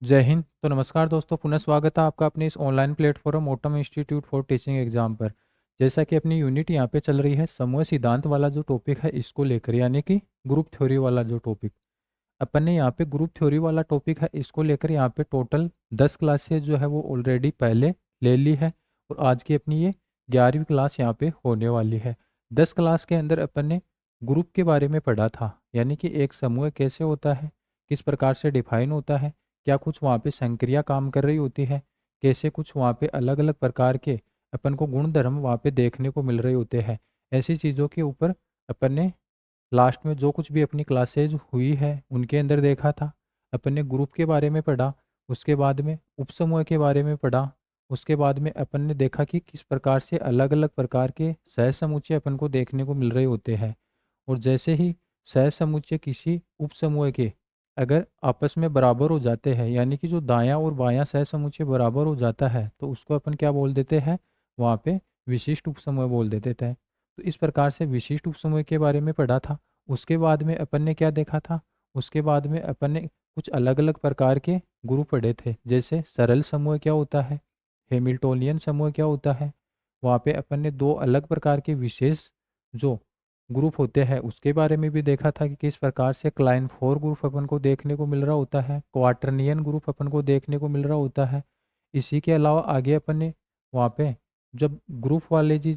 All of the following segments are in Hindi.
जय हिंद। तो नमस्कार दोस्तों, पुनः स्वागत है आपका अपने इस online platform autumn institute for teaching exam पर। जैसा कि अपनी यूनिट यहाँ पे चल रही है समूह सिद्धांत वाला जो टॉपिक है इसको लेकर, यानी कि ग्रुप थ्योरी वाला जो टॉपिक अपन ने यहाँ पे ग्रुप थ्योरी वाला टॉपिक है इसको लेकर यहाँ पे टोटल 10 क्लासेज जो है वो ऑलरेडी पहले ले ली है। और आज की अपनी ये 11वीं क्लास यहाँ पे होने वाली है। 10 क्लास के अंदर अपन ने ग्रुप के बारे में पढ़ा था, यानी कि एक समूह कैसे होता है, किस प्रकार से डिफाइन होता है, क्या कुछ वहाँ पे संक्रिया काम कर रही होती है, कैसे कुछ वहाँ पे अलग अलग प्रकार के अपन को गुण धर्म वहाँ पे देखने को मिल रहे होते हैं। ऐसी चीज़ों के ऊपर अपन ने लास्ट में जो कुछ भी अपनी क्लासेज हुई है उनके अंदर देखा था। अपन ने ग्रुप के बारे में पढ़ा, उसके बाद में उपसमूह के बारे में पढ़ा, उसके बाद में अपन ने देखा कि किस प्रकार से अलग अलग प्रकार के सहसमुच्चय अपन को देखने को मिल रहे होते हैं। और जैसे ही सहसमुच्चय किसी उपसमूह के अगर आपस में बराबर हो जाते हैं, यानी कि जो दायां और बायां सहसमुच्चय बराबर हो जाता है, तो उसको अपन क्या बोल देते हैं, वहाँ पे विशिष्ट उपसमूह बोल देते थे। तो इस प्रकार से विशिष्ट उपसमूह के बारे में पढ़ा था। उसके बाद में अपन ने क्या देखा था, उसके बाद में अपन ने कुछ अलग अलग प्रकार के ग्रुप पढ़े थे, जैसे सरल समूह क्या होता है, हैमिल्टोनियन समूह क्या होता है। वहाँ पे अपन ने दो अलग प्रकार के विशेष जो ग्रुप होते हैं उसके बारे में भी देखा था कि किस प्रकार से क्लाइन फोर ग्रुप अपन को देखने को मिल रहा होता है, क्वार्टरनियन ग्रुप अपन को देखने को मिल रहा होता है। इसी के अलावा आगे अपन ने वहाँ पे जब ग्रुप वाले जी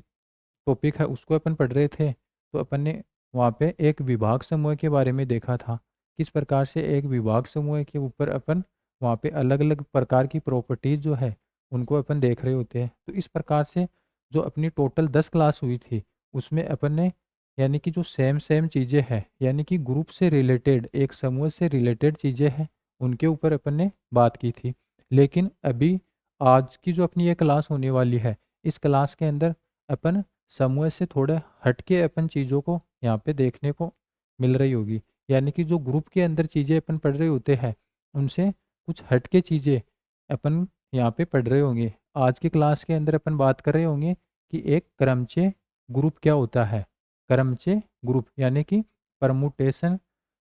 टॉपिक है उसको अपन पढ़ रहे थे, तो अपन ने वहाँ पे एक विभाग समूह के बारे में देखा था। किस प्रकार से एक विभाग समूह के ऊपर अपन वहाँ पे अलग अलग प्रकार की प्रॉपर्टीज जो है उनको अपन देख रहे होते हैं। तो इस प्रकार से जो अपनी टोटल 10 क्लास हुई थी उसमें अपन ने, यानी कि जो सेम सेम चीज़ें हैं, यानी कि ग्रुप से रिलेटेड एक समूह से रिलेटेड चीज़ें हैं, उनके ऊपर अपन ने बात की थी। लेकिन अभी आज की जो अपनी ये क्लास होने वाली है, इस क्लास के अंदर अपन समूह से थोड़ा हटके अपन चीज़ों को यहाँ पे देखने को मिल रही होगी। यानी कि जो ग्रुप के अंदर चीज़ें अपन पढ़ रहे होते हैं उनसे कुछ हटके चीज़ें अपन यहाँ पे पढ़ रहे होंगे। आज की क्लास के अंदर अपन बात कर रहे होंगे कि एक क्रमचय ग्रुप क्या होता है। क्रमचय ग्रुप यानी कि परमुटेशन,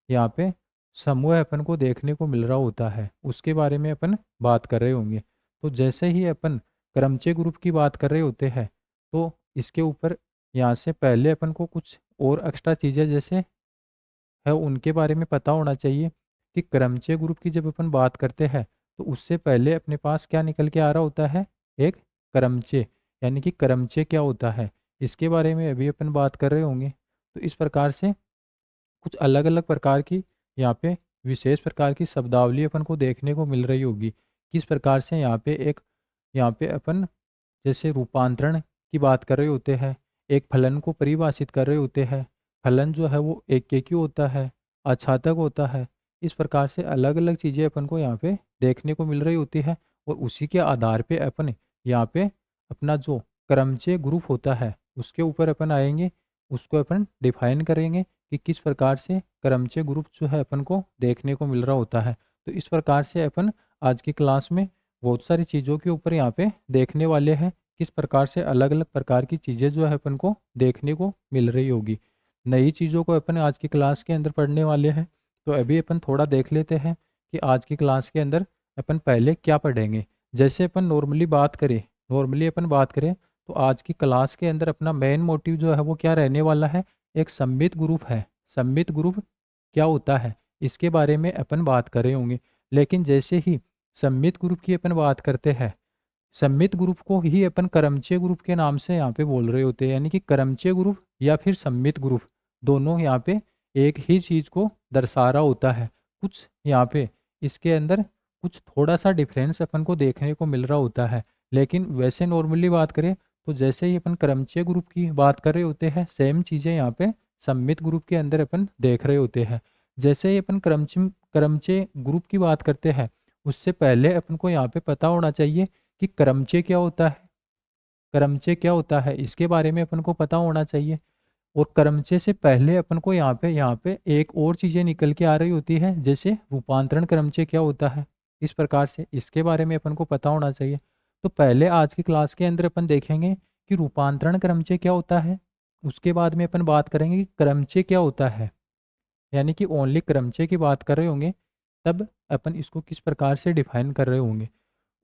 यहाँ पे समूह अपन को देखने को मिल रहा होता है, उसके बारे में अपन बात कर रहे होंगे। तो जैसे ही अपन क्रमचय ग्रुप की बात कर रहे होते हैं, तो इसके ऊपर यहाँ से पहले अपन को कुछ और एक्स्ट्रा चीज़ें जैसे है उनके बारे में पता होना चाहिए कि क्रमचय ग्रुप की जब अपन बात करते हैं तो उससे पहले अपने पास क्या निकल के आ रहा होता है, एक क्रमचय। यानी कि क्रमचय क्या होता है इसके बारे में अभी अपन बात कर रहे होंगे। तो इस प्रकार से कुछ अलग अलग प्रकार की यहाँ पे विशेष प्रकार की शब्दावली अपन को देखने को मिल रही होगी। किस प्रकार से यहाँ पे एक, यहाँ पे अपन जैसे रूपांतरण की बात कर रहे होते हैं, एक फलन को परिभाषित कर रहे होते हैं। फलन जो है वो एक होता है, अछातक होता है। इस प्रकार से अलग अलग चीज़ें अपन को यहाँ पे देखने को मिल रही होती है। और उसी के आधार पे अपन यहाँ पे अपना जो क्रमचय ग्रुप होता है उसके ऊपर अपन आएंगे, उसको अपन डिफाइन करेंगे कि किस प्रकार से क्रमचय ग्रुप जो है अपन को देखने को मिल रहा होता है। तो इस प्रकार से अपन आज की क्लास में बहुत सारी चीज़ों के ऊपर यहाँ पे देखने वाले हैं, किस प्रकार से अलग अलग प्रकार की चीज़ें जो है अपन को देखने को मिल रही होगी। नई चीज़ों को अपन आज की क्लास के अंदर पढ़ने वाले हैं। तो अभी अपन थोड़ा देख लेते हैं कि आज की क्लास के अंदर अपन पहले क्या पढ़ेंगे। जैसे अपन नॉर्मली अपन बात करें तो आज की क्लास के अंदर अपना मेन मोटिव जो है वो क्या रहने वाला है, एक सममित ग्रुप है। सममित ग्रुप क्या होता है इसके बारे में अपन बात कर रहे होंगे। लेकिन जैसे ही सममित ग्रुप की अपन बात करते हैं, सममित ग्रुप को ही अपन करमचय ग्रुप के नाम से यहाँ पे बोल रहे होते हैं। यानी कि करमचय ग्रुप या फिर सममित ग्रुप दोनों यहाँ पे एक ही चीज़ को दर्शा रहा होता है। कुछ यहाँ पे इसके अंदर कुछ थोड़ा सा डिफरेंस अपन को देखने को मिल रहा होता है। लेकिन वैसे नॉर्मली बात करें तो जैसे ही अपन करमचय ग्रुप की बात कर रहे होते हैं, सेम चीज़ें यहाँ पे सममित ग्रुप के अंदर अपन देख रहे होते हैं। जैसे ही अपन करमचय ग्रुप की बात करते हैं, उससे पहले अपन को यहाँ पे पता होना चाहिए कि क्रमचय क्या होता है। क्रमचय क्या होता है इसके बारे में अपन को पता होना चाहिए। और क्रमचय से पहले अपन को यहाँ पे एक और चीज़ें निकल के आ रही होती है, जैसे रूपांतरण क्रमचय क्या होता है। इस प्रकार से इसके बारे में अपन को पता होना चाहिए। तो पहले आज की क्लास के अंदर अपन देखेंगे कि रूपांतरण क्रमचय क्या होता है। उसके बाद में अपन बात करेंगे कि क्रमचय क्या होता है, यानी कि ओनली क्रमचय की बात कर रहे होंगे। तब अपन इसको किस प्रकार से डिफाइन कर रहे होंगे।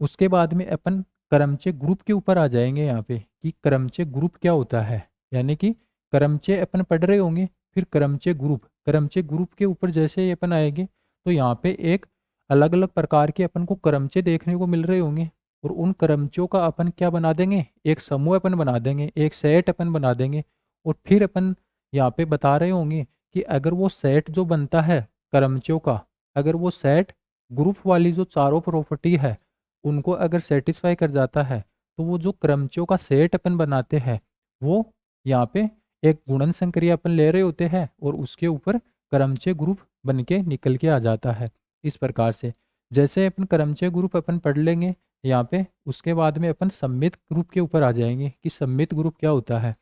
उसके बाद में अपन क्रमचय ग्रुप के ऊपर आ जाएंगे यहाँ पे कि क्रमचय ग्रुप क्या होता है। यानी कि क्रमचय अपन पढ़ रहे होंगे, फिर क्रमचय ग्रुप के ऊपर जैसे ही अपन आएंगे तो यहाँ पे एक अलग अलग प्रकार के अपन को क्रमचय देखने को मिल रहे होंगे। और उन क्रमचयों का अपन क्या बना देंगे, एक समूह अपन बना देंगे, एक सेट अपन बना देंगे। और फिर अपन यहाँ पे बता रहे होंगे कि अगर वो सेट जो बनता है क्रमचयों का, अगर वो सेट ग्रुप वाली जो चारों प्रॉपर्टी है उनको अगर सेटिस्फाई कर जाता है तो वो जो क्रमचयों का सेट अपन बनाते हैं वो यहाँ पे एक गुणन संक्रिया अपन ले रहे होते हैं और उसके ऊपर क्रमचय ग्रुप बन के निकल के आ जाता है। इस प्रकार से जैसे अपन क्रमचय ग्रुप अपन पढ़ लेंगे यहाँ पे, उसके बाद में अपन सम्मित ग्रुप के ऊपर आ जाएंगे कि सम्मित ग्रुप क्या होता है।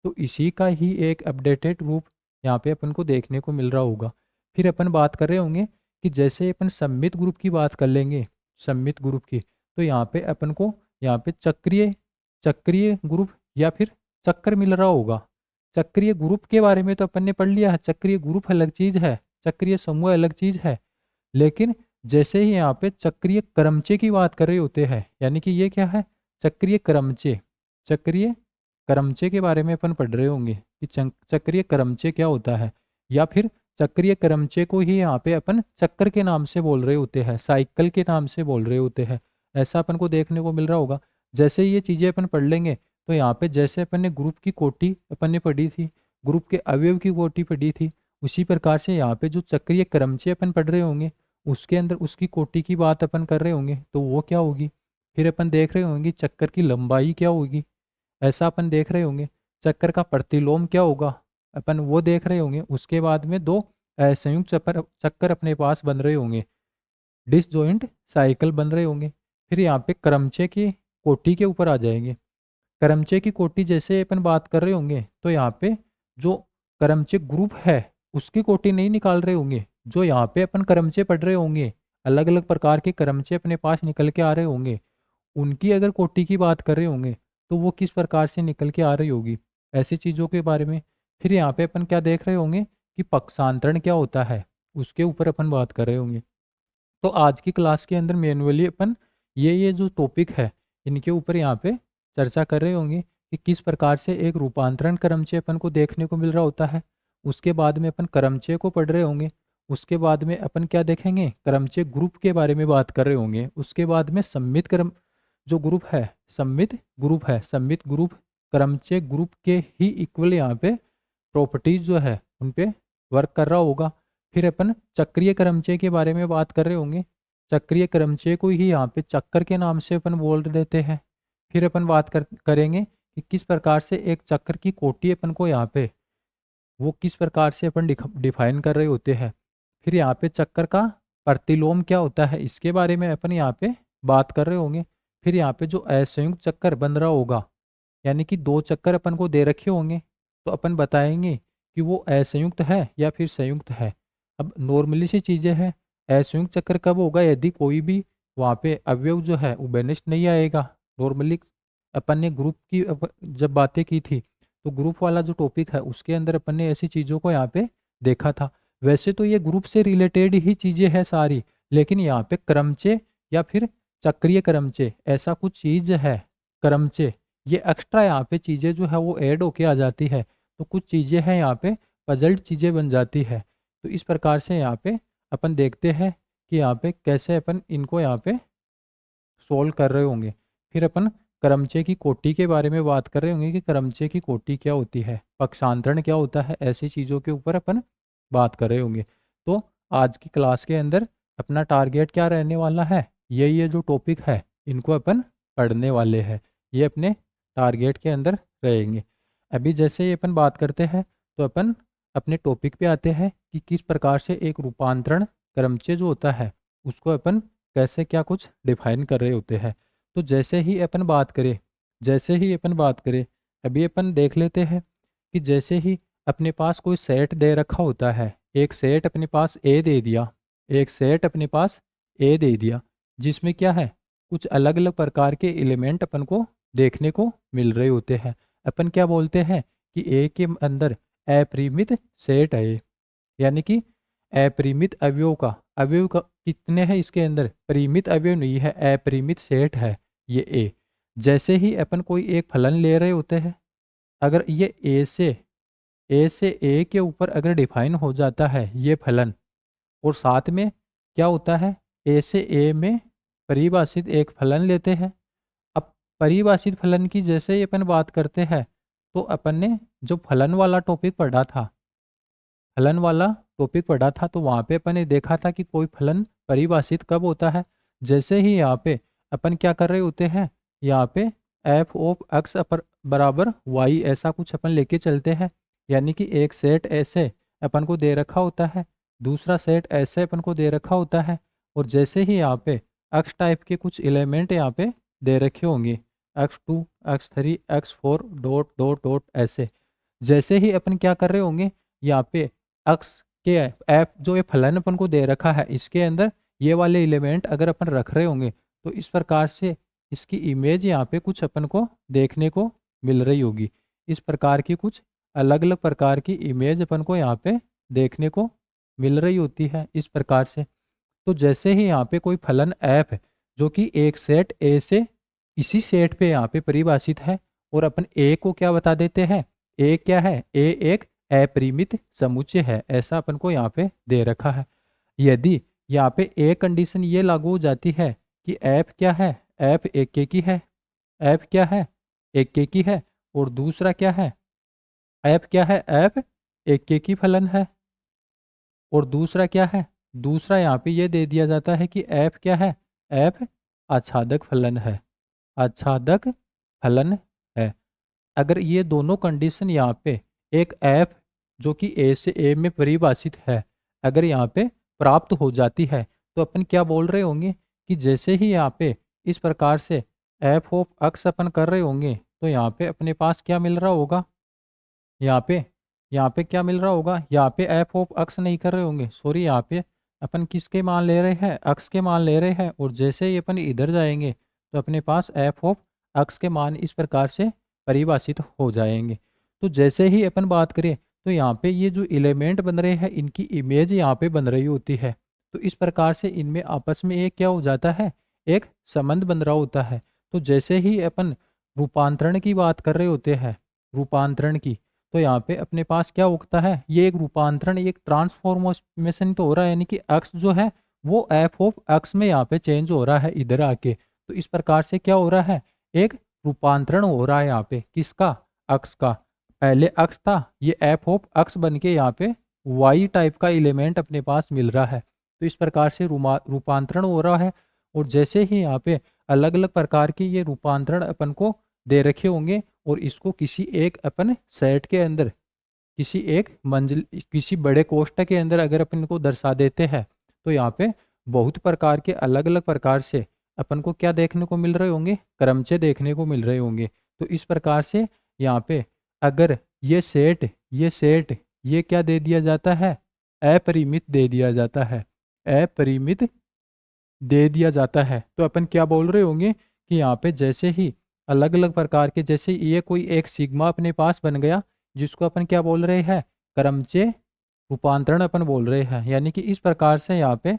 तो इसी का ही एक अपडेटेड रूप यहाँ पे अपन को देखने को मिल रहा होगा। फिर अपन बात कर रहे होंगे कि जैसे अपन सम्मित ग्रुप की बात कर लेंगे, सम्मित ग्रुप की, तो यहाँ पे अपन को यहाँ पे चक्रीय चक्रीय ग्रुप या फिर चक्कर मिल रहा होगा। चक्रीय ग्रुप के बारे में तो अपन ने पढ़ लिया है, चक्रीय ग्रुप अलग चीज है, चक्रीय समूह अलग चीज है। लेकिन जैसे ही यहाँ पे चक्रीय क्रमचय की बात कर रहे होते हैं, यानी कि ये क्या है, चक्रीय क्रमचय, चक्रीय क्रमचय के बारे में अपन पढ़ रहे होंगे कि चक्रीय क्रमचय क्या होता है। या फिर चक्रीय क्रमचय को ही यहाँ पे अपन चक्कर के नाम से बोल रहे होते हैं, साइकिल के नाम से बोल रहे होते हैं। ऐसा अपन को देखने को मिल रहा होगा। जैसे ये चीज़ें अपन पढ़ लेंगे तो यहाँ पे जैसे अपन ने ग्रुप की कोटि अपन ने पढ़ी थी, ग्रुप के अवयव की कोटि पढ़ी थी, उसी प्रकार से यहाँ पे जो चक्रीय क्रमचय अपन पढ़ रहे होंगे उसके अंदर उसकी कोटि की बात अपन कर रहे होंगे तो वो क्या होगी। फिर अपन देख रहे होंगे चक्कर की लंबाई क्या होगी, ऐसा अपन देख रहे होंगे। चक्कर का प्रतिलोम क्या होगा, अपन वो देख रहे होंगे। उसके बाद में दो संयुक्त चक्कर चक्कर अपने पास बन रहे होंगे, डिसजॉइंट साइकिल बन रहे होंगे। फिर यहाँ पे क्रमचय की कोटि के ऊपर आ जाएंगे। क्रमचय की कोटि जैसे अपन बात कर रहे होंगे तो यहाँ पे जो क्रमचय ग्रुप है उसकी कोटि नहीं निकाल रहे होंगे। जो यहाँ पे अपन क्रमचय पढ़ रहे होंगे, अलग अलग प्रकार के क्रमचय अपने पास निकल के आ रहे होंगे, उनकी अगर कोटि की बात कर रहे होंगे तो वो किस प्रकार से निकल के आ रही होगी, ऐसी चीज़ों के बारे में। फिर यहाँ पे अपन क्या देख रहे होंगे कि पक्षांतरण क्या होता है, उसके ऊपर अपन बात कर रहे होंगे। तो आज की क्लास के अंदर मैनुअली अपन ये जो टॉपिक है इनके ऊपर यहाँ पे चर्चा कर रहे होंगे कि किस प्रकार से एक रूपांतरण क्रमचय अपन को देखने को मिल रहा होता है। उसके बाद में अपन क्रमचय को पढ़ रहे होंगे। उसके बाद में अपन क्या देखेंगे, क्रमचय ग्रुप के बारे में बात कर रहे होंगे। उसके बाद में सम्मित क्रम जो ग्रुप है, सम्मित ग्रुप क्रमचय ग्रुप के ही इक्वल यहाँ पे प्रॉपर्टीज जो है उन पे वर्क कर रहा होगा। फिर अपन चक्रीय क्रमचय के बारे में बात कर रहे होंगे। चक्रीय क्रमचय को ही यहाँ पे चक्कर के नाम से अपन बोल देते हैं। फिर अपन बात करेंगे कि किस प्रकार से एक चक्र की कोटि अपन को यहाँ पे वो किस प्रकार से अपन डिफाइन कर रहे होते हैं। फिर यहाँ पे चक्कर का प्रतिलोम क्या होता है इसके बारे में अपन यहाँ पे बात कर रहे होंगे। फिर यहाँ पे जो असंयुक्त चक्कर बन रहा होगा, यानी कि दो चक्कर अपन को दे रखे होंगे तो अपन बताएंगे कि वो असंयुक्त है या फिर संयुक्त है। अब नॉर्मली सी चीज़ें हैं, असंयुक्त चक्कर कब होगा, यदि कोई भी वहाँ पे अवयव जो है वो बेनिस्ट नहीं आएगा। नॉर्मली अपन ने ग्रुप की जब बातें की थी तो ग्रुप वाला जो टॉपिक है उसके अंदर अपन ने ऐसी चीज़ों को यहाँ पे देखा था। वैसे तो ये ग्रुप से रिलेटेड ही चीज़ें हैं सारी, लेकिन यहाँ पे क्रमचय या फिर चक्रीय क्रमचय ऐसा कुछ चीज़ है, क्रमचय ये एक्स्ट्रा यहाँ पे चीज़ें जो है वो ऐड होके आ जाती है। तो कुछ चीज़ें हैं यहाँ पे पजल्ड चीज़ें बन जाती है। तो इस प्रकार से यहाँ पे अपन देखते हैं कि यहाँ पे कैसे अपन इनको यहाँ पे सोल्व कर रहे होंगे। फिर अपन क्रमचय की कोटि के बारे में बात कर रहे होंगे कि क्रमचय की कोटि क्या होती है, पक्षांतरण क्या होता है, ऐसी चीज़ों के ऊपर अपन बात कर रहे होंगे। तो आज की क्लास के अंदर अपना टारगेट क्या रहने वाला है, ये जो टॉपिक है इनको अपन पढ़ने वाले हैं, ये अपने टारगेट के अंदर रहेंगे। अभी जैसे ही अपन बात करते हैं तो अपन अपने टॉपिक पे आते हैं कि किस प्रकार से एक रूपांतरण क्रमचय जो होता है उसको अपन कैसे क्या कुछ डिफाइन कर रहे होते हैं। तो जैसे ही अपन बात करें अभी अपन देख लेते हैं कि जैसे ही अपने पास कोई सेट दे रखा होता है, एक सेट अपने पास ए दे दिया, एक सेट अपने पास ए दे दिया जिसमें क्या है कुछ अलग अलग प्रकार के एलिमेंट अपन को देखने को मिल रहे होते हैं। अपन क्या बोलते हैं कि ए के अंदर अपरिमित सेट है, यानी कि अपरिमित अवयवों का कितने हैं इसके अंदर, परिमित अवयव नहीं है, अपरिमित सेट है ये ए। जैसे ही अपन कोई एक फलन ले रहे होते हैं, अगर ये ए से ए के ऊपर अगर डिफाइन हो जाता है ये फलन, और साथ में क्या होता है, ए से ए में परिभाषित एक फलन लेते हैं। अब परिभाषित फलन की जैसे ही अपन बात करते हैं, तो अपन ने जो फलन वाला टॉपिक पढ़ा था, तो वहाँ पे अपन ने देखा था कि कोई फलन परिभाषित कब होता है, जैसे ही यहाँ पे अपन क्या कर रहे होते हैं, यहाँ पे एफ ऑफ एक्स अपर बराबर वाई ऐसा कुछ अपन लेके चलते हैं। यानी कि एक सेट ऐसे अपन को दे रखा होता है, दूसरा सेट ऐसे अपन को दे रखा होता है, और जैसे ही यहाँ पे एक्स टाइप के कुछ एलिमेंट यहाँ पे दे रखे होंगे, x2 x3 x4 dot dot dot ऐसे, जैसे ही अपन क्या कर रहे होंगे, यहाँ पे एक्स के ऐप जो ये फलन अपन को दे रखा है, इसके अंदर ये वाले एलिमेंट अगर अपन रख रहे होंगे, तो इस प्रकार से इसकी इमेज यहाँ पे कुछ अपन को देखने को मिल रही होगी। इस प्रकार की कुछ अलग अलग प्रकार की इमेज अपन को यहाँ पे देखने को मिल रही होती है इस प्रकार से। तो जैसे ही यहाँ पे कोई फलन ऐप है जो कि एक सेट ए से इसी सेट पे यहाँ पे परिभाषित है, और अपन ए को क्या बता देते हैं, ए क्या है, ए एक अपरिमित समुच्चय है, ऐसा अपन को यहाँ पे दे रखा है। यदि यहाँ पे ए कंडीशन ये लागू हो जाती है कि ऐप क्या है, ऐप एक की है, ऐप क्या है, एक की है, और दूसरा क्या है, ऐप क्या है, ऐप एक की फलन है, और दूसरा क्या है, दूसरा यहाँ पे ये दे दिया जाता है कि ऐप क्या है, ऐप आच्छादक फलन है, आच्छादक फलन है। अगर ये दोनों कंडीशन यहाँ पे एक ऐप जो कि ए से ए में परिभाषित है, अगर यहाँ पे प्राप्त हो जाती है, तो अपन क्या बोल रहे होंगे कि जैसे ही यहाँ पे इस प्रकार से एफ ऑफ एक्स अपन कर रहे होंगे, तो यहाँ पे अपने पास क्या मिल रहा होगा, यहाँ पे क्या मिल रहा होगा, यहाँ पे एफ ऑफ एक्स नहीं कर रहे होंगे, सॉरी, यहाँ पे अपन किसके मान ले रहे हैं, एक्स के मान ले रहे हैं, और जैसे ही अपन इधर जाएंगे तो अपने पास एफ ऑफ एक्स के मान इस प्रकार से परिभाषित हो जाएंगे। तो जैसे ही अपन बात करें, तो यहाँ पे ये जो एलिमेंट बन रहे हैं इनकी इमेज यहाँ पे बन रही होती है, तो इस प्रकार से इनमें आपस में एक क्या हो जाता है, एक संबंध बन रहा होता है। तो जैसे ही अपन रूपांतरण की बात कर रहे होते हैं, रूपांतरण की, तो यहाँ पे अपने पास क्या उगता है, ये एक रूपांतरण, एक ट्रांसफॉर्मेशन तो हो रहा है, यानी कि एक्स जो है वो एफ ऑफ एक्स में यहाँ पे चेंज हो रहा है इधर आके। तो इस प्रकार से क्या हो रहा है, एक रूपांतरण हो रहा है यहाँ पे, किसका, एक्स का। पहले एक्स था, ये एफ ऑफ एक्स बन के यहाँ पे वाई टाइप का एलिमेंट अपने पास मिल रहा है। तो इस प्रकार से रूपांतरण हो रहा है, और जैसे ही यहाँ पे अलग अलग प्रकार के ये रूपांतरण अपन को दे रखे होंगे, और इसको किसी एक अपन सेट के अंदर, किसी एक मंजिल, किसी बड़े कोष्ठक के अंदर अगर अपन को दर्शा देते हैं, तो यहाँ पे बहुत प्रकार के अलग अलग प्रकार से अपन को क्या देखने को मिल रहे होंगे, क्रमचय देखने को मिल रहे होंगे। तो इस प्रकार से यहाँ पे अगर ये क्या दे दिया जाता है, अपरिमित दे दिया जाता है, अपरिमित दे दिया जाता है, तो अपन क्या बोल रहे होंगे कि यहाँ पे जैसे ही अलग अलग प्रकार के, जैसे ये कोई एक सिग्मा अपने पास बन गया, जिसको अपन क्या बोल रहे हैं, क्रमचय रूपांतरण अपन बोल रहे हैं। यानी कि इस प्रकार से यहाँ पे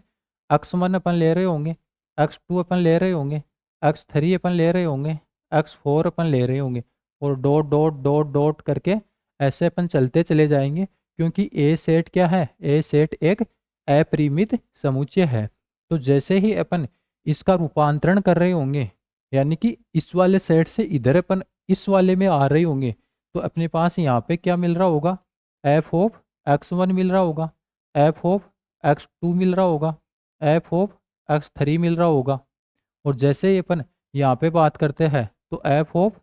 x1 अपन ले रहे होंगे, x2 अपन ले रहे होंगे, x3 अपन ले रहे होंगे, x4 अपन ले रहे होंगे, और डॉट डॉट डॉट डॉट करके ऐसे अपन चलते चले जाएंगे, क्योंकि ए सेट क्या है, ए सेट एक अपरिमित समुच्चय है। तो जैसे ही अपन इसका रूपांतरण कर रहे होंगे, यानी कि इस वाले सेट से इधर अपन इस वाले में आ रहे होंगे, तो अपने पास यहाँ पे क्या मिल रहा होगा, एफ ऑफ x1 मिल रहा होगा, एफ ऑफ x2 मिल रहा होगा, एफ ऑफ x3 मिल रहा होगा, और जैसे ही अपन यहाँ पे बात करते हैं, तो एफ ऑफ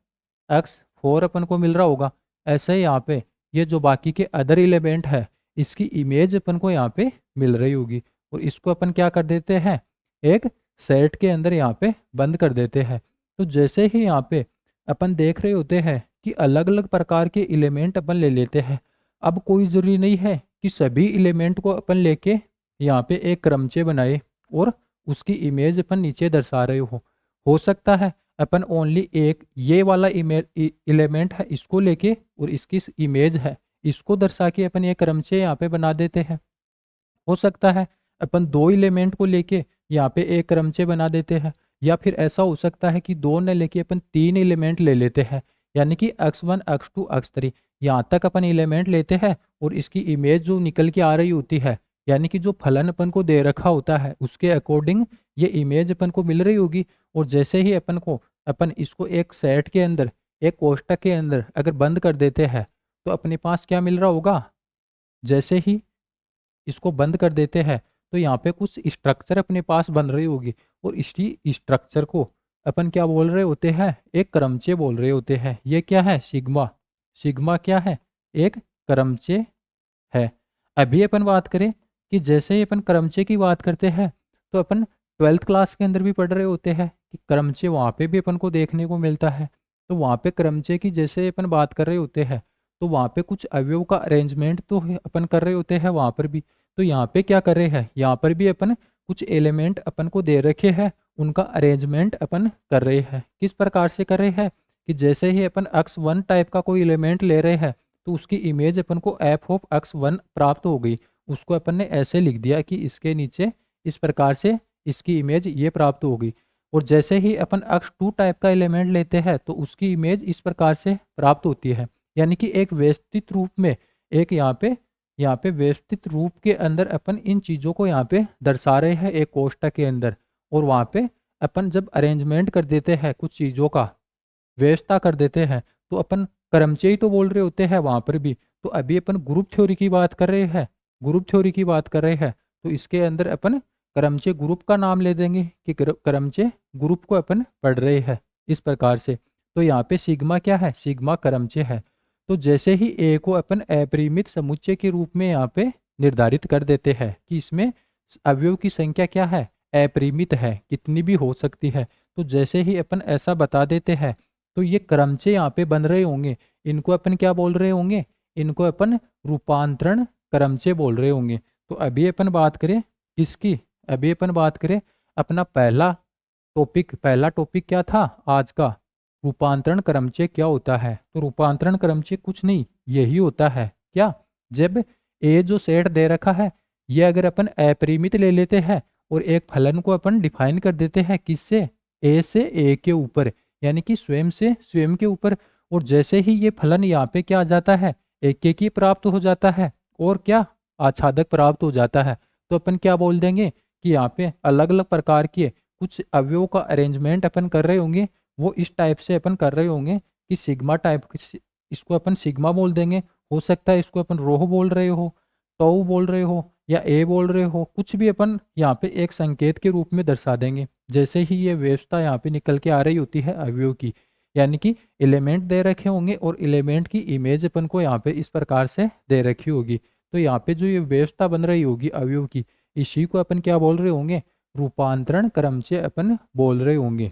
x4 अपन को मिल रहा होगा। ऐसे ही यहाँ पे ये जो बाकी के अदर एलिमेंट है, इसकी इमेज अपन को यहाँ पे मिल रही होगी, और इसको अपन क्या कर देते हैं, एक सेट के अंदर यहाँ पे बंद कर देते हैं। तो जैसे ही यहाँ पे अपन देख रहे होते हैं कि अलग अलग प्रकार के एलिमेंट अपन ले लेते हैं। अब कोई ज़रूरी नहीं है कि सभी एलिमेंट को अपन लेके यहाँ पे एक क्रमचय बनाए और उसकी इमेज अपन नीचे दर्शा रहे हो सकता है अपन ओनली एक ये वाला एलिमेंट है इसको लेके और इसकी इमेज है इसको दर्शा के अपन ये क्रमचय यहाँ पे बना देते हैं। हो सकता है अपन दो एलिमेंट को लेके यहाँ पे एक क्रमचय बना देते हैं, या फिर ऐसा हो सकता है कि दो न लेके अपन तीन एलिमेंट ले लेते हैं, यानी कि x1 x2 x3 यहाँ तक अपन एलिमेंट लेते हैं और इसकी इमेज जो निकल के आ रही होती है, यानी कि जो फलन अपन को दे रखा होता है उसके अकॉर्डिंग ये इमेज अपन को मिल रही होगी। और जैसे ही अपन इसको एक सेट के अंदर, एक कोष्टक के अंदर अगर बंद कर देते हैं तो अपने पास क्या मिल रहा होगा, जैसे ही इसको बंद कर देते हैं तो यहाँ पे कुछ स्ट्रक्चर अपने पास बन रही होगी, और इसी स्ट्रक्चर को अपन क्या बोल रहे होते हैं, एक क्रमचय बोल रहे होते हैं। ये क्या है, सिग्मा। सिग्मा क्या है, एक क्रमचय है। अभी अपन बात करें कि जैसे ही अपन क्रमचय की बात करते हैं तो अपन 12th क्लास के अंदर भी पढ़ रहे होते हैं कि क्रमचय वहाँ पे भी अपन को देखने को मिलता है। तो वहाँ पे क्रमचय की जैसे अपन बात कर रहे होते हैं तो वहाँ पे कुछ अवयव का अरेंजमेंट तो अपन कर रहे होते हैं वहाँ पर भी। तो यहाँ पे क्या कर रहे हैं, यहाँ पर भी अपन कुछ एलिमेंट अपन को दे रखे हैं, उनका अरेंजमेंट अपन कर रहे हैं। किस प्रकार से कर रहे हैं कि जैसे ही अपन x1 टाइप का कोई एलिमेंट ले रहे हैं तो उसकी इमेज अपन को f ऑफ x1 प्राप्त हो गई। उसको अपन ने ऐसे लिख दिया कि इसके नीचे इस प्रकार से इसकी इमेज ये प्राप्त हो गई। और जैसे ही अपन x2 टाइप का एलिमेंट लेते हैं तो उसकी इमेज इस प्रकार से प्राप्त होती है। यानी कि एक व्यवस्थित रूप में, एक यहाँ पे व्यवस्थित रूप के अंदर अपन इन चीज़ों को यहाँ पे दर्शा रहे हैं एक कोष्टक के अंदर। और वहाँ पे अपन जब अरेंजमेंट कर देते हैं, कुछ चीज़ों का व्यवस्था कर देते हैं, तो अपन कर्मचय तो बोल रहे होते हैं वहाँ पर भी। तो अभी अपन ग्रुप थ्योरी की बात कर रहे हैं, ग्रुप थ्योरी की बात कर रहे हैं, तो इसके अंदर अपन कर्मचय ग्रुप का नाम ले देंगे कि कर्मचय ग्रुप को अपन पढ़ रहे हैं इस प्रकार से। तो यहाँ पे सिग्मा क्या है, सिग्मा कर्मचय है। तो जैसे ही ए को अपन अपरिमित समुच्चय के रूप में यहाँ पे निर्धारित कर देते हैं कि इसमें अवयव की संख्या क्या है, अपरिमित है, कितनी भी हो सकती है। तो जैसे ही अपन ऐसा बता देते हैं तो ये क्रमचय यहाँ पे बन रहे होंगे, इनको अपन क्या बोल रहे होंगे, इनको अपन रूपांतरण क्रमचय बोल रहे होंगे। तो अभी अपन बात करें किसकी, अभी अपन बात करें अपना पहला टॉपिक क्या था आज का, रूपांतरण क्रमचय क्या होता है। तो रूपांतरण क्रमचय कुछ नहीं, यही होता है क्या, जब ए जो सेट दे रखा है ये अगर अपन अपरिमित ले लेते हैं और एक फलन को अपन डिफाइन कर देते हैं किससे, ए से ए के ऊपर, यानी कि स्वयं से स्वयं के ऊपर। और जैसे ही ये फलन यहाँ पे क्या आ जाता है, एक ही प्राप्त हो जाता है और क्या आच्छादक प्राप्त हो जाता है। तो अपन क्या बोल देंगे कि यहाँ पे अलग अलग प्रकार के कुछ अवयवों का अरेंजमेंट अपन कर रहे होंगे, वो इस टाइप से अपन कर रहे होंगे कि सिग्मा टाइप, इसको अपन सिग्मा बोल देंगे। हो सकता है इसको अपन रोह बोल रहे हो, टॉउ बोल रहे हो, या ए बोल रहे हो, कुछ भी अपन यहाँ पे एक संकेत के रूप में दर्शा देंगे। जैसे ही ये व्यवस्था यहाँ पे निकल के आ रही होती है अवयव की, यानी कि एलिमेंट दे रखे होंगे और एलिमेंट की इमेज अपन को यहाँ पे इस प्रकार से दे रखी होगी। तो यहाँ पे जो ये व्यवस्था बन रही होगी अवयव की, इसी को अपन क्या बोल रहे होंगे, रूपांतरण क्रमचय अपन बोल रहे होंगे।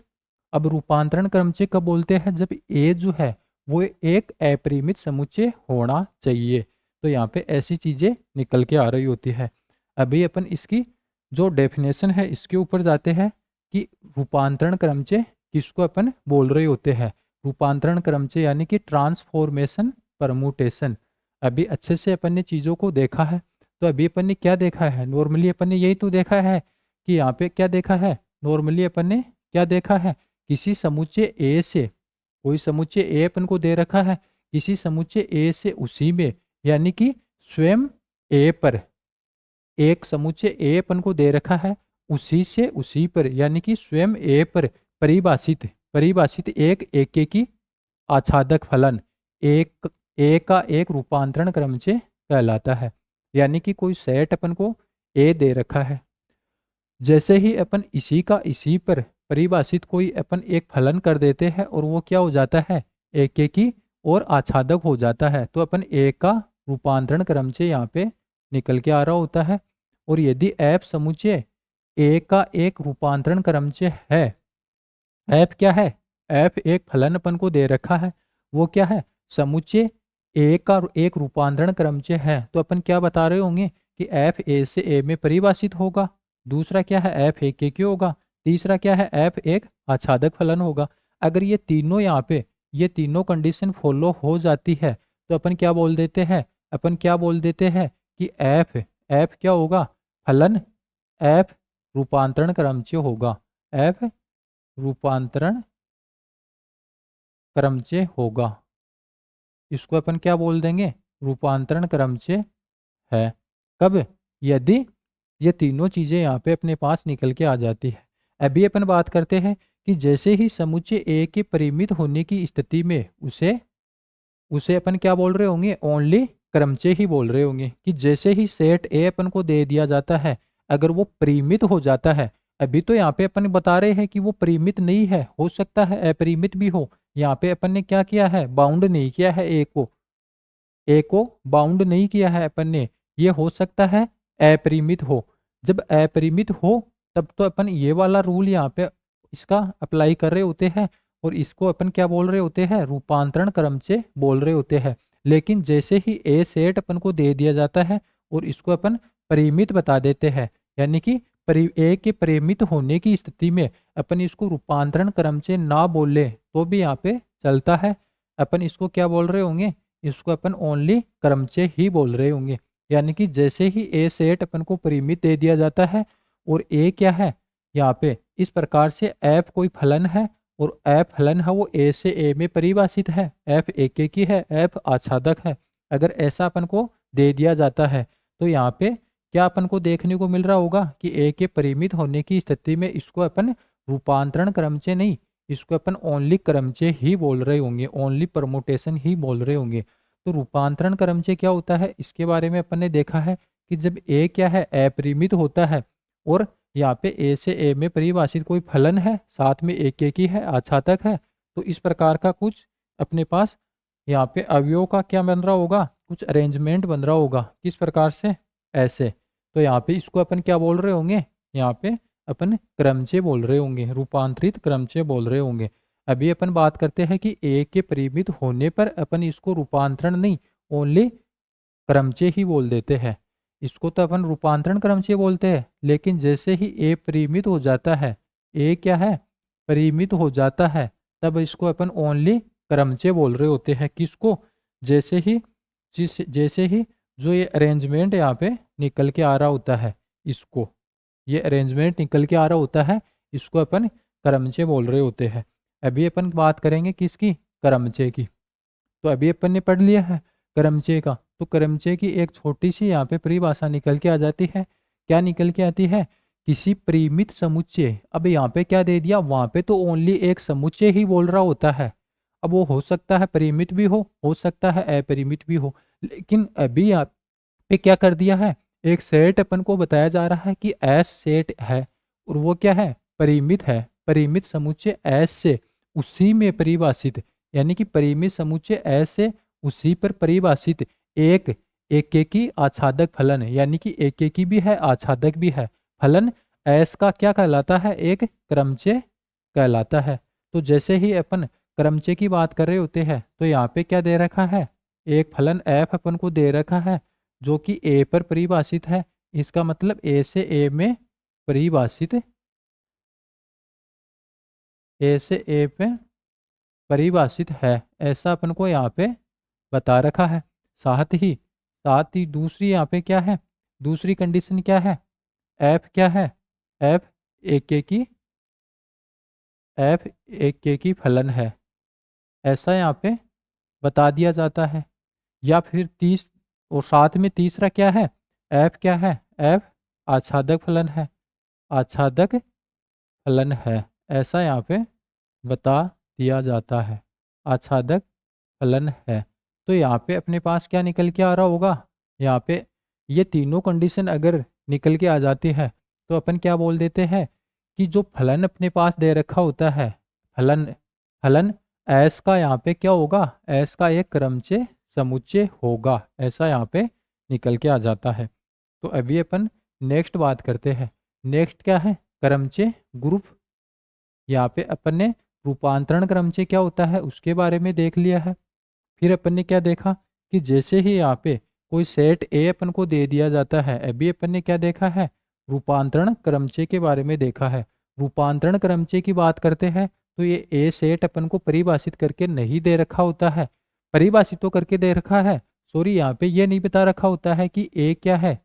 अब रूपांतरण क्रमचय कब बोलते हैं, जब ए जो है वो एक अपरिमित समुच्चय होना चाहिए। तो यहाँ पे ऐसी चीज़ें निकल के आ रही होती है। अभी अपन इसकी जो डेफिनेशन है इसके ऊपर जाते हैं कि रूपांतरण क्रमचय किसको अपन बोल रहे होते हैं। रूपांतरण क्रमचय यानी कि ट्रांसफॉर्मेशन परमुटेशन। अभी अच्छे से अपन ने चीज़ों को देखा है। तो अभी अपन ने क्या देखा है, नॉर्मली अपन ने यही तो देखा है कि यहाँ पे क्या देखा है, नॉर्मली अपन ने क्या देखा है, किसी समुच्चय ए से, कोई समुच्चय ए अपन को दे रखा है, किसी समुच्चय ए से उसी में, यानी कि स्वयं ए पर, एक समुच्चय ए अपन को दे रखा है उसी से उसी पर, यानी कि स्वयं ए पर परिभाषित परिभाषित एक की आच्छादक फलन एक ए का एक रूपांतरण क्रमचय कहलाता है। यानी कि कोई सेट अपन को ए दे रखा है, जैसे ही अपन इसी का इसी पर परिभाषित कोई अपन एक फलन कर देते हैं और वो क्या हो जाता है, एक की और आच्छादक हो जाता है। तो अपन ए का रूपांतरण क्रमचय यहाँ पे निकल के आ रहा होता है। और यदि एफ समुच्चय ए का एक रूपांतरण क्रमचय है, एफ क्या है, एफ एक फलन अपन को दे रखा है, वो क्या है, समुच्चय ए का एक रूपांतरण क्रमचय है, तो अपन क्या बता रहे होंगे कि एफ ए से ए में परिभाषित होगा। दूसरा क्या है, एफ एक के होगा। तीसरा क्या है, एफ एक आच्छादक फलन होगा। अगर ये तीनों यहाँ पे ये तीनों कंडीशन फॉलो हो जाती है तो अपन क्या बोल देते हैं, अपन क्या बोल देते हैं कि एफ एफ क्या होगा, फलन एफ रूपांतरण क्रमचय होगा, एफ रूपांतरण क्रमचय होगा। इसको अपन क्या बोल देंगे, रूपांतरण क्रमचय है। कब, यदि ये तीनों चीजें यहाँ पे अपने पास निकल के आ जाती है। अभी अपन बात करते हैं कि जैसे ही समुच्चय ए के परिमित होने की स्थिति में उसे उसे अपन क्या बोल रहे होंगे, ओनली क्रमचय ही बोल रहे होंगे। कि जैसे ही सेट ए अपन को दे दिया जाता है, अगर वो परिमित हो जाता है, अभी तो यहाँ पे अपन बता रहे हैं कि वो परिमित नहीं है, हो सकता है अपरिमित भी हो। यहाँ पे अपन ने क्या किया है, बाउंड नहीं किया है ए को बाउंड नहीं किया है अपन ने। ये हो सकता है अपरिमित हो। जब अपरिमित हो तब तो अपन ये वाला रूल यहाँ पे इसका अप्लाई कर रहे होते हैं और इसको अपन क्या बोल रहे होते हैं, रूपांतरण क्रमचय बोल रहे होते हैं। लेकिन जैसे ही ए सेट अपन को दे दिया जाता है और इसको अपन परिमित बता देते हैं, यानी कि ए के परिमित होने की स्थिति में अपन इसको रूपांतरण क्रमचय ना बोले तो भी यहाँ पे चलता है। अपन इसको क्या बोल रहे होंगे, इसको अपन ओनली क्रमचय ही बोल रहे होंगे। यानी कि जैसे ही ए सेट अपन को परिमित दे दिया जाता है और ए क्या है यहाँ पे इस प्रकार से एफ कोई फलन है और एफ फलन है वो ए से ए में परिभाषित है, एफ एक की है, एफ आच्छादक है। अगर ऐसा अपन को दे दिया जाता है तो यहाँ पे क्या अपन को देखने को मिल रहा होगा कि ए के परिमित होने की स्थिति में इसको अपन रूपांतरण क्रमचय नहीं, इसको अपन ओनली क्रमचय ही बोल रहे होंगे, ओनली परमुटेशन ही बोल रहे होंगे। तो रूपांतरण क्रमचय क्या होता है, इसके बारे में अपन ने देखा है कि जब ए क्या है अपरिमित होता है और यहाँ पे ए से ए में परिभाषित कोई फलन है, साथ में एक ही है, आच्छादक है, तो इस प्रकार का कुछ अपने पास यहाँ पे अवयव का क्या बन रहा होगा, कुछ अरेंजमेंट बन रहा होगा। किस प्रकार से, ऐसे। तो यहाँ पे इसको अपन क्या बोल रहे होंगे, यहाँ पे अपन क्रमचय बोल रहे होंगे, रूपांतरित क्रमचय बोल रहे होंगे। अभी अपन बात करते हैं कि ए के परिमित होने पर अपन इसको रूपांतरण नहीं, ओनली क्रमचय ही बोल देते हैं। इसको तो अपन रूपांतरण क्रमचय बोलते हैं, लेकिन जैसे ही ए परिमित हो जाता है, ए क्या है परिमित हो जाता है, तब इसको अपन ओनली क्रमचय बोल रहे होते हैं। किसको, जैसे ही जो ये अरेंजमेंट यहाँ पे निकल के आ रहा होता है, इसको ये अरेंजमेंट निकल के आ रहा होता है, इसको अपन क्रमचय बोल रहे होते हैं। अभी अपन बात करेंगे किसकी, क्रमचय की। तो अभी अपन ने पढ़ लिया है क्रमचय का। तो क्रमचय की एक छोटी सी यहाँ पे परिभाषा निकल के आ जाती है। क्या निकल के आती है, किसी परिमित समुच्चय, अब यहाँ पे क्या दे दिया, वहां पे तो ओनली एक समुच्चय ही बोल रहा होता है। अब वो हो सकता है परिमित भी हो सकता है अपरिमित भी हो, लेकिन अभी यहाँ पे क्या कर दिया है, एक सेट अपन को बताया जा रहा है कि एस सेट है और वो क्या है, परिमित है। परिमित समुच्चय एस से उसी में परिभाषित, यानी कि परिमित समुच्चय एस से उसी पर परिभाषित एक एकेकी आच्छादक फलन है, यानी कि एकेकी भी है आच्छादक भी है फलन एस का क्या कहलाता है, एक क्रमचय कहलाता है। तो जैसे ही अपन क्रमचय की बात कर रहे होते हैं तो यहाँ पे क्या दे रखा है, एक फलन एफ अपन को दे रखा है जो कि ए पर परिभाषित है। इसका मतलब ए से ए में परिभाषित, ए से ए पे परिभाषित है, ऐसा अपन को यहाँ पे बता रखा है। साथ ही दूसरी यहाँ पे क्या है, दूसरी कंडीशन क्या है, एफ क्या है, एफ एक की फलन है, ऐसा यहाँ पे बता दिया जाता है। या फिर और साथ में तीसरा क्या है, एफ क्या है, एफ आच्छादक फलन है, आच्छादक फलन है, ऐसा यहाँ पे बता दिया जाता है, आच्छादक फलन है। तो यहाँ पे अपने पास क्या निकल के आ रहा होगा, यहाँ पे ये तीनों कंडीशन अगर निकल के आ जाती है तो अपन क्या बोल देते हैं कि जो फलन अपने पास दे रखा होता है, फलन फलन एस का यहाँ पे क्या होगा, एस का एक क्रमचय समुच्चय होगा, ऐसा यहाँ पे निकल के आ जाता है। तो अभी अपन नेक्स्ट बात करते हैं। नेक्स्ट क्या है, क्रमचय ग्रुप। यहाँ पे अपन ने रूपांतरण क्रमचय क्या होता है उसके बारे में देख लिया है। फिर अपन ने क्या देखा कि जैसे ही यहाँ पे कोई सेट ए अपन को दे दिया जाता है, अभी अपन ने क्या देखा है, रूपांतरण क्रमचय के बारे में देखा है। रूपांतरण क्रमचय की बात करते हैं तो ये ए सेट अपन को परिभाषित करके नहीं दे रखा होता है, परिभाषित तो करके दे रखा है, सॉरी यहाँ पे ये नहीं बता रखा होता है कि ए क्या है,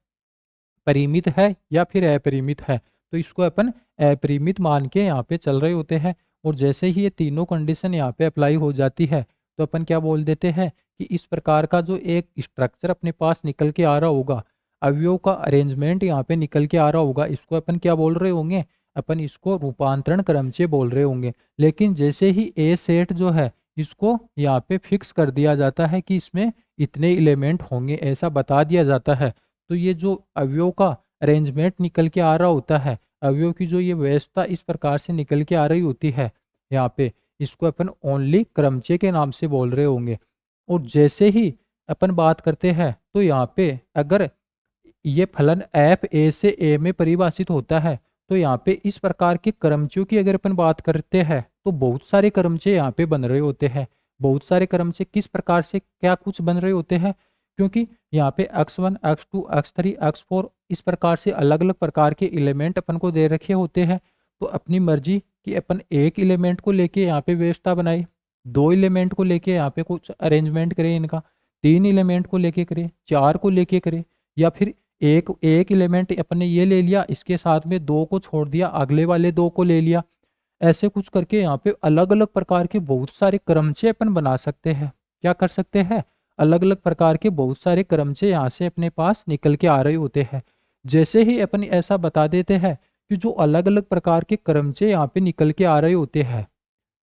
परिमित है या फिर अपरिमित है, तो इसको अपन अपरिमित मान के यहाँ पे चल रहे होते हैं। और जैसे ही ये तीनों कंडीशन यहाँ पे अप्लाई हो जाती है तो अपन क्या बोल देते हैं कि इस प्रकार का जो एक स्ट्रक्चर अपने पास निकल के आ रहा होगा, अवयव का अरेंजमेंट यहाँ पे निकल के आ रहा होगा, इसको अपन क्या बोल रहे होंगे, अपन इसको रूपांतरण क्रमचय बोल रहे होंगे। लेकिन जैसे ही ए सेट जो है इसको यहाँ पे फिक्स कर दिया जाता है कि इसमें इतने एलिमेंट होंगे, ऐसा बता दिया जाता है, तो ये जो अवयव का अरेंजमेंट निकल के आ रहा होता है, अवयव की जो ये व्यवस्था इस प्रकार से निकल के आ रही होती है यहाँ पे, इसको अपन ओनली क्रमचय के नाम से बोल रहे होंगे। और जैसे ही अपन बात करते हैं तो यहाँ पे अगर ये फलन एफ ए से ए में परिभाषित होता है तो यहाँ पे इस प्रकार के क्रमचयों की अगर अपन बात करते हैं तो बहुत सारे क्रमचय यहाँ पे बन रहे होते हैं। बहुत सारे क्रमचय किस प्रकार से क्या कुछ बन रहे होते हैं, क्योंकि यहाँ पे x1 x2 x3 x4 इस प्रकार से अलग अलग प्रकार के एलिमेंट अपन को दे रखे होते हैं। तो अपनी मर्जी कि अपन एक एलिमेंट को लेके यहाँ पे व्यवस्था बनाए, दो एलिमेंट को लेके यहाँ पे कुछ अरेंजमेंट करें इनका, तीन एलिमेंट को लेके करें, चार को लेके करें, या फिर एक एक एलिमेंट अपन ने ये ले लिया, इसके साथ में दो को छोड़ दिया, अगले वाले दो को ले लिया, ऐसे कुछ करके यहाँ पे अलग अलग प्रकार के बहुत सारे क्रमचय अपन बना सकते हैं। क्या कर सकते हैं, अलग अलग प्रकार के बहुत सारे क्रमचय यहाँ से अपने पास निकल के आ रहे होते हैं। जैसे ही अपन ऐसा बता देते हैं कि जो अलग अलग प्रकार के क्रमचय यहाँ पे निकल के आ रहे होते हैं,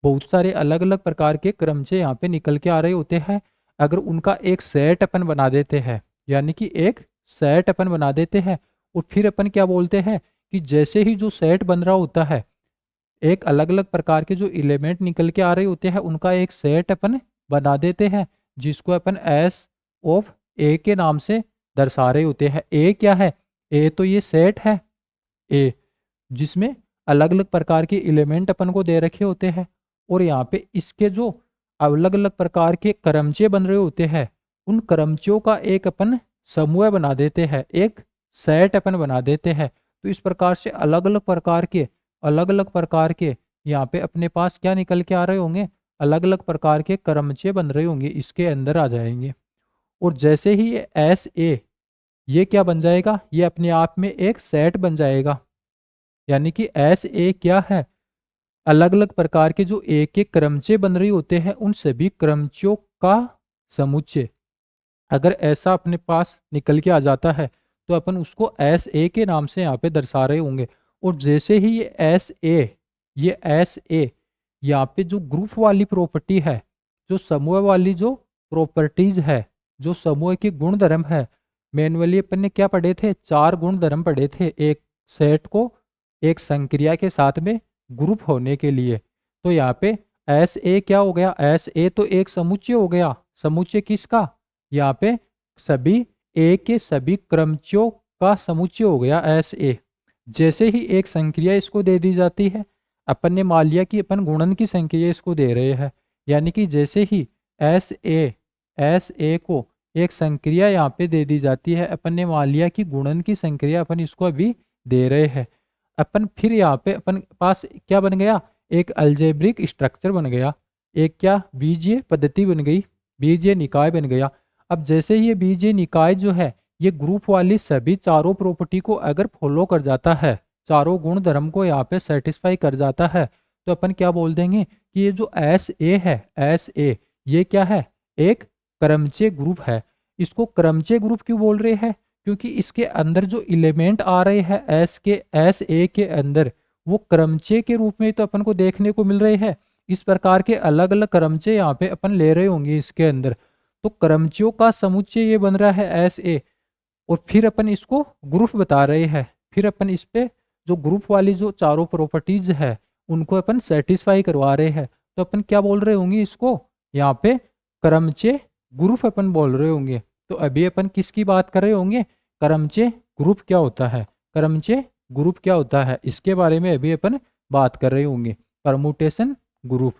बहुत सारे अलग अलग प्रकार के क्रमचय यहाँ पे निकल के आ रहे होते हैं, अगर उनका एक सेट अपन बना देते हैं, यानी कि एक सेट अपन बना देते हैं, और फिर अपन क्या बोलते हैं कि जैसे ही जो सेट बन रहा होता है, एक अलग अलग प्रकार के जो एलिमेंट निकल के आ रहे होते हैं उनका एक सेट अपन बना देते हैं, जिसको अपन एस ऑफ ए के नाम से दर्शा रहे होते हैं। ए क्या है, ए तो ये सेट है ए, जिसमें अलग अलग प्रकार के एलिमेंट अपन को दे रखे होते हैं, और यहाँ पे इसके जो अलग अलग प्रकार के क्रमचय बन रहे होते हैं उन क्रमचयों का एक अपन समूह बना देते हैं, एक सेट अपन बना देते हैं। तो इस प्रकार से अलग अलग प्रकार के यहाँ पे अपने पास क्या निकल के आ रहे होंगे, अलग अलग प्रकार के क्रमचय बन रहे होंगे, इसके अंदर आ जाएंगे। और जैसे ही ये एस ए ये क्या बन जाएगा, ये अपने आप में एक सेट बन जाएगा, यानी कि एस ए क्या है, अलग अलग प्रकार के जो ए के क्रमचय बन रहे होते हैं उन सभी क्रमचयों का समुच्चय। अगर ऐसा अपने पास निकल के आ जाता है तो अपन उसको एस ए के नाम से यहाँ पे दर्शा रहे होंगे। और जैसे ही ये एस ए यहाँ पे जो ग्रुप वाली प्रॉपर्टी है, जो समूह वाली जो प्रॉपर्टीज है, जो समूह के गुण धर्म है, मैनुअली अपन ने क्या पढ़े थे, चार गुण धर्म पढ़े थे एक सेट को एक संक्रिया के साथ में ग्रुप होने के लिए। तो यहाँ पे एस ए क्या हो गया, एस ए तो एक समुच्चय हो गया, समुच्चय किसका, यहाँ पे सभी ए के सभी क्रमचयों का समुच्चय हो गया एस ए। जैसे ही एक संक्रिया इसको दे दी जाती है, अपन ने मान लिया कि अपन गुणन की संक्रिया इसको दे रहे हैं, यानी कि जैसे ही एस ए को एक संक्रिया यहाँ पे दे दी जाती है, अपन ने मान लिया कि गुणन की संक्रिया अपन इसको अभी दे रहे हैं, अपन फिर यहाँ पे अपन पास क्या बन गया, एक अलजेब्रिक स्ट्रक्चर बन गया, एक क्या बीजीय पद्धति बन गई, बीजीय निकाय बन गया। अब जैसे ये बीजीय निकाय जो है ये ग्रुप वाली सभी चारों प्रॉपर्टी को अगर फॉलो कर जाता है, चारों गुण धर्म को यहाँ पे सेटिस्फाई कर जाता है, तो अपन क्या बोल देंगे कि ये जो एस ए है, एस ए ये क्या है, एक क्रमचय ग्रुप है। इसको क्रमचय ग्रुप क्यों बोल रहे हैं, क्योंकि इसके अंदर जो एलिमेंट आ रहे हैं एस ए के अंदर वो क्रमचय के रूप में तो अपन को देखने को मिल रहे हैं। इस प्रकार के अलग अलग क्रमचय यहाँ पे अपन ले रहे होंगे इसके अंदर, तो क्रमचयों का समुच्चय ये बन रहा है एस ए, और फिर अपन इसको ग्रुप बता रहे हैं, फिर अपन इस पे जो ग्रुप वाली जो चारों प्रॉपर्टीज है उनको अपन सेटिस्फाई करवा रहे हैं, तो अपन क्या बोल रहे होंगे, इसको यहाँ पे क्रमचय ग्रुप अपन बोल रहे होंगे। तो अभी अपन किसकी बात कर रहे होंगे, क्रमचय ग्रुप क्या होता है, क्रमचय ग्रुप क्या होता है इसके बारे में अभी अपन बात कर रहे होंगे, परमुटेशन ग्रुप।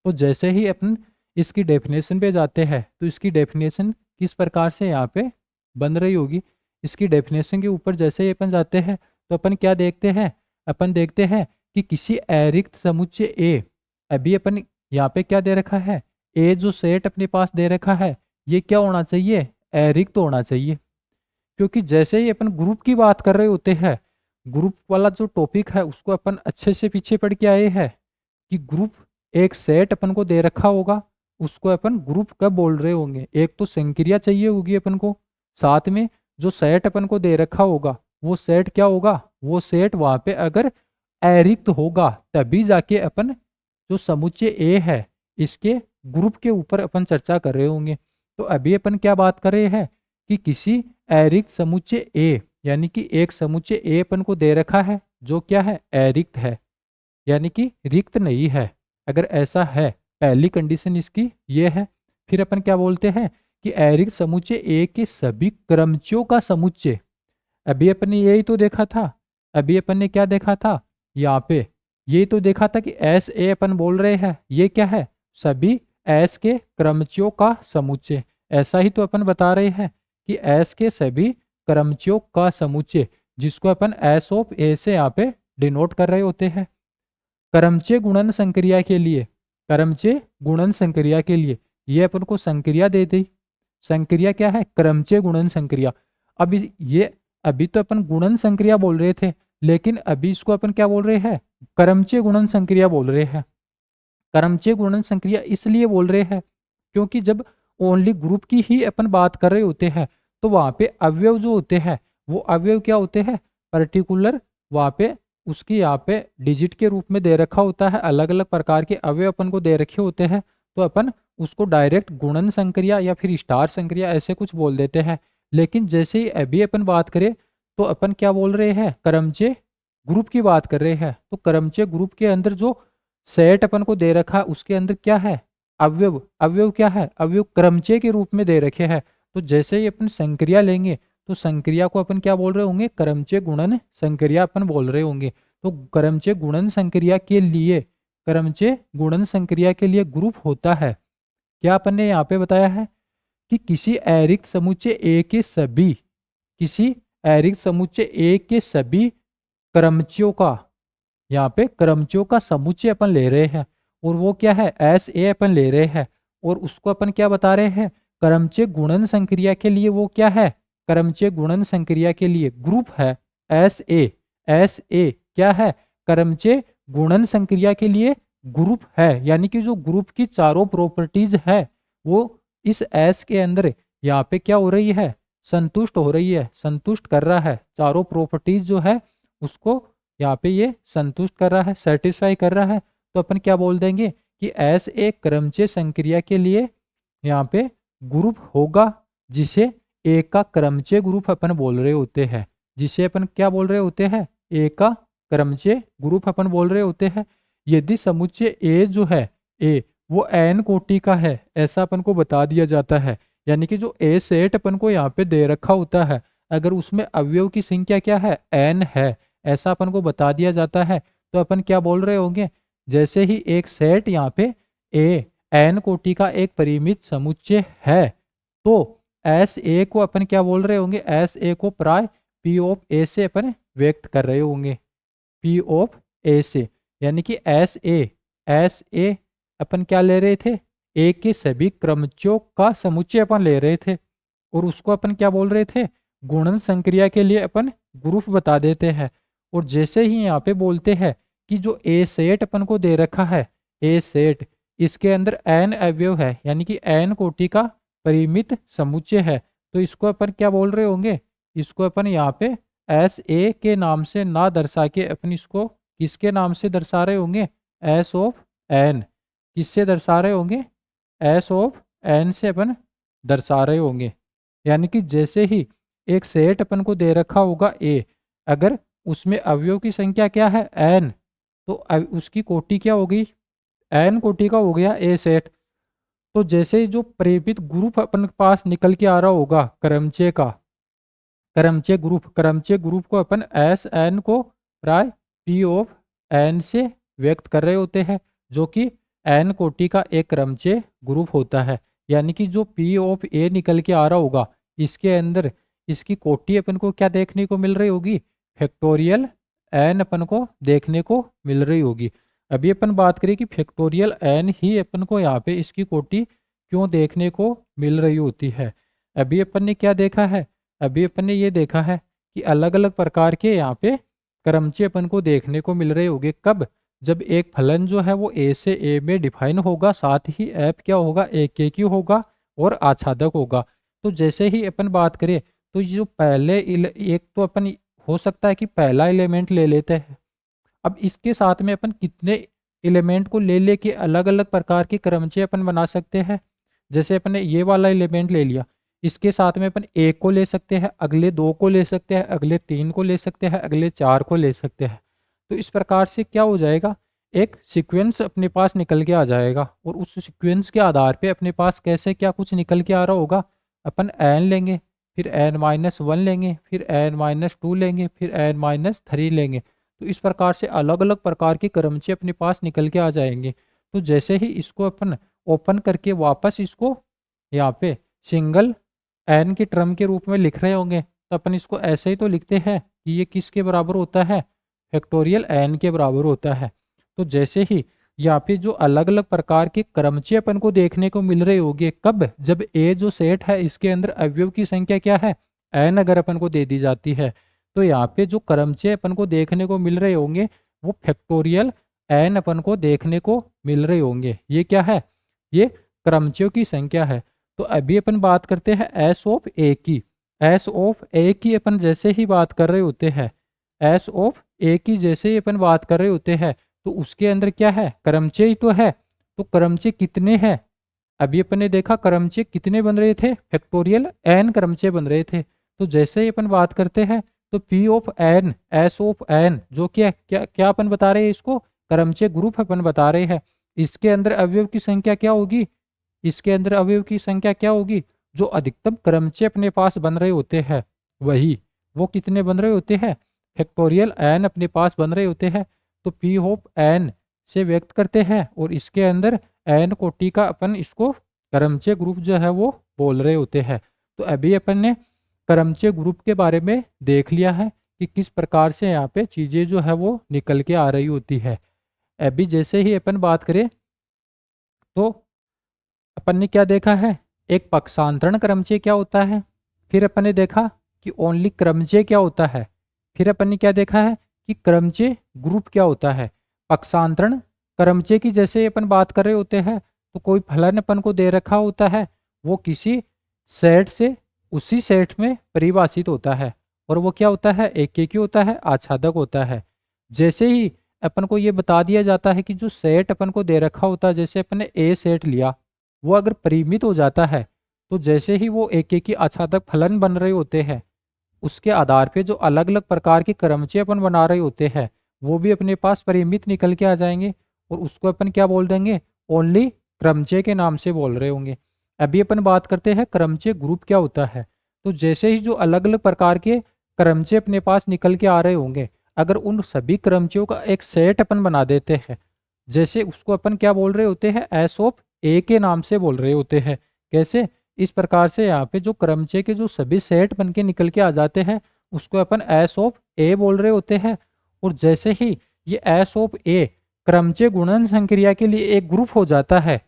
तो जैसे ही अपन इसकी डेफिनेशन पे जाते हैं तो इसकी डेफिनेशन किस प्रकार से यहाँ पे बन रही होगी, इसकी डेफिनेशन के ऊपर जैसे ही अपन जाते हैं तो अपन क्या देखते हैं, अपन देखते हैं कि किसी अरिक्त समुच्चय ए, अभी अपन यहाँ पे क्या दे रखा है, ए जो सेट अपने पास दे रखा है ये क्या होना चाहिए, अरिक्त होना चाहिए, क्योंकि जैसे ही अपन ग्रुप की बात कर रहे होते हैं, ग्रुप वाला जो टॉपिक है उसको अपन अच्छे से पीछे पढ़ के आए हैं कि ग्रुप एक सेट अपन को दे रखा होगा, उसको अपन ग्रुप कब बोल रहे होंगे। एक तो संक्रिया चाहिए होगी अपन को, साथ में जो सेट अपन को दे रखा होगा वो सेट क्या होगा, वो सेट वहां पे अगर अरिक्त होगा तभी जाके अपन जो समुच्चय ए है इसके ग्रुप के ऊपर अपन चर्चा कर रहे होंगे। तो अभी अपन क्या बात कर रहे हैं कि किसी अरिक्त समुच्चय ए, यानी कि एक समुच्चय ए अपन को दे रखा है जो क्या है, अरिक्त है, यानी कि रिक्त नहीं है। अगर ऐसा है, पहली कंडीशन इसकी ये है। फिर अपन क्या बोलते हैं कि अरिक्त समुच्चय ए के सभी क्रमचियों का समुच्चय। अभी अपन ने यही तो देखा था, अभी अपन ने क्या देखा था यहाँ पे, यही तो देखा था कि एस ए अपन बोल रहे हैं ये क्या है, सभी एस के क्रमचियों का समुच्चय। ऐसा ही तो अपन बता रहे हैं कि एस के सभी क्रमचियों का समुच्चय, जिसको अपन एस ऑफ ए से यहाँ पे डिनोट कर रहे होते हैं। क्रमचय गुणन संक्रिया के लिए, क्रमचय गुणन संक्रिया के लिए ये अपन को संक्रिया दे दी। संक्रिया क्या है, क्रमचय गुणन संक्रिया। अब ये अभी तो अपन गुणन संक्रिया बोल रहे थे, लेकिन अभी इसको अपन क्या बोल रहे हैं, क्रमचय गुणन संक्रिया बोल रहे हैं। क्रमचय गुणन संक्रिया इसलिए बोल रहे हैं क्योंकि जब ओनली ग्रुप की ही अपन बात कर रहे होते हैं तो वहां पे अवयव जो होते हैं वो अवयव क्या होते हैं, पर्टिकुलर वहां पे उसकी यहाँ पे डिजिट के रूप में दे रखा होता है, अलग अलग प्रकार के अवयव अपन को दे रखे होते हैं। तो अपन उसको डायरेक्ट गुणन संक्रिया या फिर स्टार संक्रिया ऐसे कुछ बोल देते हैं। लेकिन जैसे ही अभी अपन बात करें तो अपन क्या बोल रहे हैं, क्रमचय ग्रुप की बात कर रहे हैं। तो क्रमचय ग्रुप के अंदर जो सेट अपन को दे रखा उसके अंदर क्या है, अवयव। अवयव क्या है, अवयव क्रमचय के रूप में दे रखे हैं। तो जैसे ही अपन संक्रिया लेंगे तो संक्रिया को अपन क्या बोल रहे होंगे, क्रमचय गुणन संक्रिया अपन बोल रहे होंगे। तो क्रमचय गुणन संक्रिया के लिए, क्रमचय गुणन संक्रिया के लिए ग्रुप होता है क्या, अपन ने यहाँ पे बताया है कि किसी अरिक्त समुच्चय ए के सभी, किसी अरिक्त समुच्चय ए के सभी क्रमचियों का, यहाँ पे क्रमचियों का समुच्चय अपन ले रहे हैं और वो क्या है, एस ए अपन ले रहे हैं। और उसको अपन क्या बता रहे हैं, क्रमचय गुणन संक्रिया के लिए वो क्या है, क्रमचय गुणन संक्रिया के लिए ग्रुप है एस ए। एस ए क्या है, क्रमचय गुणन संक्रिया के लिए ग्रुप है, यानी कि जो ग्रुप की चारों प्रॉपर्टीज है वो इस एस के अंदर यहाँ पे क्या हो रही है, संतुष्ट हो रही है, संतुष्ट कर रहा है। चारों प्रॉपर्टीज जो है उसको यहाँ पे ये संतुष्ट कर रहा है, सेटिस्फाई कर रहा है। तो अपन क्या बोल देंगे कि एस ए क्रमचय संक्रिया के लिए यहाँ पे ग्रुप होगा जिसे ए का क्रमचय ग्रुप अपन बोल रहे होते हैं, जिसे अपन क्या बोल रहे होते हैं, ए का क्रमचय ग्रुप अपन बोल रहे होते हैं। यदि समुच्चय ए जो है, ए वो एन कोटि का है ऐसा अपन को बता दिया जाता है, यानी कि जो ए सेट अपन को यहाँ पे दे रखा होता है अगर उसमें अवयव की संख्या क्या है, एन है, ऐसा अपन को बता दिया जाता है। तो अपन क्या बोल रहे होंगे, जैसे ही एक सेट यहाँ पे ए एन कोटि का एक परिमित समुच्चय है तो एस ए को अपन क्या बोल रहे होंगे, एस ए को प्राय पी ऑफ ए से अपन व्यक्त कर रहे होंगे, पी ऑफ ए से। यानी कि एस ए अपन क्या ले रहे थे, ए के सभी क्रमचियों का समुच्चय अपन ले रहे थे और उसको अपन क्या बोल रहे थे, गुणन संक्रिया के लिए अपन ग्रुप बता देते हैं। और जैसे ही यहाँ पे बोलते हैं कि जो ए सेट अपन को दे रखा है, ए सेट इसके अंदर एन अवयव है यानी कि एन कोटि का परिमित समुच्चय है, तो इसको अपन क्या बोल रहे होंगे, इसको अपन यहाँ पे एस ए के नाम से ना दर्शा के अपन इसको किसके नाम से दर्शा रहे होंगे, एस ऑफ एन। किससे दर्शा रहे होंगे, एस ऑफ एन से अपन दर्शा रहे होंगे। यानी कि जैसे ही एक सेट अपन को दे रखा होगा ए, अगर उसमें अवयव की संख्या क्या है, एन, तो उसकी कोटि क्या हो गई, एन कोटि का हो गया ए सेट। तो जैसे ही जो प्रेरित ग्रुप अपन के पास निकल के आ रहा होगा क्रमचय का, क्रमचय ग्रुप को अपन एस एन को प्राय पी ऑफ एन से व्यक्त कर रहे होते हैं, जो कि एन कोटि का एक क्रमचय ग्रुप होता है। यानी कि जो पी ऑफ ए निकल के आ रहा होगा इसके अंदर इसकी कोटि अपन को क्या देखने को मिल रही होगी, फैक्टोरियल एन अपन को देखने को मिल रही होगी। अभी अपन बात करें कि फैक्टोरियल एन ही अपन को यहाँ पे इसकी कोटि क्यों देखने को मिल रही होती है। अभी अपन ने क्या देखा है, अभी अपन ने ये देखा है कि अलग अलग प्रकार के यहाँ पे क्रमचे अपन को देखने को मिल रहे होंगे। कब? जब एक फलन जो है वो ए से ए में डिफाइन होगा, साथ ही एफ क्या होगा, एक ही होगा और आच्छादक होगा। तो जैसे ही अपन बात करें तो ये जो एक तो अपन हो सकता है कि पहला एलिमेंट ले लेते हैं। अब इसके साथ में अपन कितने एलिमेंट को ले लेके अलग अलग प्रकार के क्रमचे अपन बना सकते हैं। जैसे अपन ने ये वाला एलिमेंट ले लिया, इसके साथ में अपन एक को ले सकते हैं, अगले दो को ले सकते हैं, अगले तीन को ले सकते हैं, अगले चार को ले सकते हैं। तो इस प्रकार से क्या हो जाएगा, एक सीक्वेंस अपने पास निकल के आ जाएगा और उस सीक्वेंस के आधार पे अपने पास कैसे क्या कुछ निकल के आ रहा होगा। अपन एन लेंगे, फिर n-1 लेंगे, फिर n-2 लेंगे, फिर n-3 लेंगे। तो इस प्रकार से अलग अलग प्रकार के क्रमचे अपने पास निकल के आ जाएंगे। तो जैसे ही इसको अपन ओपन करके वापस इसको यहाँ पे सिंगल एन के टर्म के रूप में लिख रहे होंगे, तो अपन इसको ऐसे ही तो लिखते हैं कि ये किसके बराबर होता है, फैक्टोरियल एन के बराबर होता है। तो जैसे ही यहाँ पे जो अलग अलग प्रकार के क्रमचे अपन को देखने को मिल रहे होंगे, कब? जब ए जो सेट है इसके अंदर अवयव की संख्या क्या है, एन अगर अपन को दे दी जाती है, तो यहाँ पे जो क्रमचे अपन को देखने को मिल रहे होंगे वो फैक्टोरियल एन अपन को देखने को मिल रहे होंगे। ये क्या है, ये क्रमचों की संख्या है। तो अभी अपन बात करते हैं एस ऑफ ए की। एस ऑफ ए की अपन जैसे ही बात कर रहे होते हैं, एस ऑफ ए की जैसे ही अपन बात कर रहे होते हैं, तो उसके अंदर क्या है, क्रमचे ही तो है। तो क्रमचे कितने हैं, अभी अपन ने देखा क्रमचे कितने बन रहे थे, फैक्टोरियल एन क्रमचे बन रहे थे। तो जैसे ही अपन बात करते हैं तो P of N, S of N, जो क्या क्या क्या अपन बता रहे हैं, इसको क्रमचे ग्रुप अपन बता रहे हैं। इसके अंदर अवयव की संख्या क्या होगी, इसके अंदर अवयव की संख्या क्या होगी, जो अधिकतम क्रमचे अपने पास बन रहे होते हैं वही, वो कितने बन रहे होते हैं, फैक्टोरियल एन अपने पास बन रहे होते हैं। तो पी ऑफ एन से व्यक्त करते हैं और इसके अंदर एन कोटि का अपन इसको क्रमचे ग्रुप जो है वो बोल रहे होते हैं। तो अभी अपन ने क्रमचे ग्रुप के बारे में देख लिया है कि किस प्रकार से यहाँ पे चीज़ें जो है वो निकल के आ रही होती है। अभी जैसे ही अपन बात करें तो अपन ने क्या देखा है, एक पक्षांतरण क्रमचे क्या होता है, फिर अपन ने देखा कि ओनली क्रमचे क्या होता है, फिर अपन ने क्या देखा है कि क्रमचे ग्रुप क्या होता है। पक्षांतरण क्रमचे की जैसे अपन बात कर रहे होते हैं तो कोई फलन अपन को दे रखा होता है, वो किसी सेट से उसी सेट में परिभाषित होता है और वो क्या होता है, एक ही होता है, आच्छादक होता है। जैसे ही अपन को ये बता दिया जाता है कि जो सेट अपन को दे रखा होता है, जैसे अपन ने ए सेट लिया, वो अगर परिमित हो जाता है तो जैसे ही वो एक ही आच्छादक फलन बन रहे होते हैं, उसके आधार पे जो अलग अलग प्रकार के क्रमचे अपन बना रहे होते हैं वो भी अपने पास परिमित निकल के आ जाएंगे और उसको अपन क्या बोल देंगे, ओनली क्रमचे के नाम से बोल रहे होंगे। अभी अपन बात करते हैं क्रमचे ग्रुप क्या होता है। तो जैसे ही जो अलग अलग प्रकार के क्रमचे अपने पास निकल के आ रहे होंगे, अगर उन सभी क्रमचियों का एक सेट अपन बना देते हैं, जैसे उसको अपन क्या बोल रहे होते हैं, एस ऑफ ए के नाम से बोल रहे होते हैं। कैसे? इस प्रकार से यहाँ पे जो क्रमचे के जो सभी सेट बन के निकल के आ जाते हैं उसको अपन एस ऑफ ए बोल रहे होते हैं। और जैसे ही ये एस ऑफ ए क्रमचे गुणन संक्रिया के लिए एक ग्रुप हो जाता है,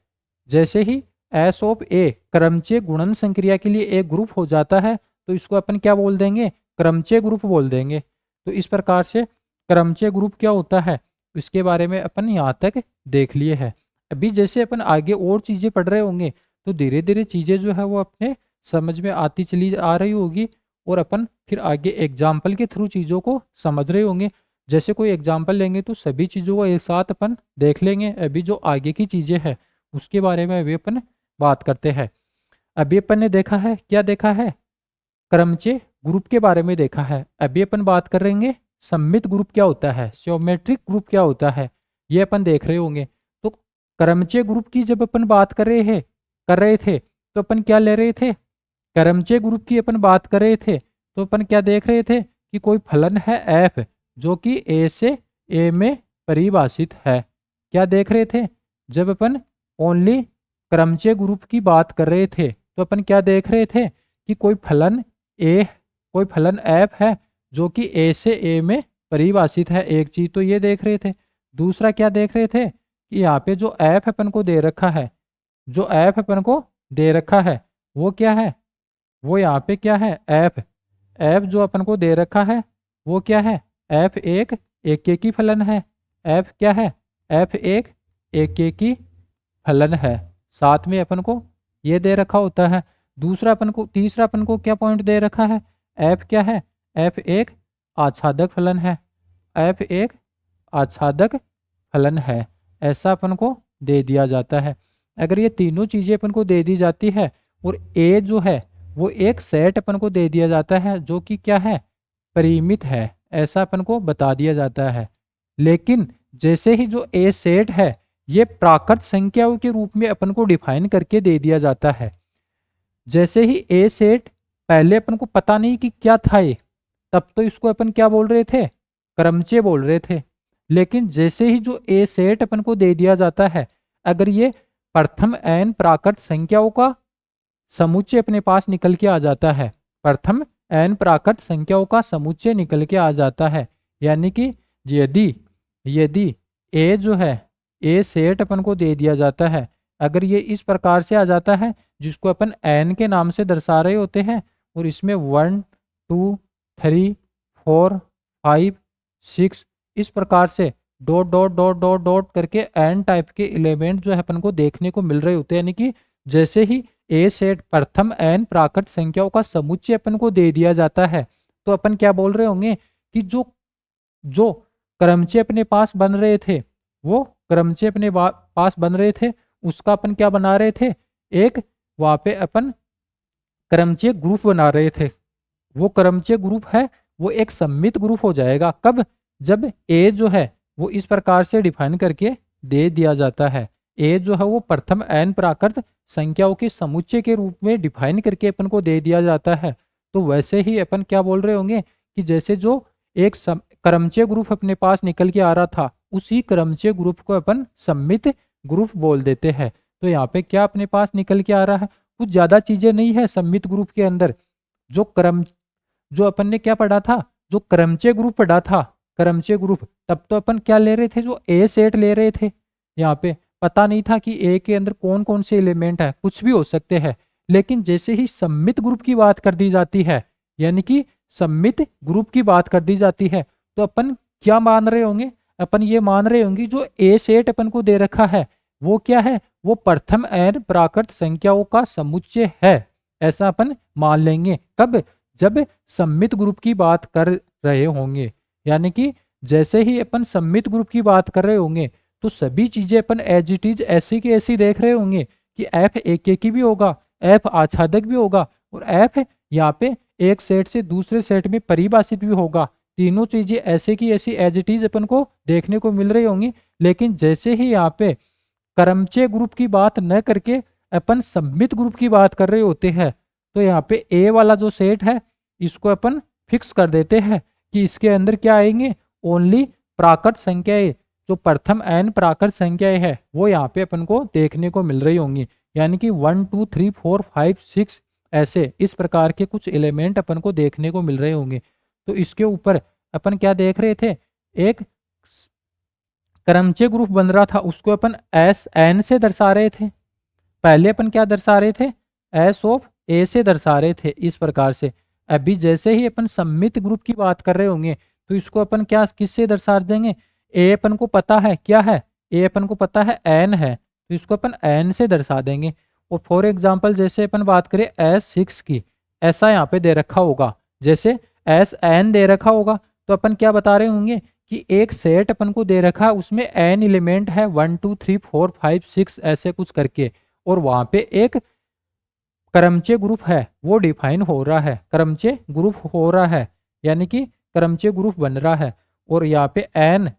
जैसे ही एस ऑफ ए क्रमचे गुणन संक्रिया के लिए एक ग्रुप हो जाता है तो इसको अपन क्या बोल देंगे, क्रमचे ग्रुप बोल देंगे। तो इस प्रकार से क्रमचे ग्रुप क्या होता है इसके बारे में अपन यहाँ तक देख लिए हैं। अभी जैसे अपन आगे और चीज़ें पढ़ रहे होंगे तो धीरे धीरे चीज़ें जो है वो अपने समझ में आती चली आ रही होगी और अपन फिर आगे एग्जाम्पल के थ्रू चीज़ों को समझ रहे होंगे। जैसे कोई एग्जाम्पल लेंगे तो सभी चीज़ों को एक साथ अपन देख लेंगे। अभी जो आगे की चीज़ें हैं उसके बारे में अभी अपन बात करते हैं। अभी अपन ने देखा है, क्या देखा है, क्रमचे ग्रुप के बारे में देखा है। अभी अपन बात करेंगे सममित ग्रुप क्या होता है, ज्योमेट्रिक ग्रुप क्या होता है, ये अपन देख रहे होंगे। तो क्रमचे ग्रुप की जब अपन बात कर रहे थे तो अपन क्या ले रहे थे, क्रमचे ग्रुप की अपन बात कर रहे थे तो अपन क्या देख रहे थे कि कोई फलन है एफ जो कि ए से ए में परिभाषित है। क्या देख रहे थे, जब अपन ओनली क्रमचे ग्रुप की बात कर रहे थे तो अपन क्या देख रहे थे कि कोई फलन एफ है जो कि ए से ए में परिभाषित है। एक चीज तो ये देख रहे थे। दूसरा क्या देख रहे थे कि यहाँ पे जो एफ अपन को दे रखा है, जो एफ अपन को दे रखा है वो क्या है, वो यहाँ पे क्या है, एफ एफ जो अपन को दे रखा है वो क्या है, एफ एक एकेकी फलन है। एफ क्या है, एफ एक एकेकी फलन है। साथ में अपन को ये दे रखा होता है। दूसरा अपन को, तीसरा अपन को क्या पॉइंट दे रखा है, एफ क्या है, एफ एक आच्छादक फलन है। एफ एक आच्छादक फलन है, ऐसा अपन को दे दिया जाता है। अगर ये तीनों चीज़ें अपन को दे दी जाती है और ए जो है वो एक सेट अपन को दे दिया जाता है जो कि क्या है, परिमित है, ऐसा अपन को बता दिया जाता है। लेकिन जैसे ही जो ए सेट है ये प्राकृत संख्याओं के रूप में अपन को डिफाइन करके दे दिया जाता है। जैसे ही ए सेट, पहले अपन को पता नहीं कि क्या था ये, तब तो इसको अपन क्या बोल रहे थे, क्रमचय बोल रहे थे। लेकिन जैसे ही जो ए सेट अपन को दे दिया जाता है, अगर ये प्रथम एन प्राकृत संख्याओं का समुच्चय अपने पास निकल के आ जाता है, प्रथम एन प्राकृत संख्याओं का समुच्चय निकल के आ जाता है, यानी कि यदि यदि ए जो है, ए सेट अपन को दे दिया जाता है, अगर ये इस प्रकार से आ जाता है जिसको अपन एन के नाम से दर्शा रहे होते हैं, और इसमें 1 2 3 4 5 6 इस प्रकार से dot dot dot dot dot करके एन टाइप के एलिमेंट जो है अपन को देखने को मिल रहे होते हैं। यानी कि जैसे ही ए सेट प्रथम एन प्राकृत संख्याओं का समुच्चय अपन को दे दिया जाता है, तो अपन क्या बोल रहे होंगे कि जो जो क्रमचय अपने पास बन रहे थे, वो क्रमचय अपने पास बन रहे थे, उसका अपन क्या बना रहे थे, एक वहां पे अपन क्रमचय ग्रुप बना रहे थे। वो क्रमचय ग्रुप है वो एक सम्मित ग्रुप हो जाएगा। कब, जब ए जो है वो इस प्रकार से डिफाइन करके दे दिया जाता है। ए जो है वो प्रथम एन प्राकृत संख्याओं के समुच्चय के रूप में डिफाइन करके अपन को दे दिया जाता है। तो वैसे ही अपन क्या बोल रहे होंगे कि जैसे जो एक क्रमचय ग्रुप अपने पास निकल के आ रहा था, उसी क्रमचय ग्रुप को अपन सम्मित ग्रुप बोल देते हैं। तो यहाँ पे क्या अपने पास निकल के आ रहा है, कुछ ज्यादा चीजें नहीं है सम्मित ग्रुप के अंदर। जो अपन ने क्या पढ़ा था, जो क्रमचय ग्रुप पढ़ा था, क्रमचय ग्रुप, तब तो अपन क्या ले रहे थे, जो ए सेट ले रहे थे। यहाँ पे पता नहीं था कि ए के अंदर कौन कौन से एलिमेंट है, कुछ भी हो सकते हैं। लेकिन जैसे ही सम्मित ग्रुप की बात कर दी जाती है, यानी कि सम्मित ग्रुप की बात कर दी जाती है, तो अपन क्या मान रहे होंगे, अपन ये मान रहे होंगे जो ए सेट अपन को दे रखा है वो क्या है, वो प्रथम एन प्राकृत संख्याओं का समुच्चय है, ऐसा अपन मान लेंगे। कब, जब सम्मित ग्रुप की बात कर रहे होंगे। यानी कि जैसे ही अपन सम्मित ग्रुप की बात कर रहे होंगे तो सभी चीजें अपन एज इट इज ऐसी की ऐसी देख रहे होंगे कि एफ एकेकी भी होगा, एफ आच्छादक भी होगा, और एफ यहाँ पे एक सेट से दूसरे सेट में परिभाषित भी होगा। तीनों चीजें ऐसे की ऐसी एज इट इज अपन को देखने को मिल रही होंगी। लेकिन जैसे ही यहाँ पे क्रमचय ग्रुप की बात न करके अपन सम्मित ग्रुप की बात कर रहे होते हैं, तो यहाँ पे ए वाला जो सेट है इसको अपन फिक्स कर देते हैं कि इसके अंदर क्या आएंगे, ओनली प्राकृत संख्याएं, जो प्रथम एन प्राकृत संख्याएं है वो यहाँ पे अपन को देखने को मिल रही होंगी। यानी कि 1 2 3 4 5 6 ऐसे इस प्रकार के कुछ एलिमेंट अपन को देखने को मिल रहे होंगे। तो इसके ऊपर अपन क्या देख रहे थे, एक क्रमचय ग्रुप बन रहा था, उसको अपन एस एन से दर्शा रहे थे। पहले अपन क्या दर्शा रहे थे, एस ऑफ ए से दर्शा रहे थे इस प्रकार से। अभी जैसे ही अपन सम्मित ग्रुप की बात कर रहे होंगे तो इसको अपन क्या किससे दर्शा देंगे, ए अपन को पता है क्या है, ए अपन को पता है एन है, तो इसको अपन एन से दर्शा देंगे। और फॉर एग्जाम्पल जैसे अपन बात करें S6 की, ऐसा यहाँ पे दे रखा होगा, जैसे एस एन दे रखा होगा, तो अपन क्या बता रहे होंगे कि एक सेट अपन को दे रखा है, उसमें एन एलिमेंट है 1 2 3 4 5 6 ऐसे कुछ करके, और वहां पे एक क्रमचय ग्रुप है वो डिफाइन हो रहा है, क्रमचय ग्रुप हो रहा है, यानी कि क्रमचय ग्रुप बन रहा है। और यहाँ पे एन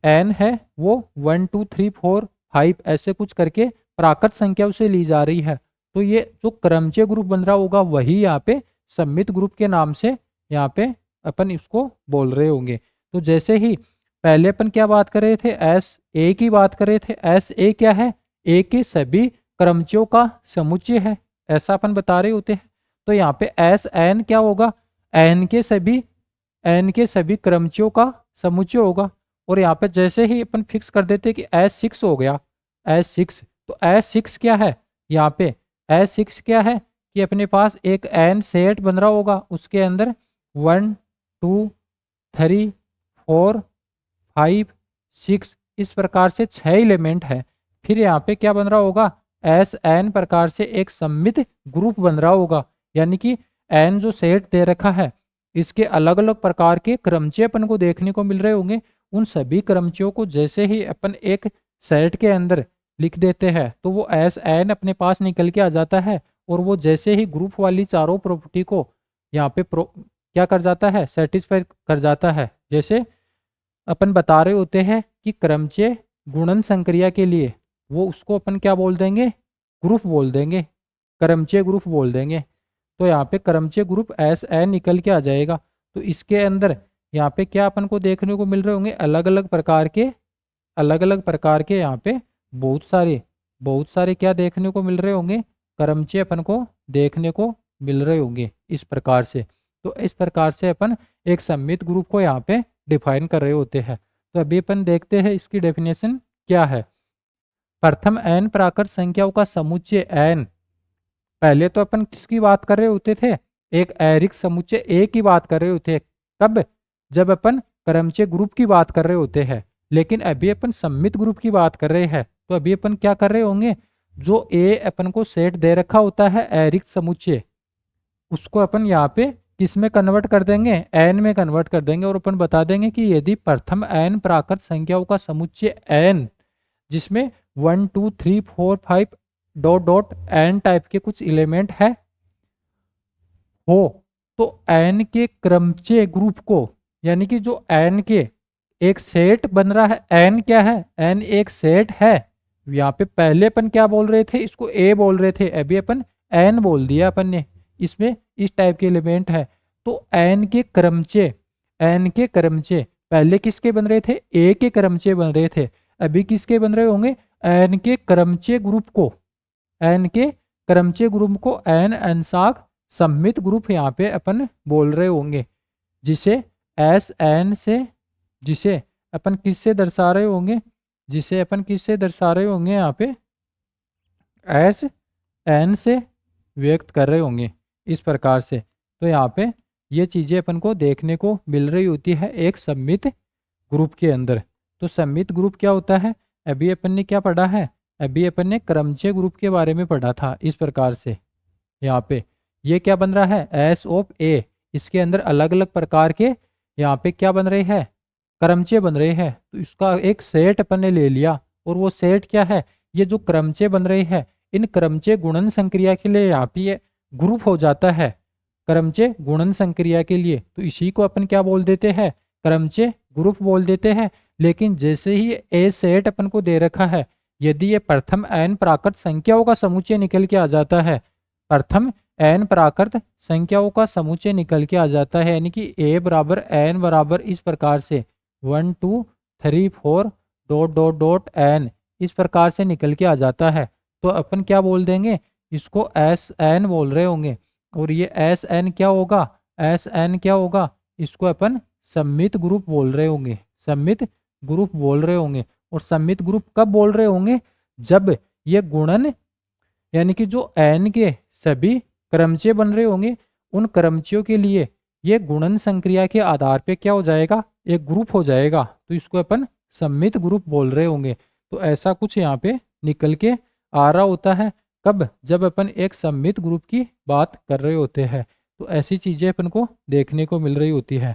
एन है वो 1 2 3 4 5 ऐसे कुछ करके प्राकृत संख्याओं से ली जा रही है। तो ये जो क्रमचय ग्रुप बन रहा होगा वही यहाँ पे सम्मित ग्रुप के नाम से यहाँ पे अपन इसको बोल रहे होंगे। तो जैसे ही पहले अपन क्या बात कर रहे थे, एस ए की बात कर रहे थे, एस ए क्या है, ए के सभी क्रमचयों का समुच्चय है, ऐसा अपन बता रहे होते हैं। तो यहाँ पे एस एन क्या होगा, एन के सभी क्रमचयों का समुच्चय होगा। और यहाँ पे जैसे ही अपन फिक्स कर देते कि S6 हो गया, S6, तो S6 क्या है, यहाँ पे S6 क्या है कि अपने पास एक एन सेट बन रहा होगा, उसके अंदर 1 2 3 4 5 6 इस प्रकार से 6 एलिमेंट है। फिर यहाँ पे क्या बन रहा होगा, एस एन प्रकार से एक सममित ग्रुप बन रहा होगा, यानी कि एन जो सेट दे रखा है इसके अलग अलग प्रकार के क्रमचय अपन को देखने को मिल रहे होंगे। उन सभी क्रमचयों को जैसे ही अपन एक सेट के अंदर लिख देते हैं तो वो एस एन अपने पास निकल के आ जाता है, और वो जैसे ही ग्रुप वाली चारों प्रॉपर्टी को यहाँ पे क्या कर जाता है, सेटिस्फाई कर जाता है। जैसे अपन बता रहे होते हैं कि क्रमचय गुणन संक्रिया के लिए वो उसको अपन क्या बोल देंगे, ग्रुप बोल देंगे, क्रमचय ग्रुप बोल देंगे। तो यहाँ पे क्रमचय ग्रुप एस एन निकल के आ जाएगा। तो इसके अंदर यहाँ पे क्या अपन को देखने को मिल रहे होंगे, अलग अलग प्रकार के यहाँ पे बहुत सारे क्या देखने को मिल रहे होंगे, क्रमचय अपन को देखने को मिल रहे होंगे इस प्रकार से। तो इस प्रकार से अपन एक सममित ग्रुप को यहाँ पे डिफाइन कर रहे होते हैं। तो अभी अपन देखते हैं इसकी डेफिनेशन क्या है। प्रथम एन प्राकृत संख्याओं का समुच्चय एन, पहले तो अपन किसकी बात कर रहे होते थे, एक एरिक समुच्चय ए की बात कर रहे होते हैं। कब, जब अपन क्रमचय ग्रुप की बात कर रहे होते हैं। लेकिन अभी अपन सममित ग्रुप की बात कर रहे हैं, तो अभी अपन क्या कर रहे होंगे, जो ए अपन को सेट दे रखा होता है एरिक समुच्चय, उसको अपन यहाँ पे किस में कन्वर्ट कर देंगे, एन में कन्वर्ट कर देंगे। और अपन बता देंगे कि यदि प्रथम एन प्राकृत संख्याओं का समुच्चय एन, जिसमें 1 2 3 4 5 डॉट डॉट एन टाइप के कुछ एलिमेंट है हो, तो एन के क्रमचय ग्रुप को, यानी कि जो एन के एक सेट बन रहा है, एन क्या है, एन एक सेट है। यहाँ पे पहले अपन क्या बोल रहे थे, इसको ए बोल रहे थे, अभी अपन एन बोल दिया अपन ने, इसमें इस टाइप के एलिमेंट है। तो एन के क्रमचय पहले किसके बन रहे थे, ए के क्रमचय बन रहे थे, अभी किसके बन रहे होंगे, एन के क्रमचय ग्रुप को, एन के क्रमचय ग्रुप को एन अंशांक सममित ग्रुप यहाँ पे अपन बोल रहे होंगे, जिसे एस एन से, जिसे अपन किससे दर्शा रहे होंगे, जिसे अपन किससे दर्शा रहे होंगे, यहाँ पे एस एन से व्यक्त कर रहे होंगे इस प्रकार से। तो यहाँ पे ये चीज़ें अपन को देखने को मिल रही होती है एक सममित ग्रुप के अंदर। तो सममित ग्रुप क्या होता है, अभी अपन ने क्या पढ़ा है, अभी अपन ने क्रमचय ग्रुप के बारे में पढ़ा था इस प्रकार से। यहाँ पे ये क्या बन रहा है, एस ऑफ ए, इसके अंदर अलग अलग प्रकार के यहाँ पे क्या बन रहे हैं, क्रमचय बन रहे हैं। तो इसका एक सेट अपन ने ले लिया, और वो सेट क्या है, ये जो क्रमचय बन रहे हैं इन क्रमचय गुणन संक्रिया के लिए यहाँ पे ये ग्रुप हो जाता है, क्रमचय गुणन संक्रिया के लिए। तो इसी को अपन क्या बोल देते हैं, क्रमचय ग्रुप बोल देते हैं। लेकिन जैसे ही ए सेट अपन को दे रखा है, यदि ये प्रथम एन प्राकृत संख्याओं का समुच्चय निकल के आ जाता है, प्रथम एन प्राकृत संख्याओं का समुच्चय निकल के आ जाता है, यानी कि ए बराबर एन बराबर इस प्रकार से 1 2 3 4 डॉट डॉट डॉट एन इस प्रकार से निकल के आ जाता है, तो अपन क्या बोल देंगे, इसको एस एन बोल रहे होंगे। और ये एस एन क्या होगा, एस एन क्या होगा, इसको अपन सममित ग्रुप बोल रहे होंगे, सममित ग्रुप बोल रहे होंगे। और सममित ग्रुप कब बोल रहे होंगे, जब ये गुणन, यानी कि जो एन के सभी क्रमचय बन रहे होंगे, उन क्रमचयों के लिए ये गुणन संक्रिया के आधार पे क्या हो जाएगा, एक ग्रुप हो जाएगा। तो इसको अपन सममित ग्रुप बोल रहे होंगे। तो ऐसा कुछ यहाँ पे निकल के आ रहा होता है, कब, जब अपन एक सममित ग्रुप की बात कर रहे होते हैं। तो ऐसी चीजें अपन को देखने को मिल रही होती है।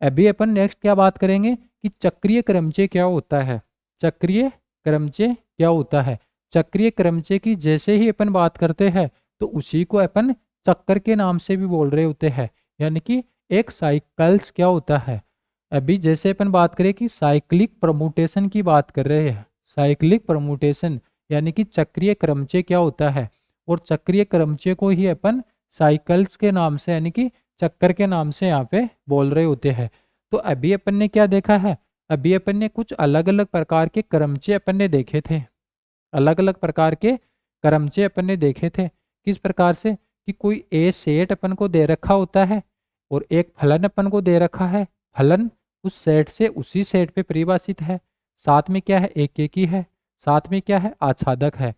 अभी अपन नेक्स्ट क्या बात करेंगे कि चक्रीय क्रमचय क्या होता है, चक्रीय क्रमचय क्या होता है। चक्रीय क्रमचय की जैसे ही अपन बात करते हैं तो उसी को अपन चक्कर के नाम से भी बोल रहे होते हैं, यानी कि एक साइकिल्स क्या होता है। अभी जैसे अपन बात करें कि साइक्लिक प्रमुटेशन की बात कर रहे हैं, साइक्लिक प्रमुटेशन यानी कि चक्रीय क्रमचय क्या होता है, और चक्रीय क्रमचय को ही अपन साइकिल्स के नाम से यानी कि चक्कर के नाम से यहाँ पे बोल रहे होते हैं। तो अभी अपन ने क्या देखा है, अभी अपन ने कुछ अलग अलग प्रकार के क्रमचय अपन ने देखे थे, अलग अलग प्रकार के क्रमचय अपन ने देखे थे। किस प्रकार से कि कोई ए सेट अपन को दे रखा होता है और एक फलन अपन को दे रखा है, फलन उस सेट से उसी सेट पे परिभाषित है, साथ में क्या है, एक ही है, साथ में क्या है, आच्छादक है।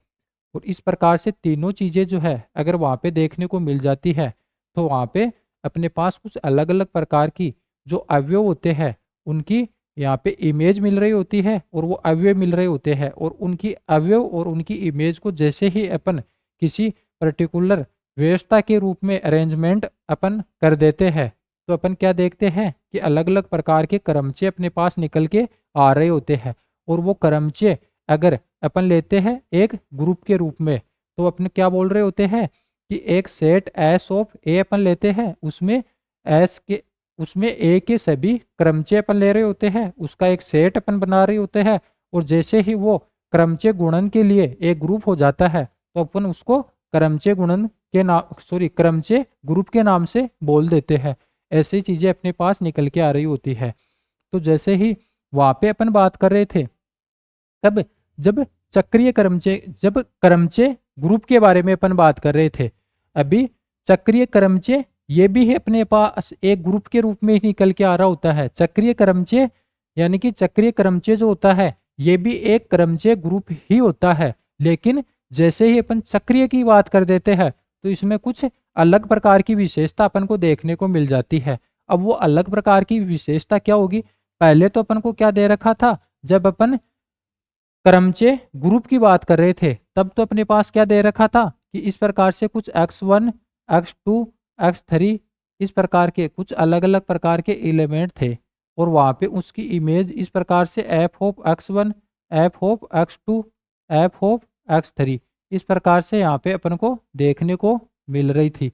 और इस प्रकार से तीनों चीजें जो है अगर वहाँ पे देखने को मिल जाती है तो वहाँ पे अपने पास कुछ अलग अलग प्रकार की जो अवयव होते हैं उनकी यहाँ पे इमेज मिल रही होती है और वो अवयव मिल रहे होते हैं, और उनकी अवयव और उनकी इमेज को जैसे ही अपन किसी पर्टिकुलर व्यवस्था के रूप में अरेंजमेंट अपन कर देते हैं तो अपन क्या देखते हैं कि अलग अलग प्रकार के क्रमचे अपने पास निकल के आ रहे होते हैं। और वो क्रमचे अगर अपन लेते हैं एक ग्रुप के रूप में तो अपन क्या बोल रहे होते हैं कि एक सेट एस ऑफ ए अपन लेते हैं, उसमें ए के सभी क्रमचे अपन ले रहे होते हैं, उसका एक सेट अपन बना रहे होते हैं। और जैसे ही वो क्रमचे गुणन के लिए एक ग्रुप हो जाता है तो अपन उसको क्रमचे गुणन के नाम क्रमचे ग्रुप के नाम से बोल देते हैं। ऐसी चीजें अपने पास निकल के आ रही होती है। तो जैसे ही वहां पे अपन बात कर रहे थे तब जब जब क्रमचे ग्रुप के बारे में अपन बात कर रहे थे, अभी चक्रीय क्रमचे ये भी है अपने पास एक ग्रुप के रूप में ही निकल के आ रहा होता है। चक्रीय क्रमचे यानी कि चक्रीय क्रमचे जो होता है ये भी एक क्रमचे ग्रुप ही होता है, लेकिन जैसे ही अपन चक्रीय की बात कर देते हैं तो इसमें कुछ अलग प्रकार की विशेषता अपन को देखने को मिल जाती है। अब वो अलग प्रकार की विशेषता क्या होगी? पहले तो अपन को क्या दे रखा था, जब अपन क्रमचे ग्रुप की बात कर रहे थे तब तो अपने पास क्या दे रखा था कि इस प्रकार से कुछ x1 x2 x3 इस प्रकार के कुछ अलग अलग प्रकार के एलिमेंट थे, और वहाँ पे उसकी इमेज इस प्रकार से f of x1 f of x2 f of x3 इस प्रकार से यहाँ पे अपन को देखने को मिल रही थी।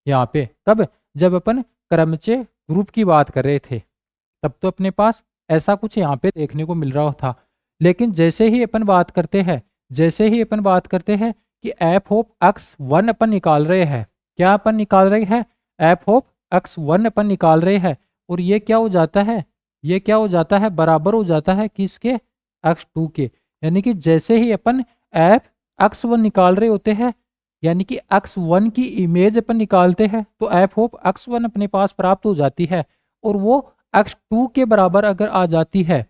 यहाँ पे कब? जब अपन क्रमचे ग्रुप की बात कर रहे थे तब तो अपने पास ऐसा कुछ यहाँ पे देखने को मिल रहा था। लेकिन जैसे ही अपन बात करते हैं कि एफ ऑफ x1 अपन निकाल रहे हैं, क्या अपन निकाल रहे हैं? एफ ऑफ x1 अपन निकाल रहे हैं, और ये क्या हो जाता है? ये क्या हो जाता है? बराबर हो जाता है किसके? x2 के। यानी कि जैसे ही अपन एफ x1 निकाल रहे होते हैं यानी कि x1 की इमेज अपन निकालते हैं तो एफ ऑफ x1 अपने पास प्राप्त हो जाती है, और वो x2 के बराबर अगर आ जाती है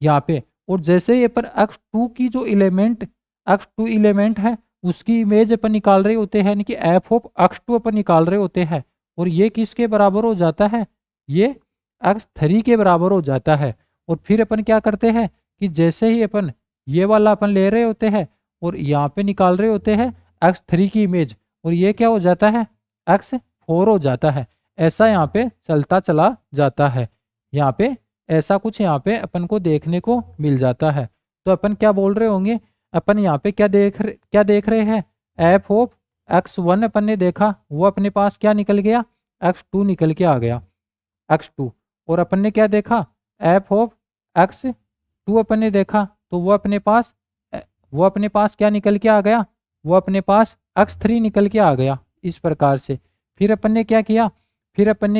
यहाँ पे, और जैसे ही अपन x2 की जो x2 इलेमेंट है उसकी इमेज अपन निकाल रहे होते हैं यानी कि एफ ऑफ x2 अपन निकाल रहे होते हैं, और ये किसके बराबर हो जाता है? ये x3 के बराबर हो जाता है। और फिर अपन क्या करते हैं कि जैसे ही अपन ये वाला अपन ले रहे होते हैं और यहाँ पे निकाल रहे होते हैं x3 की इमेज, और ये क्या हो जाता है? x4 हो जाता है। ऐसा यहाँ पे चलता चला जाता है। यहाँ पे ऐसा कुछ यहाँ पे अपन को देखने को मिल जाता है। तो अपन क्या बोल रहे होंगे? अपन यहाँ पे क्या देख रहे हैं? एफ ऑफ x1 अपन ने देखा, वो अपने पास क्या निकल गया? x2 निकल के आ गया, x2। और अपन ने क्या देखा? एफ ऑफ x2 अपन ने देखा तो वो अपने पास क्या निकल के आ गया? वो अपने पास x3 निकल के आ गया। इस प्रकार से फिर अपन ने क्या किया? फिर अपन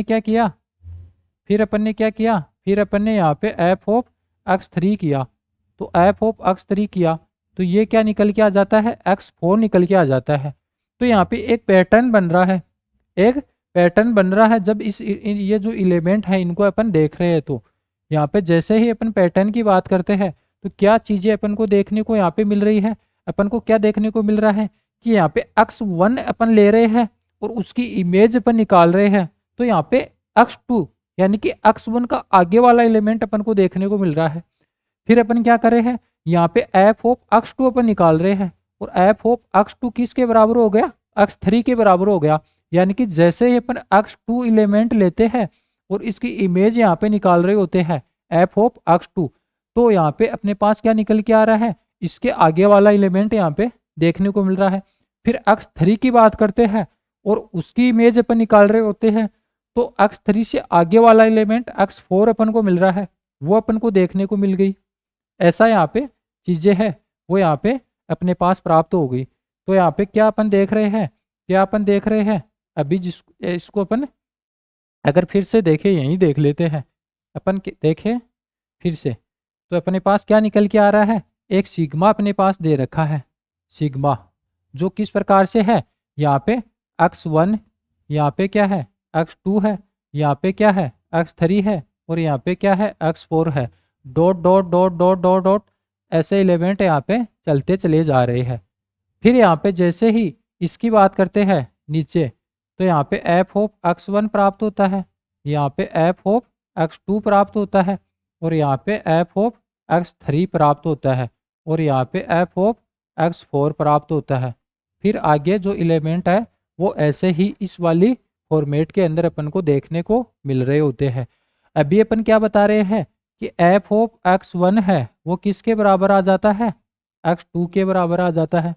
ने यहाँ पे एफ ऑफ x3 किया, तो एफ ऑफ x3 किया तो ये क्या निकल के आ जाता है? x4 निकल के आ जाता है। तो यहाँ पे एक पैटर्न बन रहा है जब ये जो एलिमेंट है इनको अपन देख रहे हैं। तो यहाँ पे जैसे ही अपन पैटर्न की बात करते हैं तो क्या चीज़ें अपन को देखने को यहाँ पे मिल रही है? अपन को क्या देखने को मिल रहा है कि यहाँ पे x1 अपन ले रहे हैं और उसकी इमेज अपन निकाल रहे हैं, तो यहाँ पे x2 यानी कि x1 का आगे वाला एलिमेंट अपन को देखने को मिल रहा है। फिर अपन क्या कर रहे हैं? यहाँ पे एफ ऑफ x2 अपन निकाल रहे हैं, और एफ ऑफ x2 किसके बराबर हो गया? x3 के बराबर हो गया। यानी कि जैसे ही अपन x2 एलिमेंट लेते हैं और इसकी इमेज यहाँ पे निकाल रहे होते हैं एफ ऑफ x2, तो यहाँ पे अपने पास क्या निकल के आ रहा है? इसके आगे वाला एलिमेंट यहाँ पे देखने को मिल रहा है। फिर x3 की बात करते हैं और उसकी इमेज अपन निकाल रहे होते हैं, तो x3 से आगे वाला एलिमेंट x4 अपन को मिल रहा है, वो अपन को देखने को मिल गई। ऐसा यहाँ पे चीजें है वो यहाँ पे अपने पास प्राप्त हो गई। तो यहाँ पे क्या अपन देख रहे हैं? अभी इसको अपन अगर फिर से देखें, यहीं देख लेते हैं अपन, देखें फिर से, तो अपने पास क्या निकल के आ रहा है? एक सिग्मा अपने पास दे रखा है, सिग्मा, जो किस प्रकार से है? यहाँ पे x1, यहाँ पे क्या है? x2 है, यहाँ पे क्या है? x3 है, और यहाँ पे क्या है? x4 है। Dot dot dot dot dot dot ऐसे एलिमेंट यहाँ पे चलते चले जा रहे हैं। फिर यहाँ पे जैसे ही इसकी बात करते हैं नीचे, तो यहाँ पे एफ ऑफ x1 प्राप्त होता है, यहाँ पे एफ ऑफ x2 प्राप्त होता है, और यहाँ पे एफ ऑफ x3 प्राप्त होता है, और यहाँ पे एफ ऑफ x4 प्राप्त होता है। फिर आगे जो एलिमेंट है वो ऐसे ही इस वाली फॉर्मेट के अंदर अपन को देखने को मिल रहे होते हैं। अभी अपन क्या बता रहे हैं कि एफ ऑफ x1 है वो किसके बराबर आ जाता है, x2 के बराबर आ जाता है।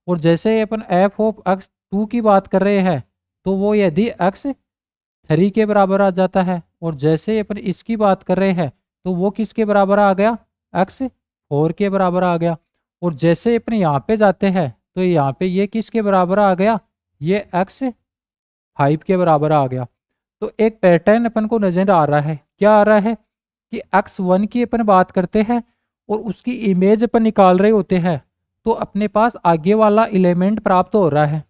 और जैसे ही अपन एफ ऑफ x2 की बात कर रहे हैं तो वो यदि x3 के बराबर आ जाता है, और जैसे ही अपन इसकी बात कर रहे हैं तो वो किसके बराबर आ गया, x4 के बराबर आ गया। और जैसे अपन यहाँ पे जाते हैं तो यहाँ पे ये किसके बराबर आ गया, ये x5 के बराबर आ गया। तो एक पैटर्न अपन को नजर आ रहा है, क्या आ रहा है कि x1 की अपन बात करते हैं और उसकी इमेज अपन निकाल रहे होते हैं तो अपने पास आगे वाला एलिमेंट प्राप्त हो रहा है,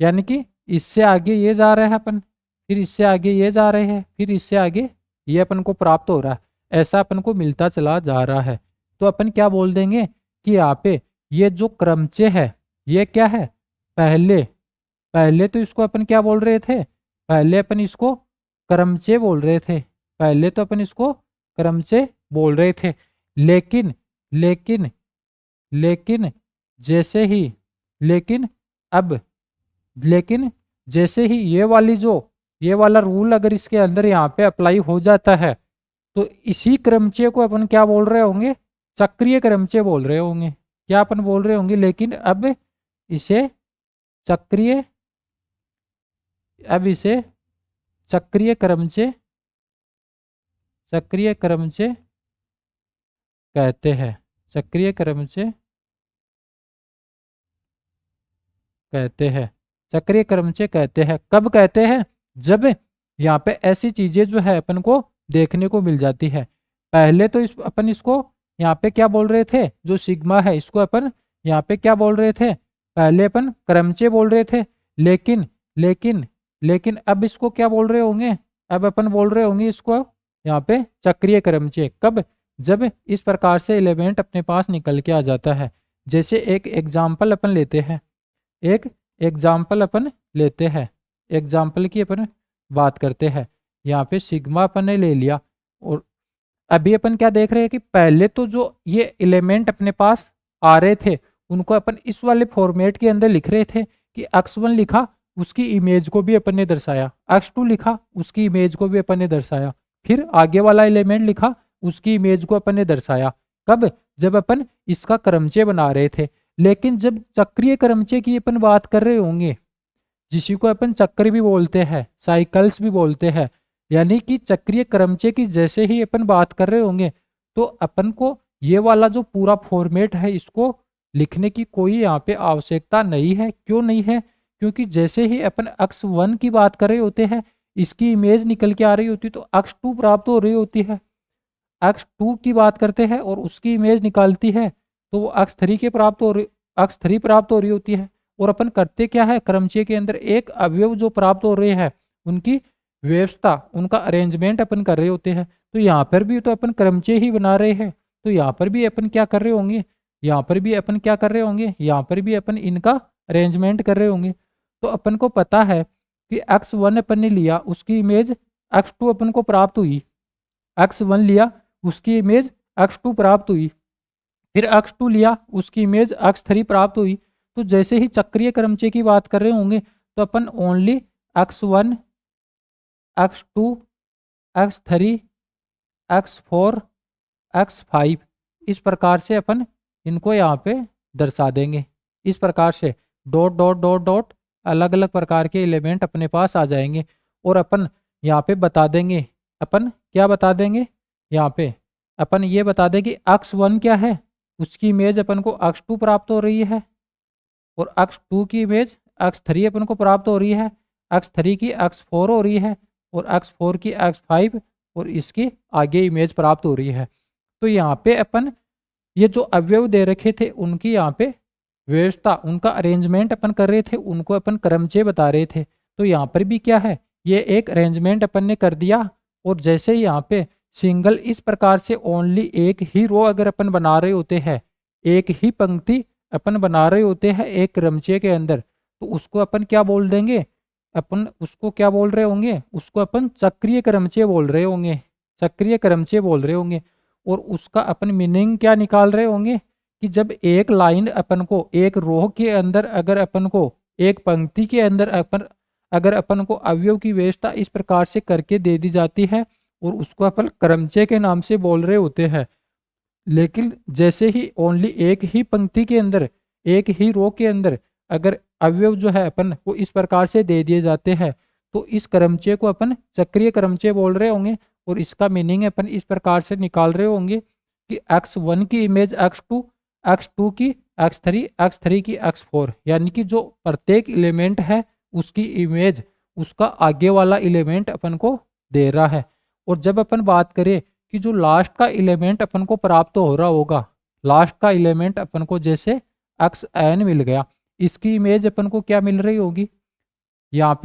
यानी कि इससे आगे ये जा रहा है अपन, फिर इससे आगे ये जा रहे हैं, फिर इससे आगे ये अपन को प्राप्त हो रहा है, ऐसा अपन को मिलता चला जा रहा है। तो अपन क्या बोल देंगे कि यहाँ पे ये जो क्रमचय है ये क्या है, पहले पहले तो इसको अपन क्या बोल रहे थे, पहले अपन इसको क्रमचय बोल रहे थे, पहले तो अपन इसको क्रमचय बोल रहे थे, लेकिन लेकिन लेकिन जैसे ही लेकिन अब लेकिन जैसे ही ये वाला रूल अगर इसके अंदर यहाँ पे अप्लाई हो जाता है तो इसी क्रमचय को अपन क्या बोल रहे होंगे, चक्रीय क्रमचय बोल रहे होंगे। क्या अपन बोल रहे होंगे, लेकिन अब इसे चक्रीय चक्रीय क्रमचय कहते हैं, चक्रीय क्रमचय कहते हैं, चक्रीय क्रमचय कहते हैं। कब कहते हैं, जब यहाँ पे ऐसी चीजें जो है अपन को देखने को मिल जाती है। पहले तो अपन इसको यहाँ पे क्या बोल रहे थे, जो सिग्मा है इसको अपन यहाँ पे क्या बोल रहे थे, पहले अपन क्रमचय बोल रहे थे, लेकिन लेकिन लेकिन अब इसको क्या बोल रहे होंगे, अब अपन बोल रहे होंगे इसको यहाँ पे चक्रीय क्रमचय। कब, जब इस प्रकार से एलिमेंट अपने पास निकल के आ जाता है। जैसे एक एग्जाम्पल अपन लेते हैं, एक एग्जाम्पल अपन लेते हैं, एग्जाम्पल की अपन बात करते हैं। यहाँ पे सिग्मा अपन ने ले लिया, और अभी अपन क्या देख रहे हैं कि पहले तो जो ये एलिमेंट अपने पास आ रहे थे उनको अपन इस वाले फॉर्मेट के अंदर लिख रहे थे कि x1 लिखा उसकी इमेज को भी अपन ने दर्शाया, x2 लिखा उसकी इमेज को भी अपन ने दर्शाया, फिर आगे वाला एलिमेंट लिखा उसकी इमेज को अपन ने दर्शाया। कब, जब अपन इसका क्रमचय बना रहे थे। लेकिन जब चक्रीय क्रमचय की अपन बात कर रहे होंगे, जिसी को अपन चक्र भी बोलते हैं, साइकिल्स भी बोलते हैं, यानी कि चक्रीय क्रमचय की जैसे ही अपन बात कर रहे होंगे तो अपन को ये वाला जो पूरा फॉर्मेट है इसको लिखने की कोई यहाँ पे आवश्यकता नहीं है। क्यों नहीं है, क्योंकि जैसे ही अपन x1 की बात कर रहे होते हैं इसकी इमेज निकल के आ रही होती है तो x2 प्राप्त हो रही होती है, x2 की बात करते हैं और उसकी इमेज निकालती है तो वो x3 प्राप्त हो रही होती है। और अपन करते क्या है, क्रमचय के अंदर एक अवयव जो प्राप्त हो रहे हैं उनकी व्यवस्था, उनका अरेंजमेंट अपन कर रहे होते हैं। तो यहाँ पर भी तो अपन क्रमचय ही बना रहे हैं, तो यहाँ पर भी अपन क्या कर रहे होंगे, यहाँ पर भी अपन क्या कर रहे होंगे, यहाँ पर भी अपन इनका अरेंजमेंट कर रहे होंगे। तो अपन को पता है कि x1 अपन ने लिया उसकी इमेज x2 अपन को प्राप्त हुई, x1 लिया उसकी इमेज x2 प्राप्त हुई, फिर x2 लिया उसकी इमेज x3 प्राप्त हुई। तो जैसे ही चक्रीय क्रमचय की बात कर रहे होंगे तो अपन only x1 x2 x3 x4 x5 इस प्रकार से अपन इनको यहाँ पे दर्शा देंगे। इस प्रकार से डॉट डॉट डॉट डॉट अलग अलग प्रकार के एलिमेंट अपने पास आ जाएंगे और अपन यहाँ पे बता देंगे, अपन क्या बता देंगे, यहाँ पे अपन ये बता दें कि x1 क्या है, उसकी इमेज अपन को x2 प्राप्त हो रही है, और x2 की इमेज x3 अपन को प्राप्त हो रही है, x3 की x4 हो रही है, और x4 की x5, और इसकी आगे इमेज प्राप्त हो रही है। तो यहाँ पे अपन ये जो अवयव दे रखे थे उनकी यहाँ पे व्यवस्था, उनका अरेंजमेंट अपन कर रहे थे, उनको अपन क्रमचय बता रहे थे। तो यहाँ पर भी क्या है, ये एक अरेंजमेंट अपन ने कर दिया, और जैसे ही यहाँ पे सिंगल इस प्रकार से ओनली एक ही रो अगर अपन बना रहे होते हैं, एक ही पंक्ति अपन बना रहे होते हैं एक क्रमचय के अंदर, तो उसको अपन क्या बोल देंगे, अपन उसको क्या बोल रहे होंगे, उसको अपन चक्रीय क्रमचय बोल रहे होंगे, चक्रीय क्रमचय बोल रहे होंगे। और उसका अपन मीनिंग क्या निकाल रहे होंगे कि जब एक लाइन अपन को एक रो के अंदर, अगर अपन को एक पंक्ति के अंदर अपन अगर अपन को अवयव की व्यवस्था इस प्रकार से करके दे दी जाती है और उसको अपन क्रमचय के नाम से बोल रहे होते हैं। लेकिन जैसे ही ओनली एक ही पंक्ति के अंदर, एक ही रो के अंदर अगर अवयव जो है अपन वो इस प्रकार से दे दिए जाते हैं तो इस क्रमचय को अपन चक्रीय क्रमचय बोल रहे होंगे। और इसका मीनिंग अपन इस प्रकार से निकाल रहे होंगे कि x1 की इमेज x2, x2 की x3, x3 की x4, यानी कि जो प्रत्येक एलिमेंट है उसकी इमेज उसका आगे वाला एलिमेंट अपन को दे रहा है। और जब अपन बात करें कि जो लास्ट का एलिमेंट अपन को प्राप्त हो रहा होगा, लास्ट का एलिमेंट अपन को जैसे xn मिल गया, इसकी इमेज अपन को क्या मिल रही होगी, यहाँ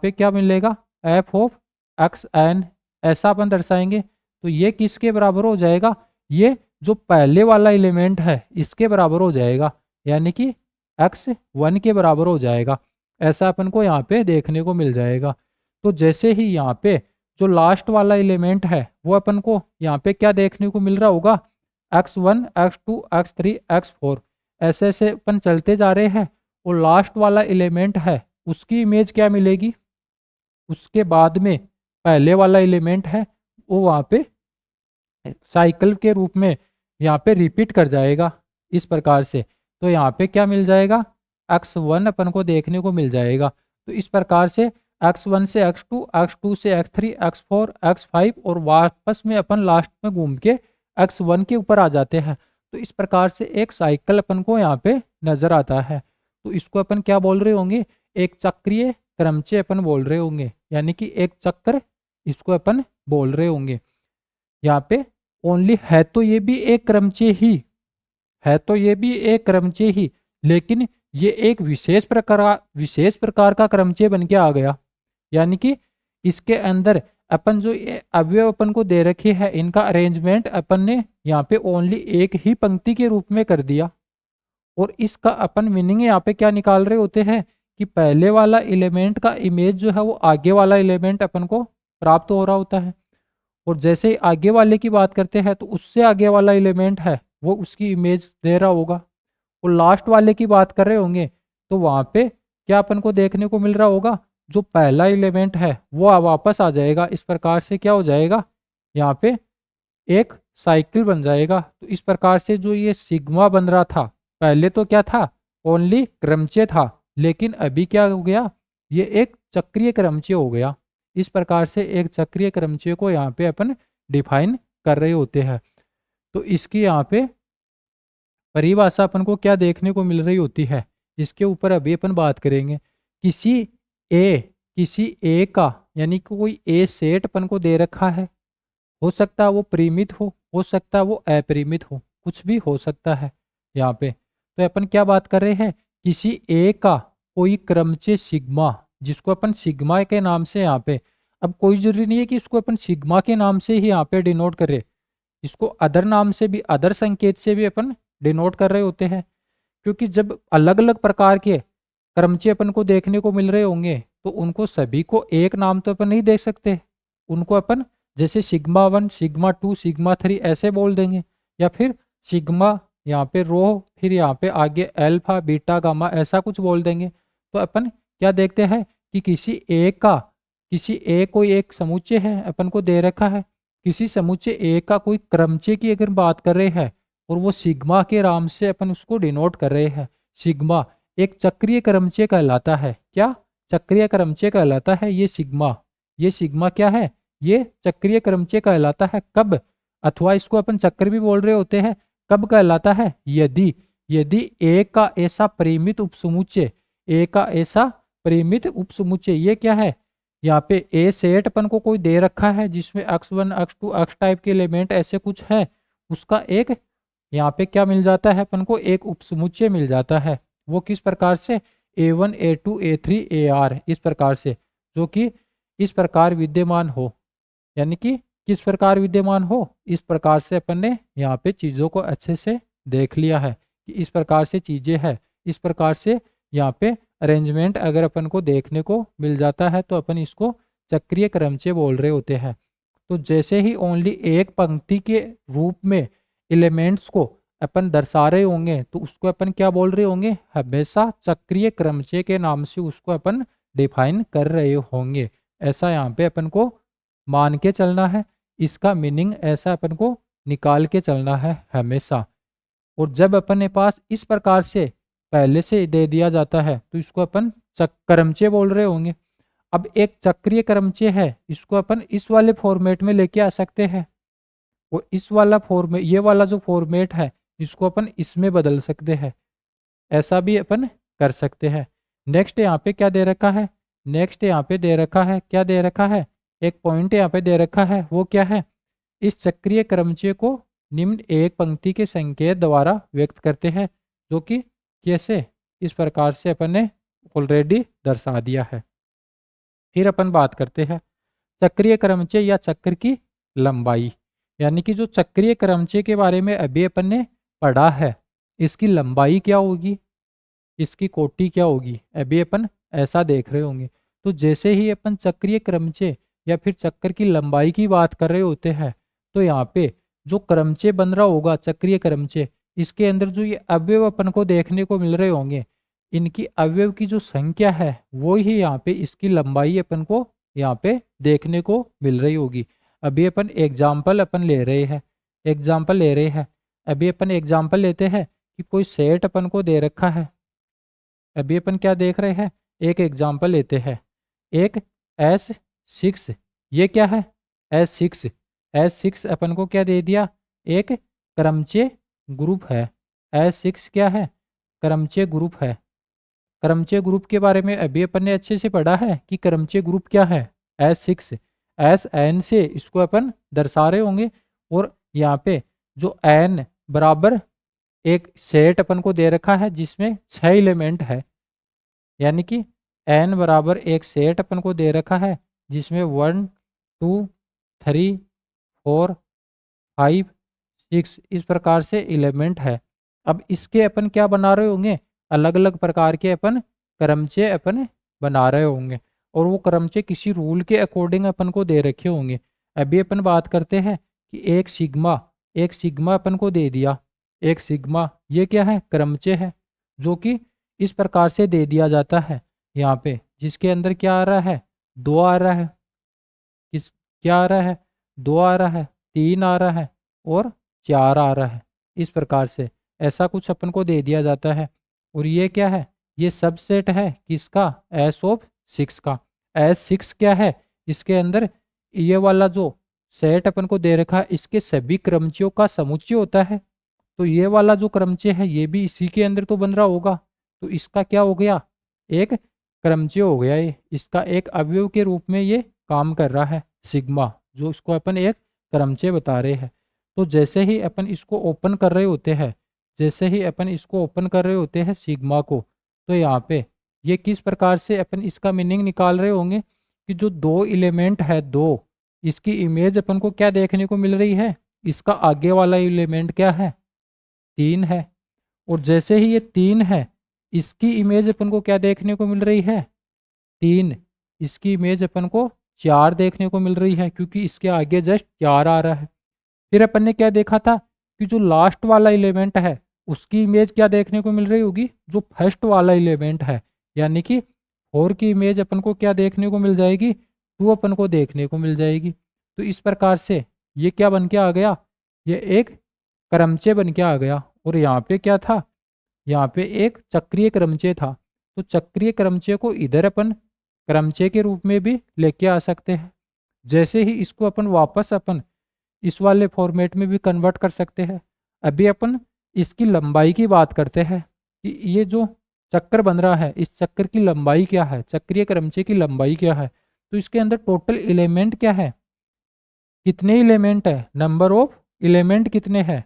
पे क्या मिलेगा, f ऑफ xn, ऐसा अपन दर्शाएंगे। तो ये किसके बराबर हो जाएगा, ये जो पहले वाला एलिमेंट है इसके बराबर हो जाएगा, यानी कि x1 के बराबर हो जाएगा। ऐसा अपन को यहाँ पे देखने को मिल जाएगा। तो जैसे ही यहाँ पे जो लास्ट वाला एलिमेंट है वो अपन को यहाँ पे क्या देखने को मिल रहा होगा, x1, x2, x3, x4, ऐसे ऐसे अपन चलते जा रहे हैं। और लास्ट वाला एलिमेंट है उसकी इमेज क्या मिलेगी, उसके बाद में पहले वाला एलिमेंट है वो वहाँ पे साइकिल के रूप में यहाँ पे रिपीट कर जाएगा इस प्रकार से। तो यहाँ पे क्या मिल जाएगा, x1 अपन को देखने को मिल जाएगा। तो इस प्रकार से x1 से x2, x2 से x3, x4, x5 और वापस में अपन लास्ट में घूम के x1 के ऊपर आ जाते हैं। तो इस प्रकार से एक साइकिल अपन को यहाँ पे नजर आता है। तो इसको अपन क्या बोल रहे होंगे, एक चक्रीय क्रमचय अपन बोल रहे होंगे, यानी कि एक चक्र इसको अपन बोल रहे होंगे। यहाँ पे ओनली है तो ये भी एक क्रमचय ही है, तो ये भी एक क्रमचय ही, लेकिन ये एक विशेष प्रकार का क्रमचय बन के आ गया। यानी कि इसके अंदर अपन जो अवयव अपन को दे रखे है इनका अरेंजमेंट अपन ने यहाँ पे ओनली एक ही पंक्ति के रूप में कर दिया। और इसका अपन मीनिंग यहाँ पे क्या निकाल रहे होते हैं कि पहले वाला एलिमेंट का इमेज जो है वो आगे वाला एलिमेंट अपन को प्राप्त हो रहा होता है। और जैसे ही आगे वाले की बात करते हैं तो उससे आगे वाला एलिमेंट है वो उसकी इमेज दे रहा होगा। और लास्ट वाले की बात कर रहे होंगे तो वहाँ पे क्या अपन को देखने को मिल रहा होगा, जो पहला एलिमेंट है वो वापस आ जाएगा। इस प्रकार से क्या हो जाएगा, यहाँ पे एक साइकिल बन जाएगा। तो इस प्रकार से जो ये सिग्मा बन रहा था, पहले तो क्या था, ओनली क्रमचय था, लेकिन अभी क्या हो गया, ये एक चक्रीय क्रमचय हो गया। इस प्रकार से एक चक्रीय क्रमचय को यहाँ पे अपन डिफाइन कर रहे होते हैं। तो इसकी यहाँ पे परिभाषा अपन को क्या देखने को मिल रही होती है, इसके ऊपर अभी अपन बात करेंगे। किसी ए का, यानी कि कोई ए सेट अपन को दे रखा है, हो सकता है वो परिमित हो सकता है वो अपरिमित हो, कुछ भी हो सकता है यहाँ पे। तो अपन क्या बात कर रहे हैं, किसी ए का कोई क्रमचय सिग्मा, जिसको अपन सिग्मा के नाम से यहाँ पे, अब कोई जरूरी नहीं है कि इसको अपन सिग्मा के नाम से ही यहाँ पे डिनोट करें, इसको अदर नाम से भी, अदर संकेत से भी अपन डिनोट कर रहे होते हैं। क्योंकि जब अलग अलग प्रकार के क्रमचय अपन को देखने को मिल रहे होंगे तो उनको सभी को एक नाम तो अपन नहीं दे सकते, उनको अपन जैसे सिग्मा 1, सिग्मा 2, सिग्मा 3 ऐसे बोल देंगे, या फिर सिग्मा यहाँ पे रो, फिर यहाँ पे आगे अल्फा, बीटा, गामा ऐसा कुछ बोल देंगे। तो अपन क्या देखते हैं कि किसी ए कोई एक समुच्चय है अपन को दे रखा है, किसी समुच्चय ए का कोई क्रमचय की अगर बात कर रहे हैं और वो सिग्मा के नाम से अपन उसको डिनोट कर रहे हैं। सिग्मा एक चक्रीय क्रमचय कहलाता है, क्या चक्रीय क्रमचय कहलाता है ये सिग्मा क्या है, ये चक्रीय क्रमचय कहलाता है। कब, अथवा इसको अपन चक्र भी बोल रहे होते हैं, कब कहलाता है, यदि ए का ऐसा परिमित उपसमुच्चय, ए का ऐसा परिमित उपसमुच्चय, ये क्या है, यहाँ पे ए सेट अपन को कोई दे रखा है जिसमें x1, x2, x टाइप के एलिमेंट ऐसे कुछ है, उसका एक यहाँ पे क्या मिल जाता है अपन को, एक उपसमुच्चय मिल जाता है। वो किस प्रकार से, a1, a2, a3, ar, इस प्रकार से, जो कि इस प्रकार विद्यमान हो, यानी कि किस प्रकार विद्यमान हो, इस प्रकार से अपन ने यहाँ पे चीज़ों को अच्छे से देख लिया है कि इस प्रकार से चीज़ें हैं, इस प्रकार से यहाँ पे अरेंजमेंट अगर अपन को देखने को मिल जाता है तो अपन इसको चक्रीय क्रमचय बोल रहे होते हैं। तो जैसे ही ओनली एक पंक्ति के रूप में एलिमेंट्स को अपन दर्शा रहे होंगे तो उसको अपन क्या बोल रहे होंगे, हमेशा चक्रीय क्रमचय के नाम से उसको अपन डिफाइन कर रहे होंगे। ऐसा यहाँ पे अपन को मान के चलना है, इसका मीनिंग ऐसा अपन को निकाल के चलना है हमेशा। और जब अपने पास इस प्रकार से पहले से दे दिया जाता है तो इसको अपन क्रमचय बोल रहे होंगे। अब एक चक्रीय क्रमचय है, इसको अपन इस वाले फॉर्मेट में लेके आ सकते हैं और इस वाला फॉर्मेट, ये वाला जो फॉर्मेट है इसको अपन इसमें बदल सकते हैं, ऐसा भी अपन कर सकते हैं। नेक्स्ट यहाँ पे क्या दे रखा है, नेक्स्ट यहाँ पे दे रखा है, क्या दे रखा है, एक पॉइंट यहाँ पे दे रखा है, वो क्या है, इस चक्रीय क्रमचय को निम्न एक पंक्ति के संकेत द्वारा व्यक्त करते हैं, जो कि कैसे, इस प्रकार से अपन ने ऑलरेडी दर्शा दिया है। फिर अपन बात करते हैं चक्रीय क्रमचय या चक्र की लंबाई, यानी कि जो चक्रीय क्रमचय के बारे में अभी अपन ने पढ़ा है, इसकी लंबाई क्या होगी, इसकी कोटि क्या होगी, अभी अपन ऐसा देख रहे होंगे। तो जैसे ही अपन चक्रीय क्रमचय या फिर चक्र की लंबाई की बात कर रहे होते हैं तो यहाँ पे जो क्रमचय बन रहा होगा चक्रीय क्रमचय, इसके अंदर जो ये अवयव अपन को देखने को मिल रहे होंगे, इनकी अवयव की जो संख्या है वो ही यहाँ पे इसकी लंबाई अपन को यहाँ पे देखने को मिल रही होगी। अभी अपन एग्जाम्पल अपन ले रहे हैं, एग्जाम्पल ले रहे हैं, अभी अपन एग्जाम्पल लेते हैं कि कोई सेट अपन को दे रखा है। अभी अपन क्या देख रहे हैं, एक एग्जाम्पल लेते हैं, एक S6, ये क्या है, S6, S6 अपन को क्या दे दिया, एक क्रमचय ग्रुप है। S6 क्या है, क्रमचय ग्रुप है। क्रमचय ग्रुप के बारे में अभी अपन ने अच्छे से पढ़ा है कि क्रमचय ग्रुप क्या है, S6, SN से इसको अपन दर्शा रहे होंगे। और यहाँ पे जो N बराबर एक सेट अपन को दे रखा है जिसमें 6 एलिमेंट है, यानी कि N बराबर एक सेट अपन को दे रखा है जिसमें 1 2 3 4 5 6 इस प्रकार से एलिमेंट है। अब इसके अपन क्या बना रहे होंगे, अलग अलग प्रकार के अपन क्रमचय अपन बना रहे होंगे और वो क्रमचय किसी रूल के अकॉर्डिंग अपन को दे रखे होंगे। अभी अपन बात करते हैं कि एक सिग्मा अपन को दे दिया, एक सिग्मा ये क्या है, क्रमचय है, जो कि इस प्रकार से दे दिया जाता है यहाँ पे, जिसके अंदर क्या आ रहा है, 2 आ रहा है, किस क्या आ रहा है, 2 आ रहा है, 3 आ रहा है और 4 आ रहा है। इस प्रकार से ऐसा कुछ अपन को दे दिया जाता है। और ये क्या है, ये सबसेट है किसका, S6 का। S6 क्या है, इसके अंदर ये वाला जो सेट अपन को दे रखा है इसके सभी क्रमचयों का समुच्चय होता है। तो ये वाला जो क्रमचय है ये भी इसी के अंदर तो बन रहा होगा, तो इसका क्या हो गया, एक क्रमचय हो गया, ये इसका एक अवयव के रूप में ये काम कर रहा है सिग्मा, जो इसको अपन एक क्रमचय बता रहे हैं। तो जैसे ही अपन इसको ओपन कर रहे होते हैं, जैसे ही अपन इसको ओपन कर रहे होते हैं सिग्मा को, तो यहाँ पे ये किस प्रकार से अपन इसका मीनिंग निकाल रहे होंगे कि जो 2 एलिमेंट है, 2, इसकी इमेज अपन को क्या देखने को मिल रही है, इसका आगे वाला एलिमेंट क्या है, 3 है। और जैसे ही ये 3 है, इसकी इमेज अपन को क्या देखने को मिल रही है, 3, इसकी इमेज अपन को 4 देखने को मिल रही है क्योंकि इसके आगे जस्ट 4 आ रहा है। फिर अपन ने क्या देखा था कि जो लास्ट वाला एलिमेंट है उसकी इमेज क्या देखने को मिल रही होगी, जो फर्स्ट वाला एलिमेंट है, यानी कि 4 की इमेज अपन को क्या देखने को मिल जाएगी, 2 अपन को देखने को मिल जाएगी। तो इस प्रकार से ये क्या बन के आ गया, ये एक क्रमचय बन के आ गया। और यहाँ पे क्या था, यहाँ पे एक चक्रीय क्रमचय था। तो चक्रीय क्रमचय को इधर अपन क्रमचय के रूप में भी लेके आ सकते हैं। जैसे ही इसको अपन वापस अपन इस वाले फॉर्मेट में भी कन्वर्ट कर सकते हैं। अभी अपन इसकी लंबाई की बात करते हैं कि ये जो चक्र बन रहा है इस चक्र की लंबाई क्या है, चक्रीय क्रमचय की लंबाई क्या है। तो इसके अंदर टोटल एलिमेंट क्या है, कितने एलिमेंट है, नंबर ऑफ एलिमेंट कितने हैं,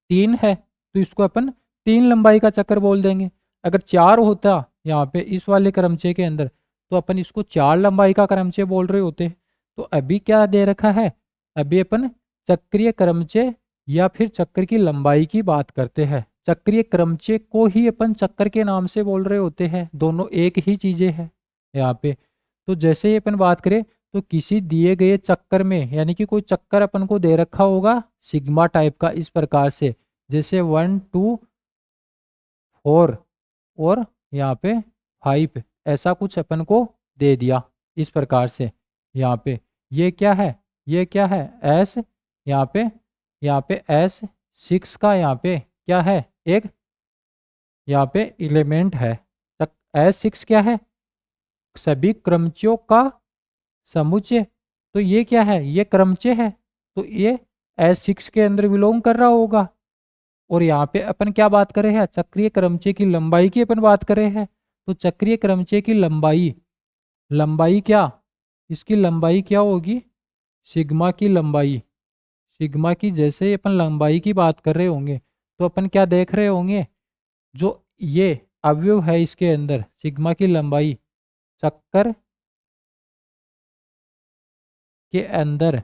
3 है। तो इसको अपन 3 लंबाई का चक्र बोल देंगे। अगर 4 होता यहाँ पे इस वाले क्रमचय के अंदर तो अपन इसको 4 लंबाई का क्रमचय बोल रहे होते। तो अभी क्या दे रखा है, अभी अपन चक्रीय क्रमचय या फिर चक्र की लंबाई की बात करते हैं। चक्रीय क्रमचय को ही अपन चक्कर के नाम से बोल रहे होते हैं, दोनों एक ही चीजें हैं यहाँ पे। तो जैसे ही अपन बात करें तो किसी दिए गए चक्कर में, यानी कि कोई चक्कर अपन को दे रखा होगा सिग्मा टाइप का इस प्रकार से, जैसे 1 2 4 और यहाँ पे 5, ऐसा कुछ अपन को दे दिया इस प्रकार से। यहाँ पे ये क्या है, ये क्या है एस, यहाँ पे एस 6 का यहाँ पे क्या है, एक यहाँ पे एलिमेंट है। एस 6 क्या है, सभी क्रमचयों का समुच्चय। तो ये क्या है, ये क्रमचय है, तो ये एस 6 के अंदर बिलोंग कर रहा होगा। और यहाँ पे अपन क्या बात कर रहे हैं, चक्रीय क्रमचय की लंबाई की अपन बात कर रहे हैं। तो चक्रीय क्रमचय की लंबाई, लंबाई क्या, इसकी लंबाई क्या होगी, सिग्मा की लंबाई। सिग्मा की जैसे ही अपन लंबाई की बात कर रहे होंगे तो अपन क्या देख रहे होंगे, जो ये अवयव है इसके अंदर सिग्मा की लंबाई, चक्कर के अंदर,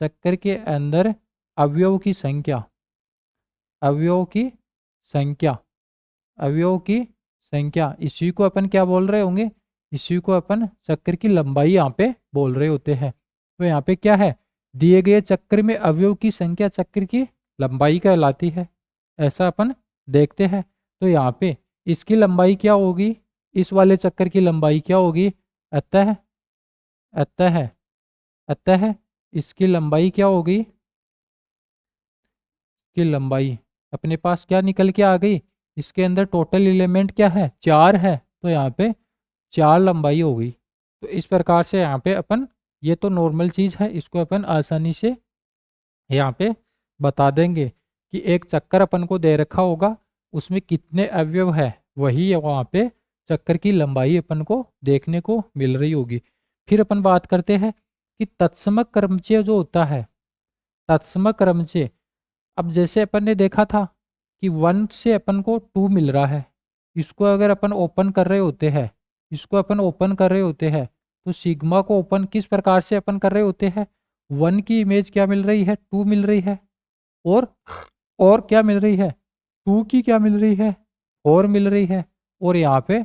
चक्कर के अंदर अवयव की संख्या, अवयव की संख्या, अवयव की संख्या, इसी को अपन क्या बोल रहे होंगे, इसी को अपन चक्कर की लंबाई यहाँ पे बोल रहे होते हैं। तो यहाँ पे क्या है, दिए गए चक्कर में अवयव की संख्या चक्र की लंबाई कहलाती है, ऐसा अपन देखते हैं। तो यहाँ पे इसकी लंबाई क्या होगी, इस वाले चक्कर की लंबाई क्या होगी, अतः अतः अतः इसकी लंबाई क्या होगी, की लंबाई अपने पास क्या निकल के आ गई, इसके अंदर टोटल एलिमेंट क्या है, 4 है, तो यहाँ पे 4 लंबाई हो गई। तो इस प्रकार से यहाँ पे अपन, ये तो नॉर्मल चीज़ है, इसको अपन आसानी से यहाँ पे बता देंगे कि एक चक्कर अपन को दे रखा होगा, उसमें कितने अवयव है, वही वहाँ पे चक्कर की लंबाई अपन को देखने को मिल रही होगी। फिर अपन बात करते हैं कि तत्समक क्रमचय जो होता है, तत्समक क्रमचय, अब जैसे अपन ने देखा था कि 1 से अपन को 2 मिल रहा है, इसको अगर अपन ओपन कर रहे होते हैं, इसको अपन ओपन कर रहे होते हैं, तो सिग्मा को ओपन किस प्रकार से अपन कर रहे होते हैं, 1 की इमेज क्या मिल रही है, 2 मिल रही है, और और क्या मिल रही है, 2 की क्या मिल रही है, 4 मिल रही है, और यहाँ पे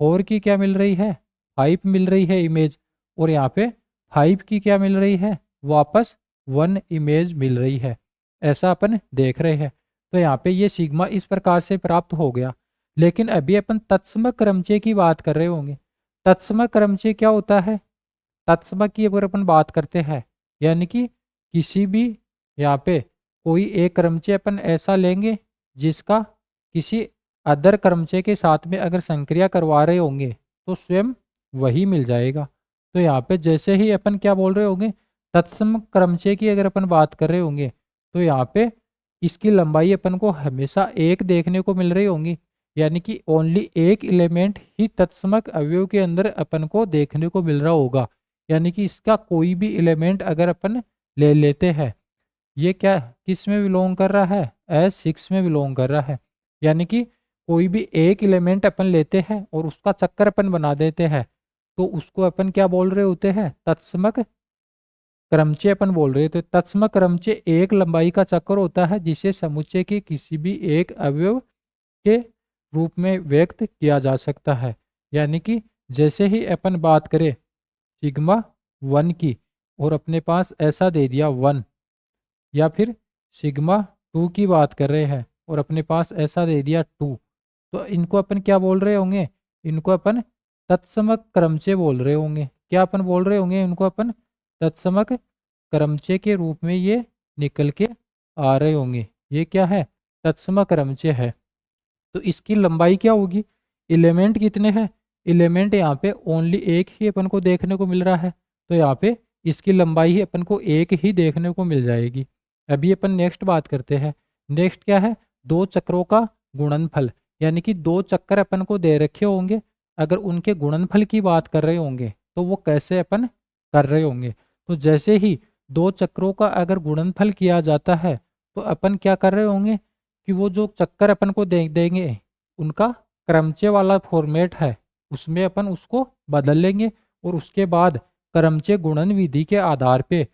4 की क्या मिल रही है, 5 मिल रही है इमेज, और यहाँ पे 5 की क्या मिल रही है, वापस 1 इमेज मिल रही है, ऐसा अपन देख रहे हैं। तो यहाँ पे ये सिग्मा इस प्रकार से प्राप्त हो गया। लेकिन अभी अपन तत्सम क्रमचय की बात कर रहे होंगे। तत्सम क्रमचय क्या होता है, तत्सम की अगर अपन बात करते हैं, यानी कि किसी भी यहाँ पे कोई एक क्रमचय अपन ऐसा लेंगे जिसका किसी अदर क्रमचय के साथ में अगर संक्रिया करवा रहे होंगे तो स्वयं वही मिल जाएगा। तो यहाँ पे जैसे ही अपन क्या बोल रहे होंगे, तत्सम क्रमचय की अगर अपन बात कर रहे होंगे तो यहाँ पे इसकी लंबाई अपन को हमेशा एक देखने को मिल रही होंगी, यानी कि ओनली एक एलिमेंट ही तत्समक अवयव के अंदर अपन को देखने को मिल रहा होगा। यानी कि इसका कोई भी एलिमेंट अगर अपन ले लेते हैं, ये क्या किस में बिलोंग कर रहा है, S6 में बिलोंग कर रहा है। यानी कि कोई भी एक एलिमेंट अपन लेते हैं और उसका चक्कर अपन बना देते हैं, तो उसको अपन क्या बोल रहे होते हैं, तत्समक क्रमचय अपन बोल रहे हैं। तो तत्सम क्रमचय एक लंबाई का चक्कर होता है जिसे समुच्चय के किसी भी एक अवयव के रूप में व्यक्त किया जा सकता है। यानी कि जैसे ही अपन बात करें सिग्मा 1 की और अपने पास ऐसा दे दिया 1, या फिर सिग्मा 2 की बात कर रहे हैं और अपने पास ऐसा दे दिया 2, तो इनको अपन क्या बोल रहे होंगे, इनको अपन तत्समक क्रमचय बोल रहे होंगे। क्या अपन बोल रहे होंगे, इनको अपन तत्समक क्रमचय के रूप में ये निकल के आ रहे होंगे। ये क्या है, तत्समक क्रमचय है। तो इसकी लंबाई क्या होगी, एलिमेंट कितने हैं, एलिमेंट यहाँ पे ओनली एक ही अपन को देखने को मिल रहा है, तो यहाँ पे इसकी लंबाई ही अपन को एक ही देखने को मिल जाएगी। अभी अपन नेक्स्ट बात करते हैं। नेक्स्ट क्या है, दो चक्रों का गुणनफल, यानी कि दो चक्कर अपन को दे रखे होंगे, अगर उनके गुणनफल की बात कर रहे होंगे तो वो कैसे अपन कर रहे होंगे। तो जैसे ही दो चक्रों का अगर गुणनफल किया जाता है तो अपन क्या कर रहे होंगे कि वो जो चक्कर अपन को देंगे उनका क्रमचय वाला फॉर्मेट है उसमें अपन उसको बदल लेंगे, और उसके बाद क्रमचय गुणन विधि के आधार पे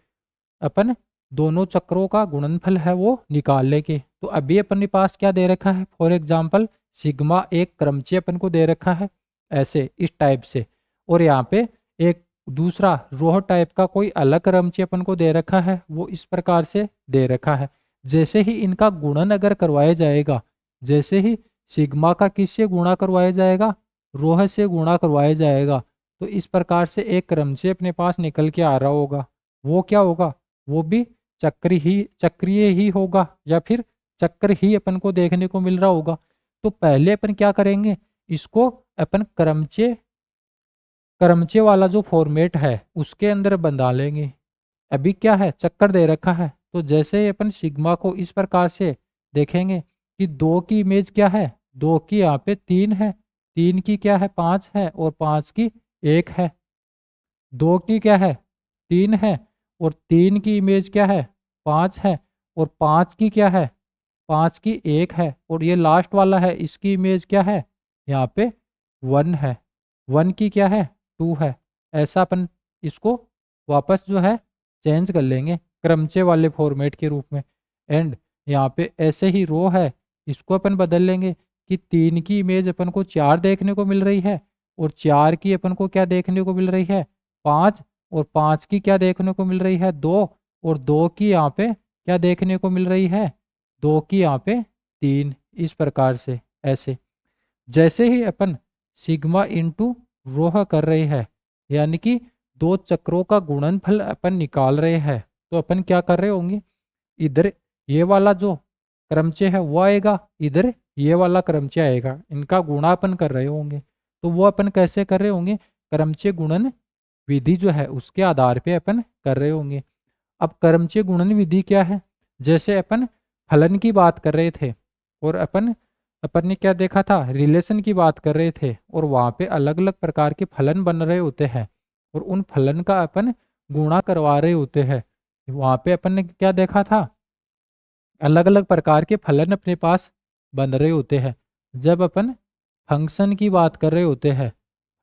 अपन दोनों चक्रों का गुणनफल है वो निकाल लेंगे। तो अभी अपने पास क्या दे रखा है, फॉर एग्जाम्पल सिग्मा एक क्रमचय अपन को दे रखा है ऐसे इस टाइप से, और यहाँ पे एक दूसरा रोह टाइप का कोई अलग क्रमचय अपन को दे रखा है, वो इस प्रकार से दे रखा है। जैसे ही इनका गुणन अगर करवाया जाएगा, जैसे ही सिग्मा का किससे गुणा करवाया जाएगा, रोह से गुणा करवाया जाएगा, तो इस प्रकार से एक क्रमचय अपने पास निकल के आ रहा होगा। वो क्या होगा, वो भी चक्रीय ही होगा, या फिर चक्र ही अपन को देखने को मिल रहा होगा। तो पहले अपन क्या करेंगे, इसको अपन क्रमचय वाला जो फॉर्मेट है उसके अंदर बंधा लेंगे। अभी क्या है, चक्कर दे रखा है, तो जैसे ही अपन सिग्मा को इस प्रकार से देखेंगे कि दो की इमेज क्या है, दो की यहाँ पे 3 है, 3 की क्या है 5 है, और 5 की 1 है। दो की क्या है 3 है, और 3 की इमेज क्या है 5 है, और 5 की क्या है 5 की 1 है, और ये लास्ट वाला है इसकी इमेज क्या है यहाँ पे 1 है, 1 की क्या है 2 है। ऐसा अपन इसको वापस जो है चेंज कर लेंगे क्रमचय वाले फॉर्मेट के रूप में। एंड यहाँ पे ऐसे ही रो है, इसको अपन बदल लेंगे कि 3 की इमेज अपन को 4 देखने को मिल रही है, और 4 की अपन को क्या देखने को मिल रही है 5, और 5 की क्या देखने को मिल रही है 2, और 2 की यहाँ पे क्या देखने को मिल रही है 2 की यहाँ पे 3। इस प्रकार से ऐसे जैसे ही अपन सिग्मा इंटू रोह कर रहे हैं, यानी कि दो चक्रों का गुणनफल अपन निकाल रहे हैं, तो अपन क्या कर रहे होंगे, इधर ये वाला जो क्रमचय है वो आएगा, इधर ये वाला क्रमचय आएगा, इनका गुणा अपन कर रहे होंगे। तो वो अपन कैसे कर रहे होंगे, क्रमचय गुणन विधि जो है उसके आधार पे अपन कर रहे होंगे। अब क्रमचय गुणन विधि क्या है, जैसे अपन फलन की बात कर रहे थे, और अपन ने क्या देखा था, रिलेशन की बात कर रहे थे, और वहाँ पे अलग अलग प्रकार के फलन बन रहे होते हैं, और उन फलन का अपन गुणा करवा रहे होते हैं। वहाँ पे अपन ने क्या देखा था, अलग अलग प्रकार के फलन अपने पास बन रहे होते हैं। जब अपन फंक्शन की बात कर रहे होते हैं,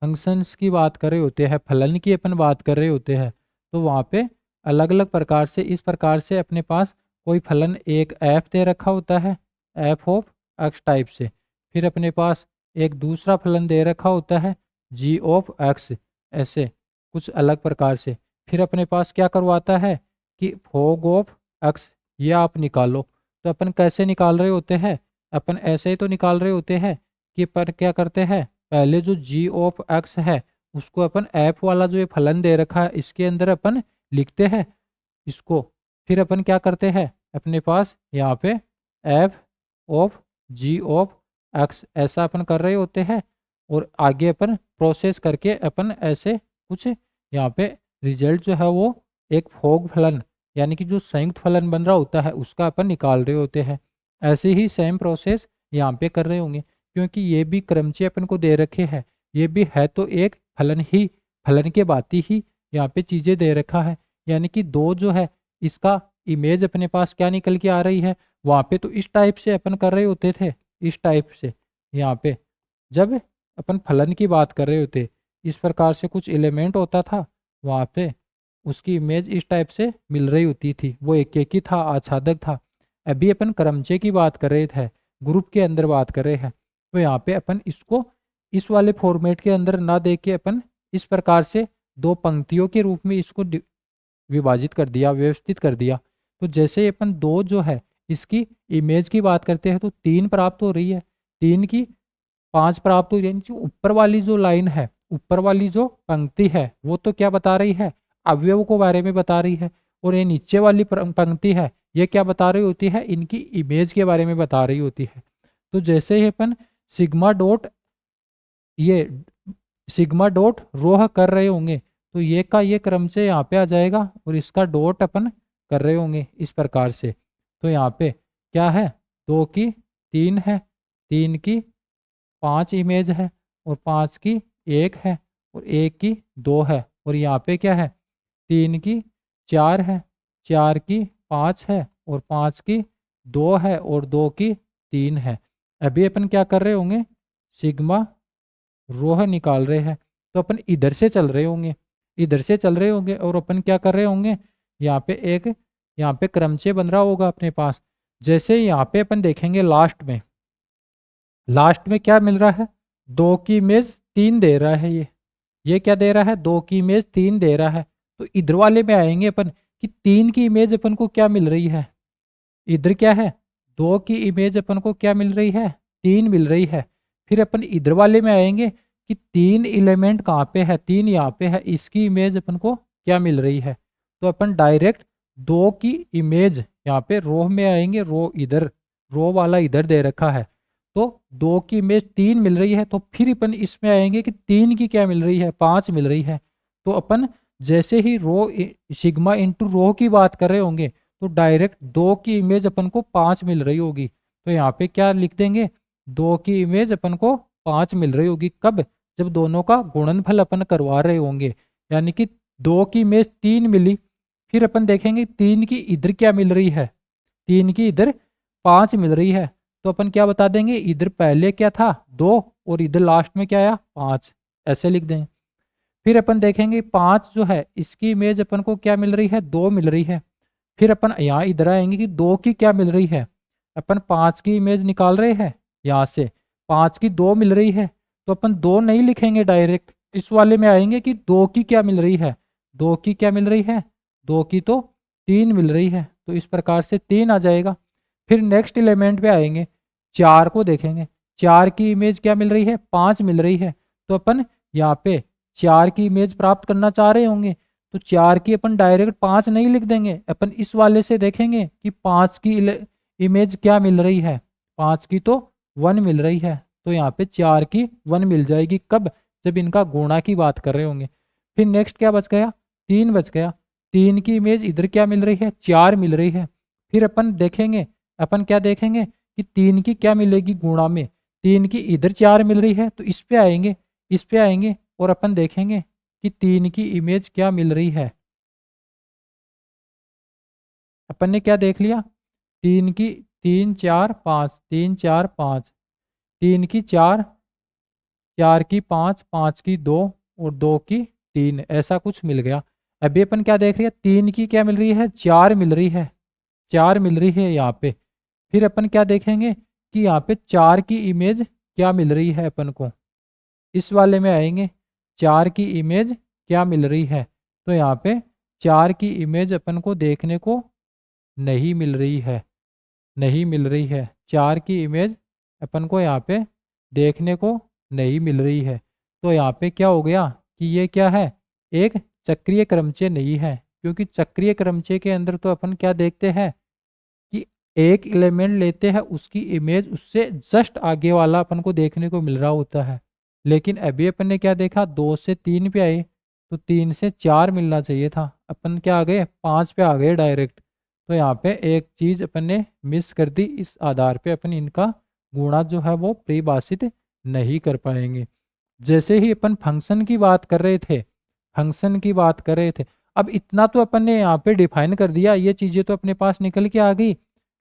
फंक्शंस की बात कर रहे होते हैं, फलन की अपन बात कर रहे होते हैं, तो वहाँ पे अलग अलग प्रकार से इस प्रकार से अपने पास कोई फलन एक एफ दे रखा होता है, एफ ऑफ एक्स टाइप से। फिर अपने पास एक दूसरा फलन दे रखा होता है जी ऑफ एक्स, ऐसे कुछ अलग प्रकार से। फिर अपने पास क्या करवाता है कि फोग ऑफ एक्स, ये आप निकालो। तो अपन कैसे निकाल रहे होते हैं, अपन ऐसे ही तो निकाल रहे होते हैं कि पर क्या करते हैं, पहले जो जी ऑफ एक्स है उसको अपन एफ वाला जो ये फलन दे रखा है इसके अंदर अपन लिखते हैं इसको। फिर अपन क्या करते हैं, अपने पास यहाँ पे F of G of X ऐसा अपन कर रहे होते हैं, और आगे अपन प्रोसेस करके अपन ऐसे कुछ यहाँ पे रिजल्ट जो है वो एक फोग फलन, यानी कि जो संयुक्त फलन बन रहा होता है उसका अपन निकाल रहे होते हैं। ऐसे ही सेम प्रोसेस यहाँ पे कर रहे होंगे, क्योंकि ये भी क्रमचय अपन को दे रखे हैं, ये भी है तो एक फलन ही, फलन के बाती ही यहाँ पे चीज़ें दे रखा है। यानी कि दो जो है इसका इमेज अपने पास क्या निकल के आ रही है, वहाँ पे तो इस टाइप से अपन कर रहे होते थे, इस टाइप से। यहाँ पे जब अपन फलन की बात कर रहे होते, इस प्रकार से कुछ एलिमेंट होता था, वहाँ पे उसकी इमेज इस टाइप से मिल रही होती थी, वो एक ही था, आच्छादक था। अभी अपन क्रमचय की बात कर रहे थे, ग्रुप के अंदर बात कर रहे हैं, तो यहाँ पे अपन इसको इस वाले फॉर्मेट के अंदर ना दे के अपन इस प्रकार से दो पंक्तियों के रूप में इसको विभाजित कर दिया, व्यवस्थित कर दिया। तो जैसे अपन दो जो है इसकी इमेज की बात करते हैं तो 3 प्राप्त हो रही है, 3 की 5 प्राप्त हो रही है। ऊपर वाली जो लाइन है, ऊपर वाली जो पंक्ति है वो तो क्या बता रही है, अवयव को बारे में बता रही है, और ये नीचे वाली पंक्ति है ये क्या बता रही होती है, इनकी इमेज के बारे में बता रही होती है। तो जैसे ही अपन सिग्मा डॉट ये सिग्मा डॉट रोह कर रहे होंगे, तो ये का ये क्रम से यहाँ पे आ जाएगा, और इसका डॉट अपन कर रहे होंगे इस प्रकार से। तो यहाँ पे क्या है, 2 की 3 है, 3 की 5 इमेज है, और 5 की 1 है, और 1 की 2 है, और यहाँ पे क्या है 3 की 4 है, 4 की 5 है, और 5 की 2 है, और 2 की 3 है। अभी अपन क्या कर रहे होंगे, सिग्मा रोह निकाल रहे हैं, तो अपन इधर से चल रहे होंगे, इधर से चल रहे होंगे, और अपन क्या कर रहे होंगे, यहाँ पे एक यहाँ पे क्रमचय बन रहा होगा अपने पास। जैसे यहाँ पे अपन देखेंगे लास्ट में क्या मिल रहा है, 2 की इमेज 3 दे रहा है। ये क्या दे रहा है, 2 की इमेज 3 दे रहा है। तो इधर वाले में आएंगे अपन कि 3 की इमेज अपन को क्या मिल रही है, इधर क्या है, 2 की इमेज अपन को क्या मिल रही है, 3 मिल रही है। फिर अपन इधर वाले में आएंगे कि 3 एलिमेंट कहाँ पे है, 3 यहाँ पे है, इसकी इमेज अपन को क्या मिल रही है। तो अपन डायरेक्ट 2 की इमेज यहाँ पे रो में आएंगे, रो वाला इधर दे रखा है, तो 2 की इमेज 3 मिल रही है। तो फिर अपन इसमें आएंगे कि 3 की क्या मिल रही है, 5 मिल रही है। तो अपन जैसे ही सिग्मा इंटू रो की बात कर रहे होंगे तो डायरेक्ट 2 की इमेज अपन को 5 मिल रही होगी। तो यहाँ पे क्या लिख देंगे, 2 की इमेज अपन को 5 मिल रही होगी। कब, जब दोनों का गुणनफल अपन करवा रहे होंगे, यानी कि 2 की इमेज 3 मिली। फिर अपन देखेंगे 3 की इधर क्या मिल रही है, 3 की इधर 5 मिल रही है। तो अपन क्या बता देंगे, इधर पहले क्या था 2 और इधर लास्ट में क्या आया 5, ऐसे लिख देंगे। फिर अपन देखेंगे 5 जो है इसकी इमेज अपन को क्या मिल रही है, 2 मिल रही है। फिर अपन यहाँ इधर आएंगे कि 2 की क्या मिल रही है, अपन 5 की इमेज निकाल रहे हैं यहाँ से, 5 की 2 मिल रही है। तो अपन 2 नहीं लिखेंगे, डायरेक्ट इस वाले में आएंगे कि 2 की क्या मिल रही है, 2 की क्या मिल रही है, 2 की तो 3 मिल रही है। तो इस प्रकार से 3 आ जाएगा। फिर नेक्स्ट एलिमेंट पे आएंगे, 4 को देखेंगे, 4 की इमेज क्या मिल रही है, 5 मिल रही है। तो अपन यहाँ पे 4 की इमेज प्राप्त करना चाह रहे होंगे, तो 4 की अपन डायरेक्ट 5 नहीं लिख देंगे, अपन इस वाले से देखेंगे कि 5 की इमेज क्या मिल रही है, 5 की तो 1 मिल रही है। तो यहाँ पे 4 की 1 मिल जाएगी। कब, जब इनका गुणा की बात कर रहे होंगे। फिर नेक्स्ट क्या बच गया, 3 बच गया। 3 की इमेज इधर क्या मिल रही है, 4 मिल रही है। फिर अपन देखेंगे, अपन क्या देखेंगे कि 3 की क्या मिलेगी गुणा में, 3 की इधर 4 मिल रही है। तो इस पे आएंगे और अपन देखेंगे कि 3 की इमेज क्या मिल रही है। अपन ने क्या देख लिया, 3 की 3 4 5, 3 4 5, 3 की 4, 4 की 5, 5 की 2 और 2 की 3, ऐसा कुछ मिल गया। अभी अपन क्या देख रहे हैं, 3 की क्या मिल रही है, 4 मिल रही है, 4 मिल रही है यहाँ पे। फिर अपन क्या देखेंगे कि यहाँ पे 4 की इमेज क्या मिल रही है अपन को, इस वाले में आएंगे, 4 की इमेज क्या मिल रही है। तो यहाँ पे 4 की इमेज अपन को देखने को नहीं मिल रही है, नहीं मिल रही है। 4 की इमेज अपन को यहाँ पे देखने को नहीं मिल रही है। तो यहाँ पे क्या हो गया कि ये क्या है, एक चक्रीय क्रमचय नहीं है। क्योंकि चक्रीय क्रमचय के अंदर तो अपन क्या देखते हैं कि एक एलिमेंट लेते हैं, उसकी इमेज उससे जस्ट आगे वाला अपन को देखने को मिल रहा होता है। लेकिन अभी अपन ने क्या देखा, 2 से 3 पे आए तो 3 से 4 मिलना चाहिए था, अपन क्या आ गए 5 पे आ गए डायरेक्ट। तो यहाँ पे एक चीज अपन ने मिस कर दी, इस आधार पे अपन इनका गुणा जो है वो परिभाषित नहीं कर पाएंगे। जैसे ही अपन फंक्शन की बात कर रहे थे, फंक्शन की बात कर रहे थे, अब इतना तो अपन ने यहाँ पे डिफाइन कर दिया, ये चीजें तो अपने पास निकल के आ गई।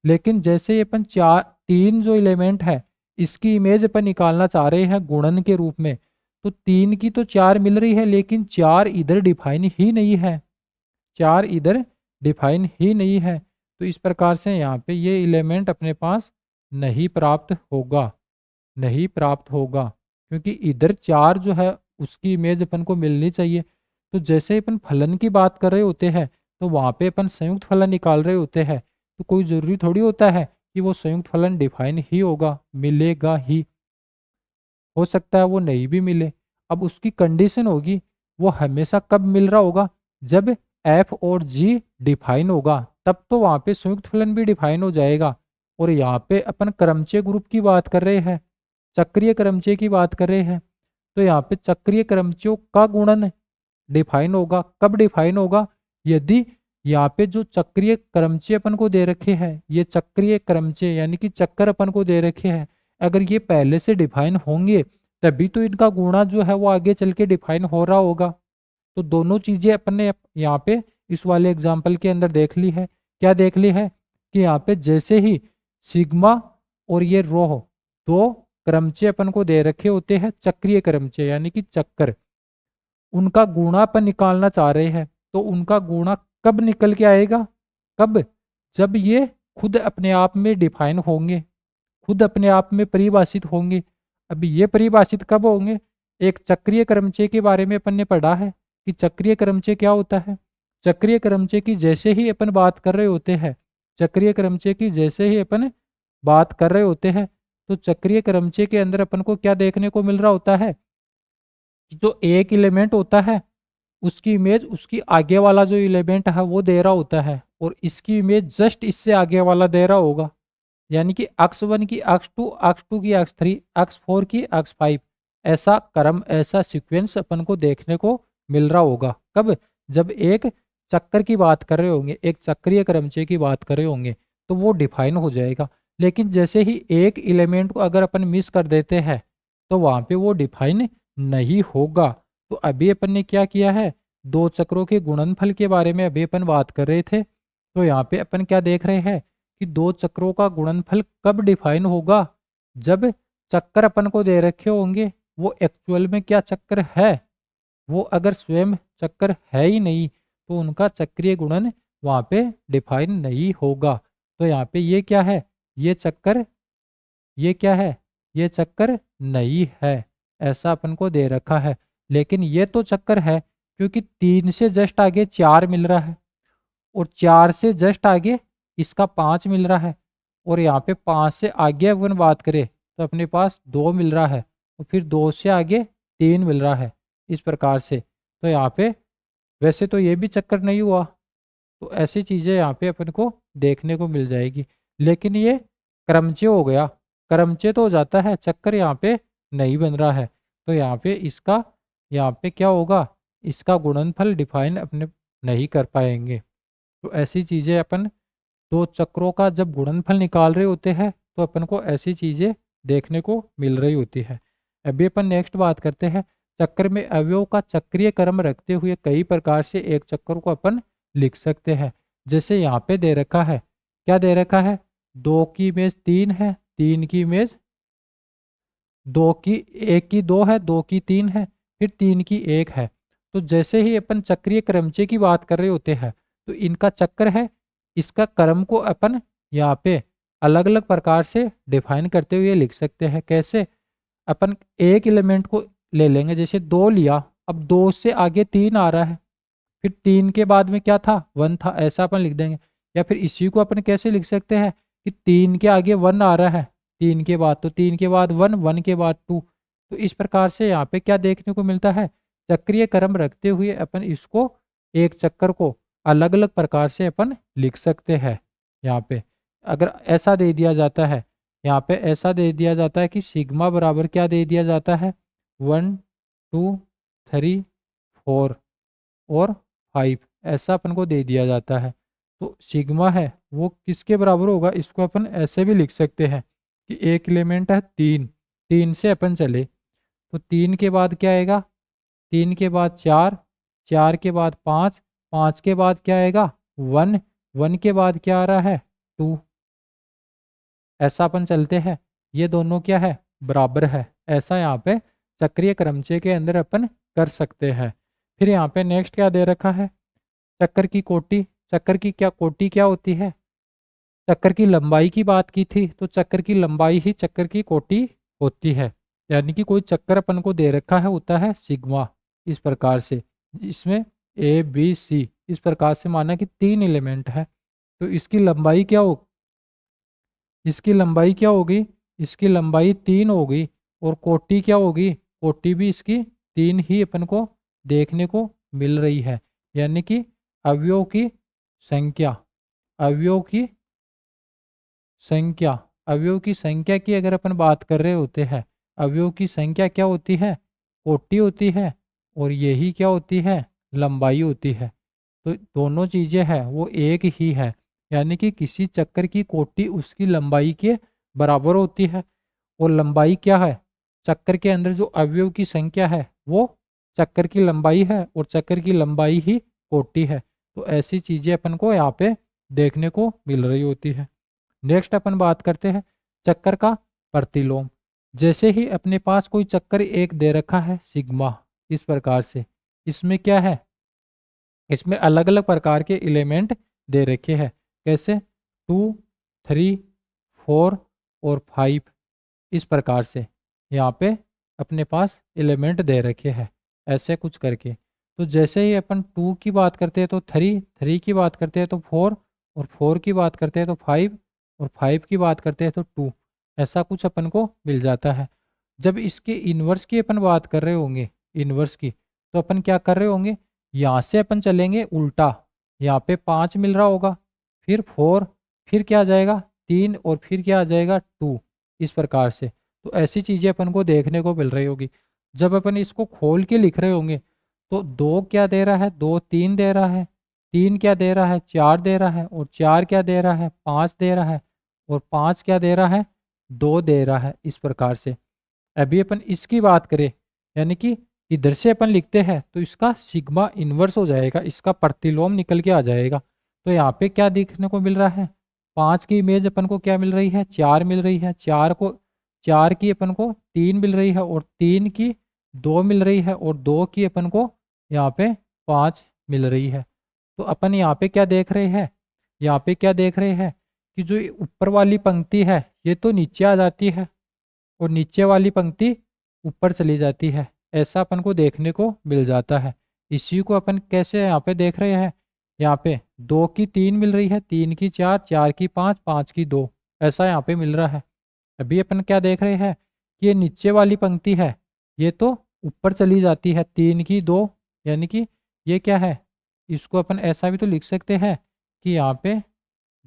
लेकिन जैसे ही अपन 3 जो एलिमेंट है इसकी इमेज अपन निकालना चाह रहे हैं गुणन के रूप में, तो 3 की तो 4 मिल रही है, लेकिन 4 इधर डिफाइन ही नहीं है, 4 इधर डिफाइन ही नहीं है। तो इस प्रकार से यहाँ पे ये एलिमेंट अपने पास नहीं प्राप्त होगा, नहीं प्राप्त होगा। क्योंकि इधर 4 जो है उसकी इमेज अपन को मिलनी चाहिए। तो जैसे ही अपन फलन की बात कर रहे होते हैं तो वहाँ पे अपन संयुक्त फलन निकाल रहे होते हैं, तो कोई ज़रूरी थोड़ी होता है कि वो संयुक्त फलन डिफाइन ही होगा, मिलेगा ही, हो सकता है वो नहीं भी मिले। अब उसकी कंडीशन होगी, वो हमेशा कब मिल रहा होगा, जब एफ और जी डिफाइन होगा, तब तो वहाँ पे संयुक्त फलन भी डिफाइन हो जाएगा। और यहाँ पे अपन क्रमचय ग्रुप की बात कर रहे हैं, चक्रीय क्रमचय की बात कर रहे हैं। तो यहाँ पे चक्रीय क्रमचयों का गुणन डिफाइन होगा, कब डिफाइन होगा, यदि यहाँ पे जो चक्रीय क्रमचय अपन को दे रखे हैं, ये चक्रीय क्रमचय यानी कि चक्कर अपन को दे रखे हैं, अगर ये पहले से डिफाइन होंगे तभी तो इनका गुणा जो है वो आगे चल के डिफाइन हो रहा होगा। तो दोनों चीजें अपन ने यहाँ पे इस वाले एग्जाम्पल के अंदर देख ली है। क्या देख ली है कि यहाँ पे जैसे ही सिग्मा और ये रो दो क्रमचय अपन को दे रखे होते हैं, चक्रीय क्रमचय यानी कि चक्कर, उनका गुणा अपन निकालना चाह रहे हैं, तो उनका गुणा कब निकल के आएगा, कब? जब ये खुद अपने आप में डिफाइन होंगे, खुद अपने आप में परिभाषित होंगे। अभी ये परिभाषित कब होंगे? एक चक्रीय क्रमचय के बारे में अपन ने पढ़ा है कि चक्रीय क्रमचय क्या होता है। चक्रीय क्रमचय की जैसे ही अपन बात कर रहे होते हैं, चक्रीय क्रमचय की जैसे ही अपन बात कर रहे होते हैं, तो चक्रीय क्रमचय के अंदर अपन को क्या देखने को मिल रहा होता है कि जो एक एलिमेंट होता है उसकी इमेज उसकी आगे वाला जो एलिमेंट है वो दे रहा होता है, और इसकी इमेज जस्ट इससे आगे वाला दे रहा होगा। यानी कि x1 की x2, x2 की x3, x4 की x5, ऐसा क्रम, ऐसा सीक्वेंस अपन को देखने को मिल रहा होगा। कब? जब एक चक्कर की बात कर रहे होंगे, एक चक्रीय क्रमचय की बात कर रहे होंगे, तो वो डिफाइन हो जाएगा। लेकिन जैसे ही एक एलिमेंट को अगर अपन मिस कर देते हैं तो वहाँ पे वो डिफाइन नहीं होगा। तो अभी अपन ने क्या किया है, दो चक्रों के गुणनफल के बारे में अभी अपन बात कर रहे थे। तो यहाँ पे अपन क्या देख रहे हैं कि दो चक्रों का गुणनफल कब डिफाइन होगा? जब चक्कर अपन को दे रखे होंगे वो एक्चुअल में क्या चक्कर है, वो अगर स्वयं चक्कर है ही नहीं तो उनका चक्रीय गुणन वहाँ पे डिफाइन नहीं होगा। तो यहाँ पे ये क्या है, ये चक्कर, ये क्या है, ये चक्कर नहीं है, ऐसा अपन को दे रखा है। लेकिन ये तो चक्कर है क्योंकि 3 से जस्ट आगे 4 मिल रहा है, और 4 से जस्ट आगे इसका 5 मिल रहा है, और यहाँ पे 5 से आगे अपन बात करें तो अपने पास 2 मिल रहा है, और फिर 2 से आगे 3 मिल रहा है, इस प्रकार से। तो यहाँ पे वैसे तो ये भी चक्कर नहीं हुआ, तो ऐसी चीज़ें यहाँ पे अपन को देखने को मिल जाएगी। लेकिन ये क्रमचय हो गया, क्रमचय तो हो जाता है, चक्कर यहाँ पे नहीं बन रहा है। तो यहाँ पे इसका, यहाँ पे क्या होगा, इसका गुणनफल डिफाइन अपने नहीं कर पाएंगे। तो ऐसी चीज़ें अपन दो चक्रों का जब गुणनफल निकाल रहे होते हैं तो अपन को ऐसी चीज़ें देखने को मिल रही होती है। अभी अपन नेक्स्ट बात करते हैं, चक्र में अवयव का चक्रीय क्रम रखते हुए कई प्रकार से एक चक्र को अपन लिख सकते हैं। जैसे यहाँ पे दे रखा है, क्या दे रखा है, 2 की इमेज 3 है, 3 की इमेज 2 की, 1 की 2 है, 2 की 3 है, फिर 3 की 1 है। तो जैसे ही अपन चक्रीय क्रमचय की बात कर रहे होते हैं तो इनका चक्र है, इसका क्रम को अपन यहाँ पे अलग अलग प्रकार से डिफाइन करते हुए लिख सकते हैं। कैसे? अपन एक एलिमेंट को ले लेंगे, जैसे 2 लिया, अब 2 से आगे 3 आ रहा है, फिर 3 के बाद में क्या था, 1 था, ऐसा अपन लिख देंगे। या फिर इसी को अपन कैसे लिख सकते हैं कि 3 के आगे 1 आ रहा है, 3 के बाद, तो 3 के बाद 1, 1 के बाद 2। तो इस प्रकार से यहाँ पे क्या देखने को मिलता है, चक्रीय क्रम रखते हुए अपन इसको, एक चक्कर को अलग अलग प्रकार से अपन लिख सकते हैं। यहाँ पे अगर ऐसा दे दिया जाता है, यहाँ पे ऐसा दे दिया जाता है कि सिग्मा बराबर क्या दे दिया जाता है, 1, 2, 3, 4 और 5, ऐसा अपन को दे दिया जाता है। तो सिग्मा है वो किसके बराबर होगा, इसको अपन ऐसे भी लिख सकते हैं कि एक एलिमेंट है 3, 3 से अपन चले तो 3 के बाद क्या आएगा, 3 के बाद 4, 4 के बाद 5, 5 के बाद क्या आएगा, 1, 1 के बाद क्या आ रहा है, 2, ऐसा अपन चलते हैं। ये दोनों क्या है, बराबर है। ऐसा यहाँ पे चक्रीय क्रमचय के अंदर अपन कर सकते हैं। फिर यहाँ पे नेक्स्ट क्या दे रखा है, चक्कर की कोटि। चक्कर की क्या कोटि क्या होती है, चक्कर की लंबाई की बात की थी तो चक्कर की लंबाई ही चक्कर की कोटि होती है। यानी कि कोई चक्कर अपन को दे रखा है होता है सिग्मा, इस प्रकार से, इसमें ए बी सी, इस प्रकार से माना कि 3 एलिमेंट है, तो इसकी लंबाई क्या हो, इसकी लंबाई क्या होगी, इसकी लंबाई 3 होगी, और कोटि क्या होगी, कोटि भी इसकी 3 ही अपन को देखने को मिल रही है। यानी कि अवयव की संख्या, अवयव की संख्या, अवयव की संख्या की अगर अपन बात कर रहे होते हैं, अवयव की संख्या क्या होती है, कोटि होती है, और यही क्या होती है, लंबाई होती है। तो दोनों चीज़ें हैं वो एक ही है। यानी कि किसी चक्कर की कोटि उसकी लंबाई के बराबर होती है, और लंबाई क्या है, चक्कर के अंदर जो अवयव की संख्या है वो चक्कर की लंबाई है, और चक्कर की लंबाई ही कोटि है। तो ऐसी चीज़ें अपन को यहाँ पे देखने को मिल रही होती है। नेक्स्ट अपन बात करते हैं चक्कर का प्रतिलोम। जैसे ही अपने पास कोई चक्कर एक दे रखा है सिग्मा, इस प्रकार से, इसमें क्या है, इसमें अलग अलग प्रकार के एलिमेंट दे रखे हैं। कैसे? 2, 3, 4 और 5 इस प्रकार से यहाँ पे अपने पास एलिमेंट दे रखे हैं, ऐसे कुछ करके। तो जैसे ही अपन 2 की बात करते हैं तो 3, 3 की बात करते हैं तो 4 और 4 की बात करते हैं तो 5 और 5 की बात करते हैं तो 2, ऐसा कुछ अपन को मिल जाता है। जब इसके इन्वर्स की अपन बात कर रहे होंगे, इन्वर्स की, तो अपन क्या कर रहे होंगे, यहाँ से अपन चलेंगे उल्टा, यहाँ पे 5 मिल रहा होगा, फिर 4, फिर क्या आ जाएगा 3 और फिर क्या आ जाएगा 2, इस प्रकार से। तो ऐसी चीज़ें अपन को देखने को मिल रही होगी। जब अपन इसको खोल के लिख रहे होंगे तो 2 क्या दे रहा है, 2 3 दे रहा है, 3 क्या दे रहा है, 4 दे रहा है, और 4 क्या दे रहा है, 5 दे रहा है, और 5 क्या दे रहा है, 2 दे रहा है, इस प्रकार से। अभी अपन इसकी बात करें, यानी कि इधर से अपन लिखते हैं तो इसका सिग्मा इन्वर्स हो जाएगा, इसका प्रतिलोम निकल के आ जाएगा। तो यहाँ पे क्या देखने को मिल रहा है, 5 की इमेज अपन को क्या मिल रही है, 4 मिल रही है, 4 की अपन को 3 मिल रही है, और 3 की 2 मिल रही है, और 2 की अपन को यहाँ पे 5 मिल रही है। तो अपन यहाँ पे क्या देख रहे हैं, यहाँ पे क्या देख रहे हैं कि जो ये ऊपर वाली पंक्ति है ये तो नीचे आ जाती है और नीचे वाली पंक्ति ऊपर चली जाती है, ऐसा अपन को देखने को मिल जाता है। इसी को अपन कैसे यहाँ पे देख रहे हैं, यहाँ पे 2 की 3 मिल रही है, 3 की 4, 4 की 5, 5 की 2, ऐसा यहाँ पे मिल रहा है। अभी अपन क्या देख रहे हैं कि ये नीचे वाली पंक्ति है ये तो ऊपर चली जाती है, 3 की 2, यानी कि ये क्या है, इसको अपन ऐसा भी तो लिख सकते हैं कि यहाँ पे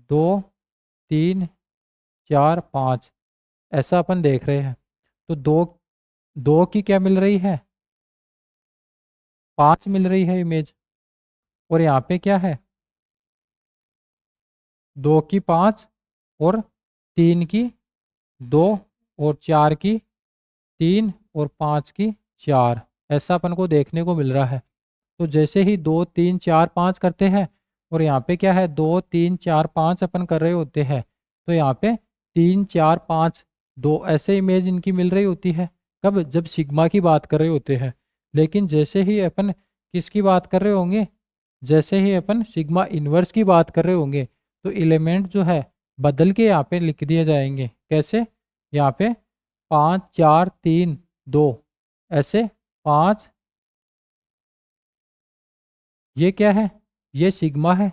2, 3, 4, 5, ऐसा अपन देख रहे हैं। तो 2 की क्या मिल रही है, 5 मिल रही है इमेज, और यहाँ पे क्या है, 2 की 5 और 3 की 2 और 4 की 3 और 5 की 4, ऐसा अपन को देखने को मिल रहा है। तो जैसे ही 2 3 4 5 करते हैं, और यहाँ पे क्या है 2 3 4 5 अपन कर रहे होते हैं, तो यहाँ पे 3 4 5 2 ऐसे इमेज इनकी मिल रही होती है, कब, जब सिग्मा की बात कर रहे होते हैं। लेकिन जैसे ही अपन किसकी बात कर रहे होंगे, जैसे ही अपन सिग्मा इन्वर्स की बात कर रहे होंगे तो एलिमेंट जो है बदल के यहाँ पे लिख दिए जाएंगे, कैसे, यहाँ पे 5 4 3 2, ऐसे 5, ये क्या है, ये सिग्मा है,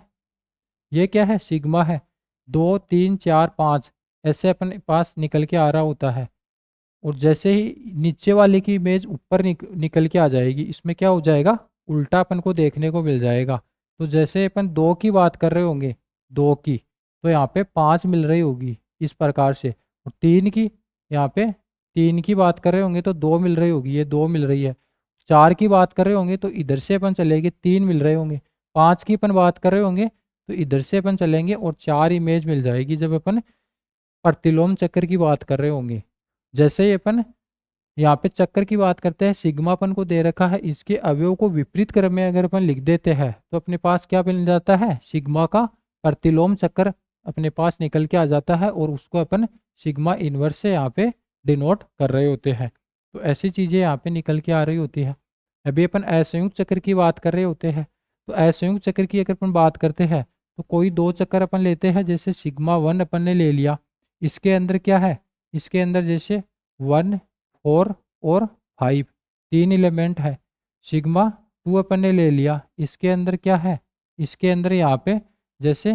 ये क्या है, सिग्मा है, 2 3 4 5 ऐसे अपने पास निकल के आ रहा होता है। और जैसे ही नीचे वाले की इमेज ऊपर निकल के आ जाएगी, इसमें क्या हो जाएगा, उल्टा अपन को देखने को मिल जाएगा। तो जैसे अपन 2 की बात कर रहे होंगे, 2 की, तो यहाँ पे 5 मिल रही होगी इस प्रकार से, और 3 की, यहाँ पे 3 की बात कर रहे होंगे तो 2 मिल रही होगी, ये 2 मिल रही है। 4 की बात कर रहे होंगे तो इधर से अपन चलेंगे, 3 मिल रहे होंगे। 5 की अपन बात कर रहे होंगे तो इधर से अपन चलेंगे और 4 इमेज मिल जाएगी, जब अपन प्रतिलोम चक्कर की बात कर रहे होंगे। जैसे ही अपन यहाँ पे चक्कर की बात करते हैं, सिग्मा अपन को दे रखा है, इसके अवयव को विपरीत क्रम में अगर अपन लिख देते हैं तो अपने पास क्या मिल जाता है, सिग्मा का प्रतिलोम चक्कर अपने पास निकल के आ जाता है, और उसको अपन सिग्मा इनवर्स से यहाँ पे डिनोट कर रहे होते हैं। तो ऐसी चीज़ें यहाँ पे निकल के आ रही होती है। अभी अपन असंयुक्त चक्र की बात कर रहे होते हैं, तो असंयुक्त चक्र की अगर अपन बात करते हैं तो कोई 2 चक्कर अपन लेते हैं, जैसे सिग्मा 1 अपन ने ले लिया, इसके अंदर क्या है, इसके अंदर जैसे 1 4 और 5 3 एलिमेंट है। सिग्मा 2 अपन ने ले लिया, इसके अंदर क्या है, इसके अंदर यहाँ पे जैसे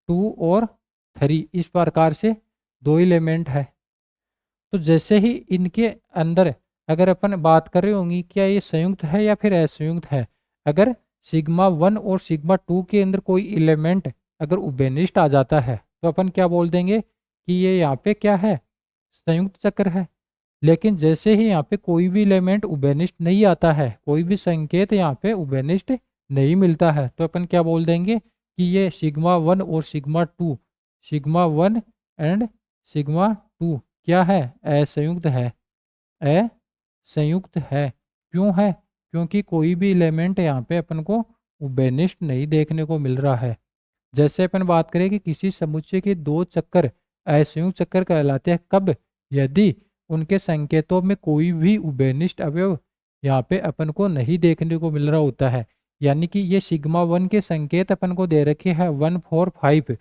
2 और 3 इस प्रकार से 2 एलिमेंट है। तो जैसे ही इनके अंदर अगर अपन बात कर रहे होंगी क्या ये संयुक्त है या फिर असंयुक्त है, अगर सिग्मा 1 और सिग्मा 2 के अंदर कोई एलिमेंट अगर उभयनिष्ठ आ जाता है तो अपन क्या बोल देंगे कि ये यहाँ पे क्या है, संयुक्त चक्र है। लेकिन जैसे ही यहाँ पे कोई भी एलिमेंट उभयनिष्ठ नहीं आता है, कोई भी संकेत यहाँ पे उभयनिष्ठ नहीं मिलता है, तो अपन क्या बोल देंगे कि ये सिग्मा 1 और सिग्मा 1 एंड सिग्मा 2 क्या है, असंयुक्त है, असंयुक्त है। क्यों है, क्योंकि कोई भी एलिमेंट यहाँ पे अपन को उभयनिष्ठ नहीं देखने को मिल रहा है। जैसे अपन बात करें कि किसी समुच्चय के 2 चक्कर असंयुक्त चक्कर कहलाते हैं, कब, यदि उनके संकेतों में कोई भी उभयनिष्ठ अवयव यहाँ पे अपन को नहीं देखने को मिल रहा होता है। यानी कि ये सिग्मा 1 के संकेत अपन को दे रखे हैं 1 4 5,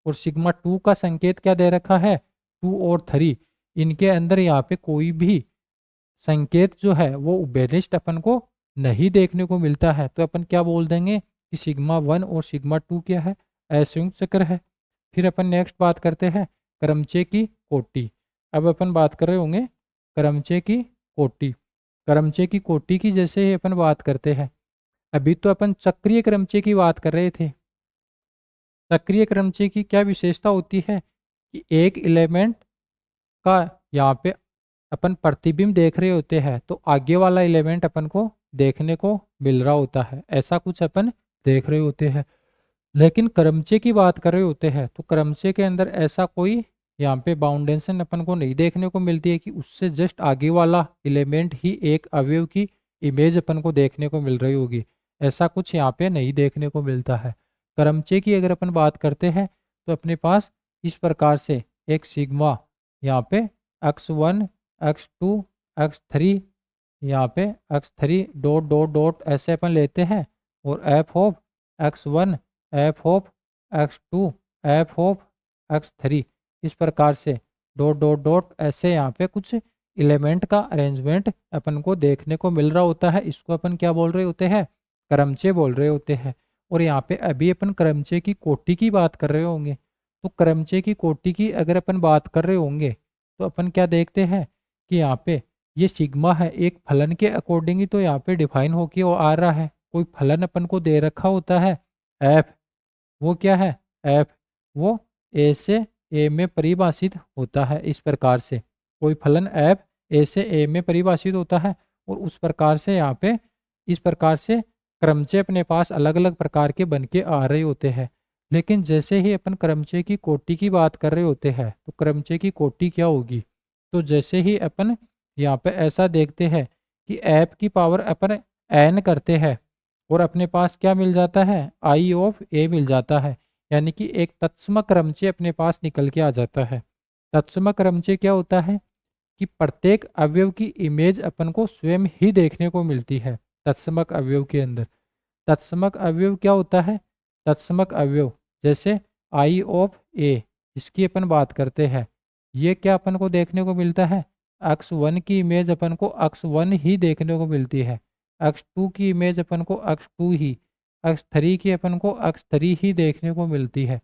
और सिग्मा 2 का संकेत क्या दे रखा है, 2 और 3, इनके अंदर यहाँ पे कोई भी संकेत जो है वो उभयनिष्ठ अपन को नहीं देखने को मिलता है। तो अपन क्या बोल देंगे कि सिग्मा 1 और सिग्मा 2 क्या है, असंयुक्त चक्र है। फिर अपन नेक्स्ट बात करते हैं क्रमचय की कोटि। अब अपन बात कर रहे होंगे क्रमचय की कोटि। क्रमचय की कोटि की जैसे ही अपन बात करते हैं, अभी तो अपन चक्रीय क्रमचय की बात कर रहे थे। चक्रीय क्रमचय की क्या विशेषता होती है कि एक एलिमेंट का यहाँ पे अपन प्रतिबिंब देख रहे होते हैं तो आगे वाला एलिमेंट अपन को देखने को मिल रहा होता है, ऐसा कुछ अपन देख रहे होते हैं। लेकिन क्रमचय की बात कर रहे होते हैं तो क्रमचय के अंदर ऐसा कोई यहाँ पे बाउंडेशन अपन को नहीं देखने को मिलती है कि उससे जस्ट आगे वाला एलिमेंट ही एक अवयव की इमेज अपन को देखने को मिल रही होगी, ऐसा कुछ यहाँ पे नहीं देखने को मिलता है। क्रमचय की अगर अपन बात करते हैं तो अपने पास इस प्रकार से एक सिग्मा यहाँ पे x1 x2 x3, यहाँ पे x3 डॉट डॉट डॉट ऐसे अपन लेते हैं, और f of x1 f of x2 f of x3, इस प्रकार से डॉट डॉट डॉट ऐसे यहाँ पे कुछ एलिमेंट का अरेंजमेंट अपन को देखने को मिल रहा होता है। इसको अपन क्या बोल रहे होते हैं, क्रमचय बोल रहे होते हैं। और यहाँ पे अभी अपन क्रमचय की कोटि की बात कर रहे होंगे, तो क्रमचय की कोटि की अगर अपन बात कर रहे होंगे तो अपन क्या देखते हैं कि यहाँ पे ये सिग्मा है एक फलन के अकॉर्डिंग ही तो यहाँ पे डिफाइन होके वो आ रहा है। कोई फलन अपन को दे रखा होता है एफ, वो क्या है एफ, वो ए से ए में परिभाषित होता है। इस प्रकार से कोई फलन एफ ए से ए में परिभाषित होता है, और उस प्रकार से यहाँ पे इस प्रकार से क्रमचय अपने पास अलग अलग प्रकार के बन के आ रहे होते हैं। लेकिन जैसे ही अपन क्रमचय की कोटि की बात कर रहे होते हैं तो क्रमचय की कोटि क्या होगी, तो जैसे ही अपन यहाँ पे ऐसा देखते हैं कि एफ की पावर अपन एन करते हैं और अपने पास क्या मिल जाता है, आई ऑफ ए मिल जाता है, यानी कि एक तत्सम क्रमचय अपने पास निकल के आ जाता है। तत्सम क्रमचय क्या होता है कि प्रत्येक अवयव की इमेज अपन को स्वयं ही देखने को मिलती है तत्समक अवयव के अंदर। तत्समक अवयव क्या होता है, तत्समक अवयव जैसे आई ऑफ ए, इसकी अपन बात करते हैं, ये क्या अपन को देखने को मिलता है, x1 की इमेज अपन को x1 ही देखने को मिलती है, x2 की इमेज अपन को x2 ही, x3 की अपन को x3 ही देखने को मिलती है।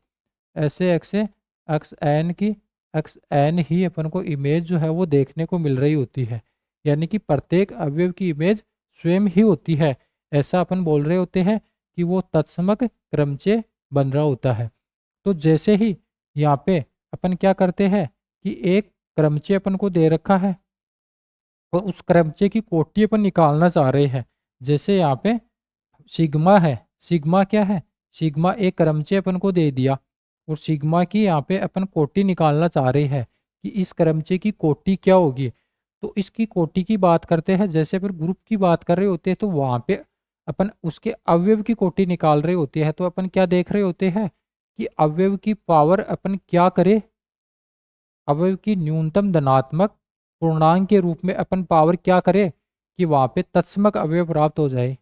ऐसे ऐसे xn की xn ही अपन को इमेज जो है वो देखने को मिल रही होती है, यानी कि प्रत्येक अवयव की इमेज स्वयं ही होती है। ऐसा अपन बोल रहे होते हैं कि वो तत्समक क्रमचय बन रहा होता है। तो जैसे ही यहाँ पे अपन क्या करते हैं कि एक क्रमचय अपन को दे रखा है और उस क्रमचय की कोटि अपन निकालना चाह रहे हैं। जैसे यहाँ पे सिग्मा है, सिग्मा क्या है, सिग्मा एक क्रमचय अपन को दे दिया और सिग्मा की यहाँ पे अपन कोटि निकालना चाह रहे हैं कि इस क्रमचय की कोटि क्या होगी। तो इसकी कोटि की बात करते हैं, जैसे फिर ग्रुप की बात कर रहे होते हैं तो वहाँ पे अपन उसके अवयव की कोटि निकाल रहे होते हैं। तो अपन क्या देख रहे होते हैं कि अवयव की पावर अपन क्या करे, अवयव की न्यूनतम धनात्मक पूर्णांक के रूप में अपन पावर क्या करे कि वहाँ पे तत्समक अवयव प्राप्त हो जाए।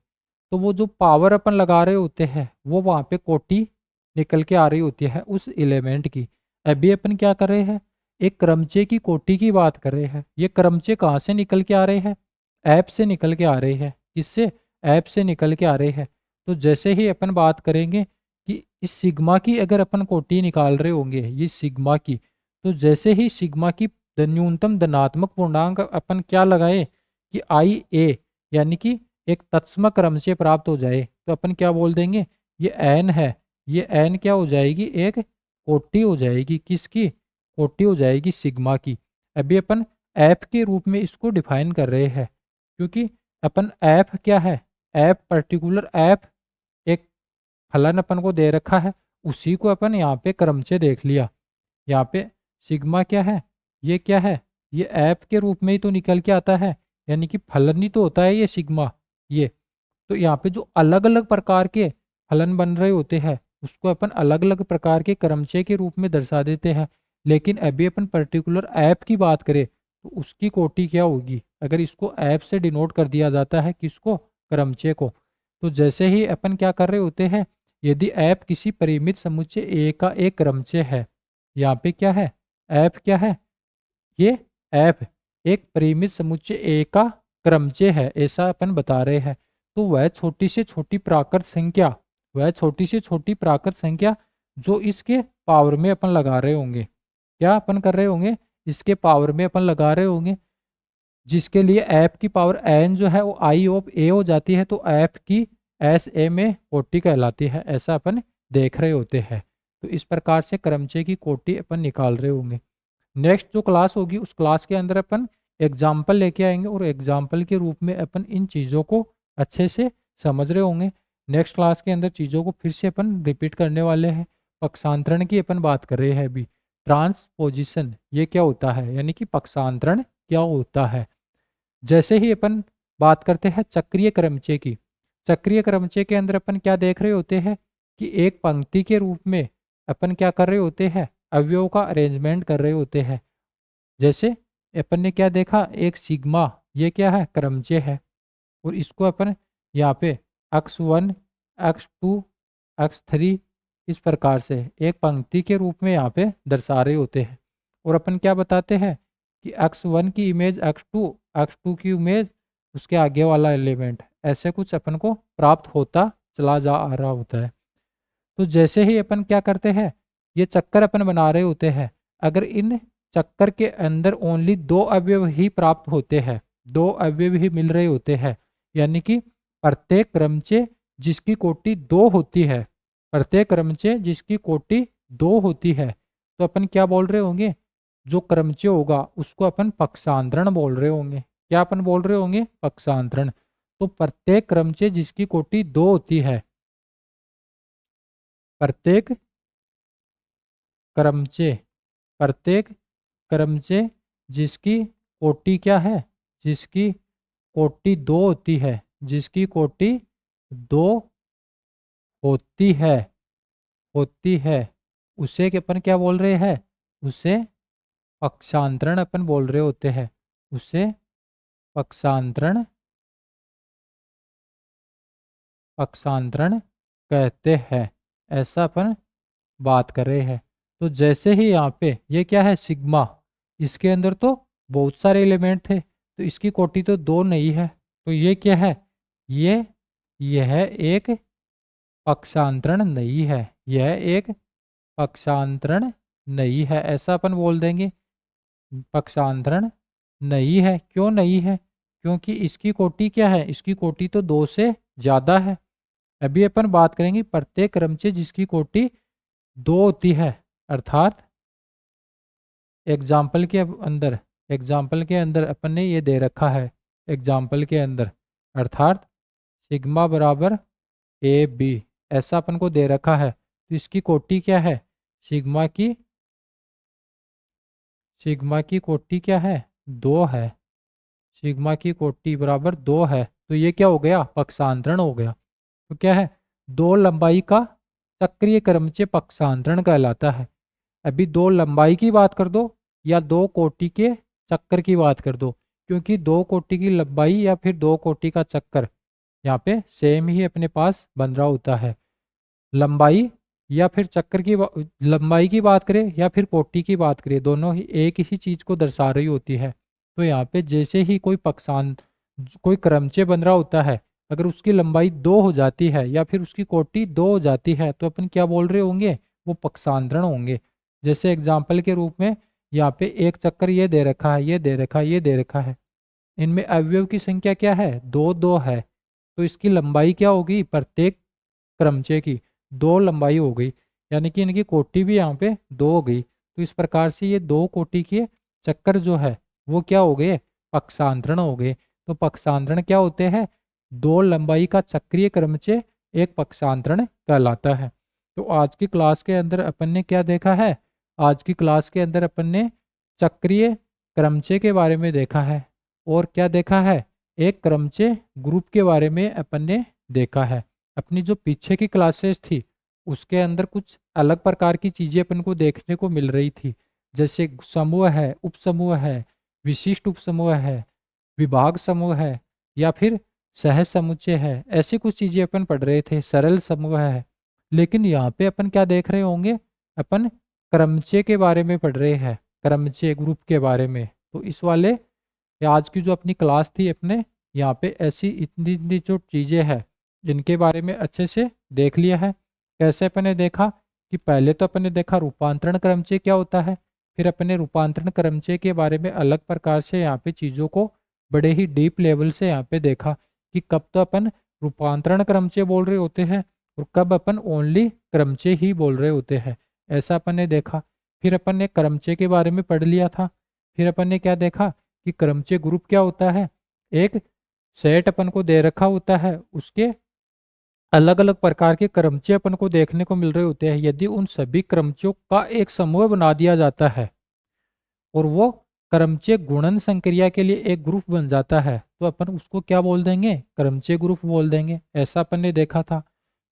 तो वो जो पावर अपन लगा रहे होते हैं वो वहाँ पे कोटि निकल के आ रही होती है उस एलिमेंट की। अभी अपन क्या कर रहे हैं, एक क्रमचय की कोटि की बात कर रहे हैं। ये क्रमचय कहाँ से निकल के आ रहे हैं, ऐप से निकल के आ रहे हैं। किससे, ऐप से निकल के आ रहे हैं। तो जैसे ही अपन बात करेंगे कि इस सिग्मा की अगर अपन कोटि निकाल रहे होंगे, ये सिग्मा की, तो जैसे ही सिग्मा की न्यूनतम धनात्मक पूर्णांक अपन क्या लगाए कि आई ए, यानी कि एक तत्सम क्रमचय प्राप्त हो जाए, तो अपन क्या बोल देंगे, ये एन है, ये एन क्या हो जाएगी, एक कोटि हो जाएगी। किसकी कोटि हो जाएगी, सिग्मा की। अभी अपन एफ के रूप में इसको डिफाइन कर रहे हैं, क्योंकि अपन एफ क्या है, एफ पर्टिकुलर एफ एक फलन अपन को दे रखा है, उसी को अपन यहाँ पे क्रमचय देख लिया। यहाँ पे सिग्मा क्या है, ये क्या है, ये ऐप के रूप में ही तो निकल के आता है, यानी कि फलन ही तो होता है ये सिग्मा। ये तो यहाँ पे जो अलग अलग प्रकार के फलन बन रहे होते हैं उसको अपन अलग अलग प्रकार के क्रमचय के रूप में दर्शा देते हैं। लेकिन अभी अपन पर्टिकुलर ऐप की बात करें तो उसकी कोटि क्या होगी, अगर इसको ऐप से डिनोट कर दिया जाता है किसको, क्रमचय को। तो जैसे ही अपन क्या कर रहे होते हैं, यदि ऐप किसी परिमित समुच्चय ए का एक क्रमचय है, यहाँ पे क्या है, ऐप क्या है, ये ऐप एक परिमित समुच्चय ए का क्रमचय है, ऐसा अपन बता रहे हैं। तो वह छोटी से छोटी प्राकृत संख्या, वह छोटी से छोटी प्राकृत संख्या जो इसके पावर में अपन लगा रहे होंगे, क्या अपन कर रहे होंगे, इसके पावर में अपन लगा रहे होंगे, जिसके लिए ऐप की पावर एन जो है वो आई ऑफ ए हो जाती है, तो ऐप की एस ए में कोटि कहलाती है, ऐसा अपन देख रहे होते हैं। तो इस प्रकार से क्रमचय की कोटि अपन निकाल रहे होंगे। नेक्स्ट जो क्लास होगी उस क्लास के अंदर अपन एग्जाम्पल लेके आएंगे और एग्जाम्पल के रूप में अपन इन चीज़ों को अच्छे से समझ रहे होंगे। नेक्स्ट क्लास के अंदर चीज़ों को फिर से अपन रिपीट करने वाले हैं। पक्षांतरण की अपन बात कर रहे हैं अभी। ट्रांसपोजिशन ये क्या होता है, यानी कि पक्षांतरण क्या होता है। जैसे ही अपन बात करते हैं चक्रीय क्रमचय की, चक्रीय क्रमचय के अंदर अपन क्या देख रहे होते हैं कि एक पंक्ति के रूप में अपन क्या कर रहे होते हैं, अवयवों का अरेंजमेंट कर रहे होते हैं। जैसे अपन ने क्या देखा, एक सिग्मा, ये क्या है, क्रमचय है, और इसको अपन यहाँ पे x1 x2 x3 इस प्रकार से एक पंक्ति के रूप में यहाँ पे दर्शा रहे होते हैं। और अपन क्या बताते हैं कि x1 की इमेज x2, x2 की इमेज उसके आगे वाला एलिमेंट, ऐसे कुछ अपन को प्राप्त होता चला जा आ रहा होता है। तो जैसे ही अपन क्या करते हैं, ये चक्कर अपन बना रहे होते हैं, अगर इन चक्कर के अंदर ओनली दो अवयव ही प्राप्त होते हैं, दो अवयव ही मिल रहे होते हैं, यानी कि प्रत्येक क्रमचय जिसकी कोटि दो होती है, प्रत्येक क्रमचय जिसकी कोटि दो होती है, तो अपन क्या बोल रहे होंगे, जो क्रमचय होगा उसको अपन पक्षांतरण बोल रहे होंगे। क्या अपन बोल रहे होंगे, पक्षांतरण। तो प्रत्येक क्रमचय जिसकी कोटि दो होती है, प्रत्येक क्रमचय, प्रत्येक क्रमचय जिसकी कोटि क्या है, जिसकी कोटि दो होती है, जिसकी कोटि दो होती है, होती है, उसे के अपन क्या बोल रहे हैं, उसे पक्षांतरण अपन बोल रहे होते हैं, उसे पक्षांतरण, पक्षांतरण कहते हैं, ऐसा अपन बात कर रहे हैं। तो जैसे ही यहाँ पे ये क्या है, सिग्मा, इसके अंदर तो बहुत सारे एलिमेंट थे, तो इसकी कोटि तो दो नहीं है, तो ये क्या है, यह एक पक्षांतरण नहीं है, यह एक पक्षांतरण नहीं है, ऐसा अपन बोल देंगे, पक्षांतरण नहीं है। क्यों नहीं है, क्योंकि इसकी कोटि क्या है, इसकी कोटि तो दो से ज़्यादा है। अभी अपन बात करेंगे प्रत्येक क्रमचय जिसकी कोटि दो होती है, अर्थात एग्जाम्पल के अंदर, एग्जाम्पल के अंदर अपन ने ये दे रखा है, एग्जाम्पल के अंदर अर्थात सिग्मा बराबर ए बी, ऐसा अपन को दे रखा है। तो इसकी कोटि क्या है, सिग्मा की, सिग्मा की कोटि क्या है, दो है, सिग्मा की कोटि बराबर दो है, तो ये क्या हो गया, पक्षांतरण हो गया। तो क्या है, दो लंबाई का चक्रीय क्रमचय पक्षांतरण कहलाता है। अभी दो लंबाई की बात कर दो या दो कोटि के चक्कर की बात कर दो, क्योंकि दो कोटि की लंबाई या फिर दो कोटि का चक्कर यहाँ पे सेम ही अपने पास बन रहा होता है। लंबाई या फिर चक्कर की लंबाई की बात करें या फिर कोटि की बात करें, दोनों ही एक ही चीज़ को दर्शा रही होती है। तो यहाँ पे जैसे ही कोई पक्षांत, कोई क्रमचय बन रहा होता है, अगर उसकी लंबाई दो हो जाती है या फिर उसकी कोटि दो हो जाती है, तो अपन क्या बोल रहे होंगे, वो पक्षांतरण होंगे। जैसे एग्जाम्पल के रूप में यहाँ पे एक चक्कर ये दे रखा है, ये दे रखा है, ये दे रखा है, इनमें अवयव की संख्या क्या है, दो दो है, तो इसकी लंबाई क्या होगी, प्रत्येक क्रमचय की दो लंबाई हो गई, यानी कि इनकी कोटि भी यहाँ पे दो हो गई। तो इस प्रकार से ये दो कोटि के चक्कर जो है वो क्या हो गए, पक्षांतरण हो गए। तो पक्षांतरण क्या होते हैं, दो लंबाई का चक्रीय क्रमचय एक पक्षांतरण कहलाता है। तो आज की क्लास के अंदर अपन ने क्या देखा है, आज की क्लास के अंदर अपन ने चक्रीय क्रमचय के बारे में देखा है, और क्या देखा है, एक क्रमचय ग्रुप के बारे में अपन ने देखा है। अपनी जो पीछे की क्लासेस थी उसके अंदर कुछ अलग प्रकार की चीज़ें अपन को देखने को मिल रही थी, जैसे समूह है, उपसमूह है, विशिष्ट उपसमूह है, विभाग समूह है, या फिर सहज समुच्चय है, ऐसी कुछ चीज़ें अपन पढ़ रहे थे, सरल समूह है। लेकिन यहाँ पे अपन क्या देख रहे होंगे, अपन क्रमचय के बारे में पढ़ रहे हैं, क्रमचय ग्रुप के बारे में। तो इस वाले आज की जो अपनी क्लास थी अपने यहाँ पे ऐसी इतनी इतनी जो चीज़ें हैं जिनके बारे में अच्छे से देख लिया है। कैसे अपने देखा कि पहले तो अपने देखा रूपांतरण क्रमचय क्या होता है, फिर अपने रूपांतरण क्रमचय के बारे में अलग प्रकार से यहाँ पे चीज़ों को बड़े ही डीप लेवल से यहाँ पे देखा कि कब तो अपन रूपांतरण क्रमचय बोल रहे होते हैं और कब अपन ओनली क्रमचय ही बोल रहे होते हैं, ऐसा अपन ने देखा। फिर अपन ने क्रमचय के बारे में पढ़ लिया था। फिर अपन ने क्या देखा कि क्रमचय ग्रुप क्या होता है, एक सेट अपन को दे रखा होता है, उसके अलग अलग प्रकार के क्रमचय अपन को देखने को मिल रहे होते हैं। यदि उन सभी क्रमचयों का एक समूह बना दिया जाता है और वो क्रमचय गुणन संक्रिया के लिए एक ग्रुप बन जाता है तो अपन उसको क्या बोल देंगे, क्रमचय ग्रुप बोल देंगे। ऐसा अपन ने देखा था।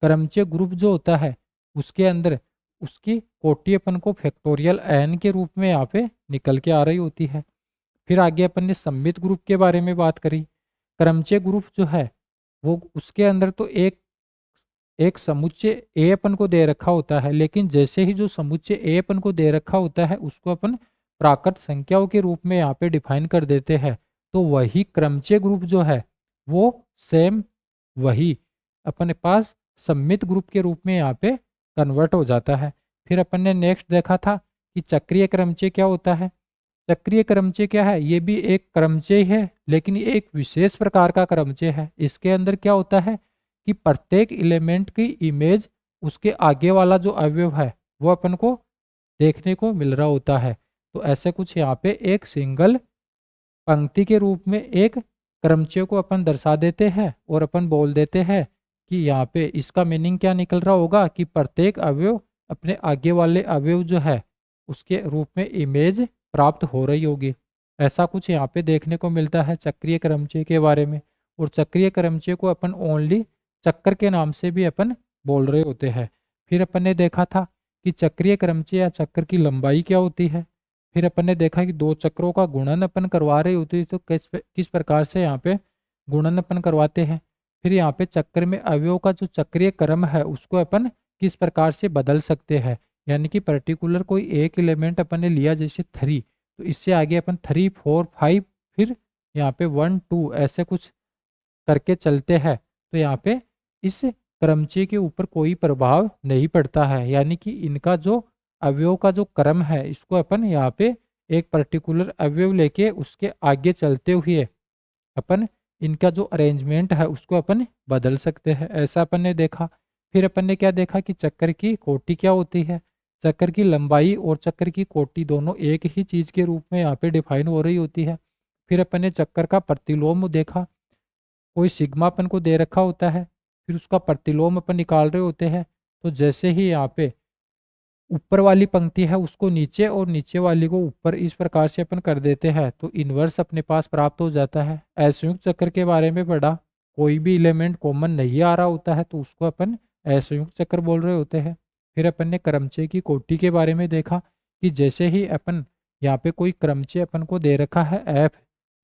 क्रमचय ग्रुप जो होता है उसके अंदर उसकी कोटि अपन को फैक्टोरियल n के रूप में यहाँ पे निकल के आ रही होती है। फिर आगे अपन ने सममित ग्रुप के बारे में बात करी। क्रमचय ग्रुप जो है वो उसके अंदर तो एक एक समुच्चय ए अपन को दे रखा होता है, लेकिन जैसे ही जो समुच्चय ए अपन को दे रखा होता है उसको अपन प्राकृत संख्याओं के रूप में यहाँ पे डिफाइन कर देते हैं, तो वही क्रमचय ग्रुप जो है वो सेम वही अपने पास सममित ग्रुप के रूप में यहाँ पे कन्वर्ट हो जाता है। फिर अपन ने नेक्स्ट देखा था कि चक्रीय क्रमचय क्या होता है। चक्रीय क्रमचय क्या है, ये भी एक क्रमचय है लेकिन ये एक विशेष प्रकार का क्रमचय है। इसके अंदर क्या होता है कि प्रत्येक एलिमेंट की इमेज उसके आगे वाला जो अवयव है वो अपन को देखने को मिल रहा होता है। तो ऐसे कुछ यहाँ पे एक सिंगल पंक्ति के रूप में एक क्रमचय को अपन दर्शा देते हैं और अपन बोल देते हैं कि यहाँ पे इसका मीनिंग क्या निकल रहा होगा कि प्रत्येक अवयव अपने आगे वाले अवयव जो है उसके रूप में इमेज प्राप्त हो रही होगी। ऐसा कुछ यहाँ पे देखने को मिलता है चक्रीय क्रमचय के बारे में। और चक्रीय क्रमचय को अपन ओनली चक्कर के नाम से भी अपन बोल रहे होते हैं। फिर अपन ने देखा था कि चक्रीय क्रमचय या चक्कर की लंबाई क्या होती है। फिर अपन ने देखा कि दो चक्रों का गुणन अपन करवा रहे होते हैं तो किस प्रकार से यहाँ पे गुणन अपन करवाते हैं। फिर यहाँ पे चक्र में अवयवों का जो चक्रीय क्रम है उसको अपन किस प्रकार से बदल सकते हैं, यानी कि पर्टिकुलर कोई एक एलिमेंट अपन ने लिया जैसे 3, तो इससे आगे अपन 3, 4, 5 फिर यहाँ पे 1, 2 ऐसे कुछ करके चलते हैं तो यहाँ पे इस क्रमचय के ऊपर कोई प्रभाव नहीं पड़ता है, यानी कि इनका जो अवयव का जो क्रम है इसको अपन यहाँ पे एक पर्टिकुलर अवयव लेके उसके आगे चलते हुए अपन इनका जो अरेंजमेंट है उसको अपन बदल सकते हैं, ऐसा अपन ने देखा। फिर अपन ने क्या देखा कि चक्कर की कोटि क्या होती है। चक्कर की लंबाई और चक्कर की कोटि दोनों एक ही चीज के रूप में यहाँ पे डिफाइन हो रही होती है। फिर अपन ने चक्कर का प्रतिलोम देखा। कोई सिग्मा अपन को दे रखा होता है, फिर उसका प्रतिलोम अपन निकाल रहे होते हैं, तो जैसे ही यहाँ पे ऊपर वाली पंक्ति है उसको नीचे और नीचे वाली को ऊपर इस प्रकार से अपन कर देते हैं तो इन्वर्स अपने पास प्राप्त हो जाता है। असंयुक्त चक्र के बारे में पढ़ा, कोई भी एलिमेंट कॉमन नहीं आ रहा होता है तो उसको अपन असंयुक्त चक्र बोल रहे होते हैं। फिर अपन ने क्रमचय की कोटि के बारे में देखा कि जैसे ही अपन यहाँ पे कोई क्रमचय अपन को दे रखा है एफ,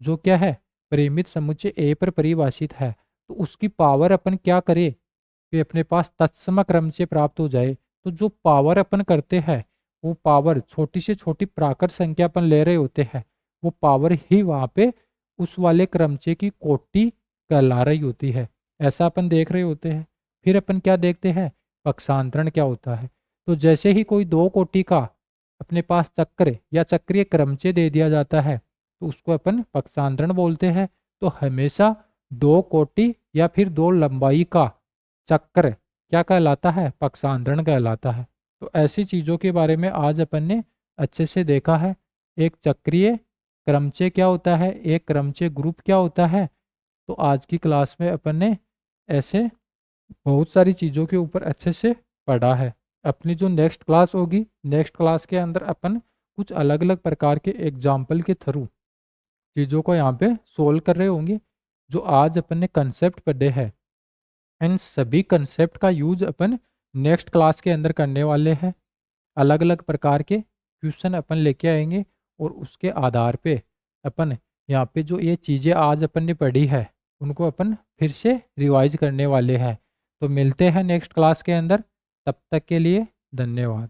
जो क्या है परिमित समुच्चय ए पर परिभाषित है, तो उसकी पावर अपन क्या करें कि अपने पास तत्सम क्रमचय प्राप्त हो जाए। तो जो पावर अपन करते हैं वो पावर छोटी से छोटी प्राकृत संख्या अपन ले रहे होते हैं, वो पावर ही वहाँ पे उस वाले क्रमचय की कोटि कहला रही होती है, ऐसा अपन देख रहे होते हैं। फिर अपन क्या देखते हैं, पक्षांतरण क्या होता है। तो जैसे ही कोई दो कोटि का अपने पास चक्र या चक्रीय क्रमचय दे दिया जाता है तो उसको अपन पक्षांतरण बोलते हैं। तो हमेशा दो कोटि या फिर दो लंबाई का चक्र क्या कहलाता है, पक्षांतरण कहलाता है। तो ऐसी चीज़ों के बारे में आज अपन ने अच्छे से देखा है। एक चक्रीय क्रमचय क्या होता है, एक क्रमचय ग्रुप क्या होता है। तो आज की क्लास में अपन ने ऐसे बहुत सारी चीज़ों के ऊपर अच्छे से पढ़ा है। अपनी जो नेक्स्ट क्लास होगी, नेक्स्ट क्लास के अंदर अपन कुछ अलग अलग प्रकार के एग्जाम्पल के थ्रू चीज़ों को यहाँ पे सोल्व कर रहे होंगे। जो आज अपन ने कंसेप्ट पढ़े हैं इन सभी कंसेप्ट का यूज अपन नेक्स्ट क्लास के अंदर करने वाले हैं। अलग अलग प्रकार के क्वेश्चन अपन लेके आएंगे और उसके आधार पे अपन यहाँ पे जो ये चीज़ें आज अपन ने पढ़ी है उनको अपन फिर से रिवाइज करने वाले हैं। तो मिलते हैं नेक्स्ट क्लास के अंदर। तब तक के लिए धन्यवाद।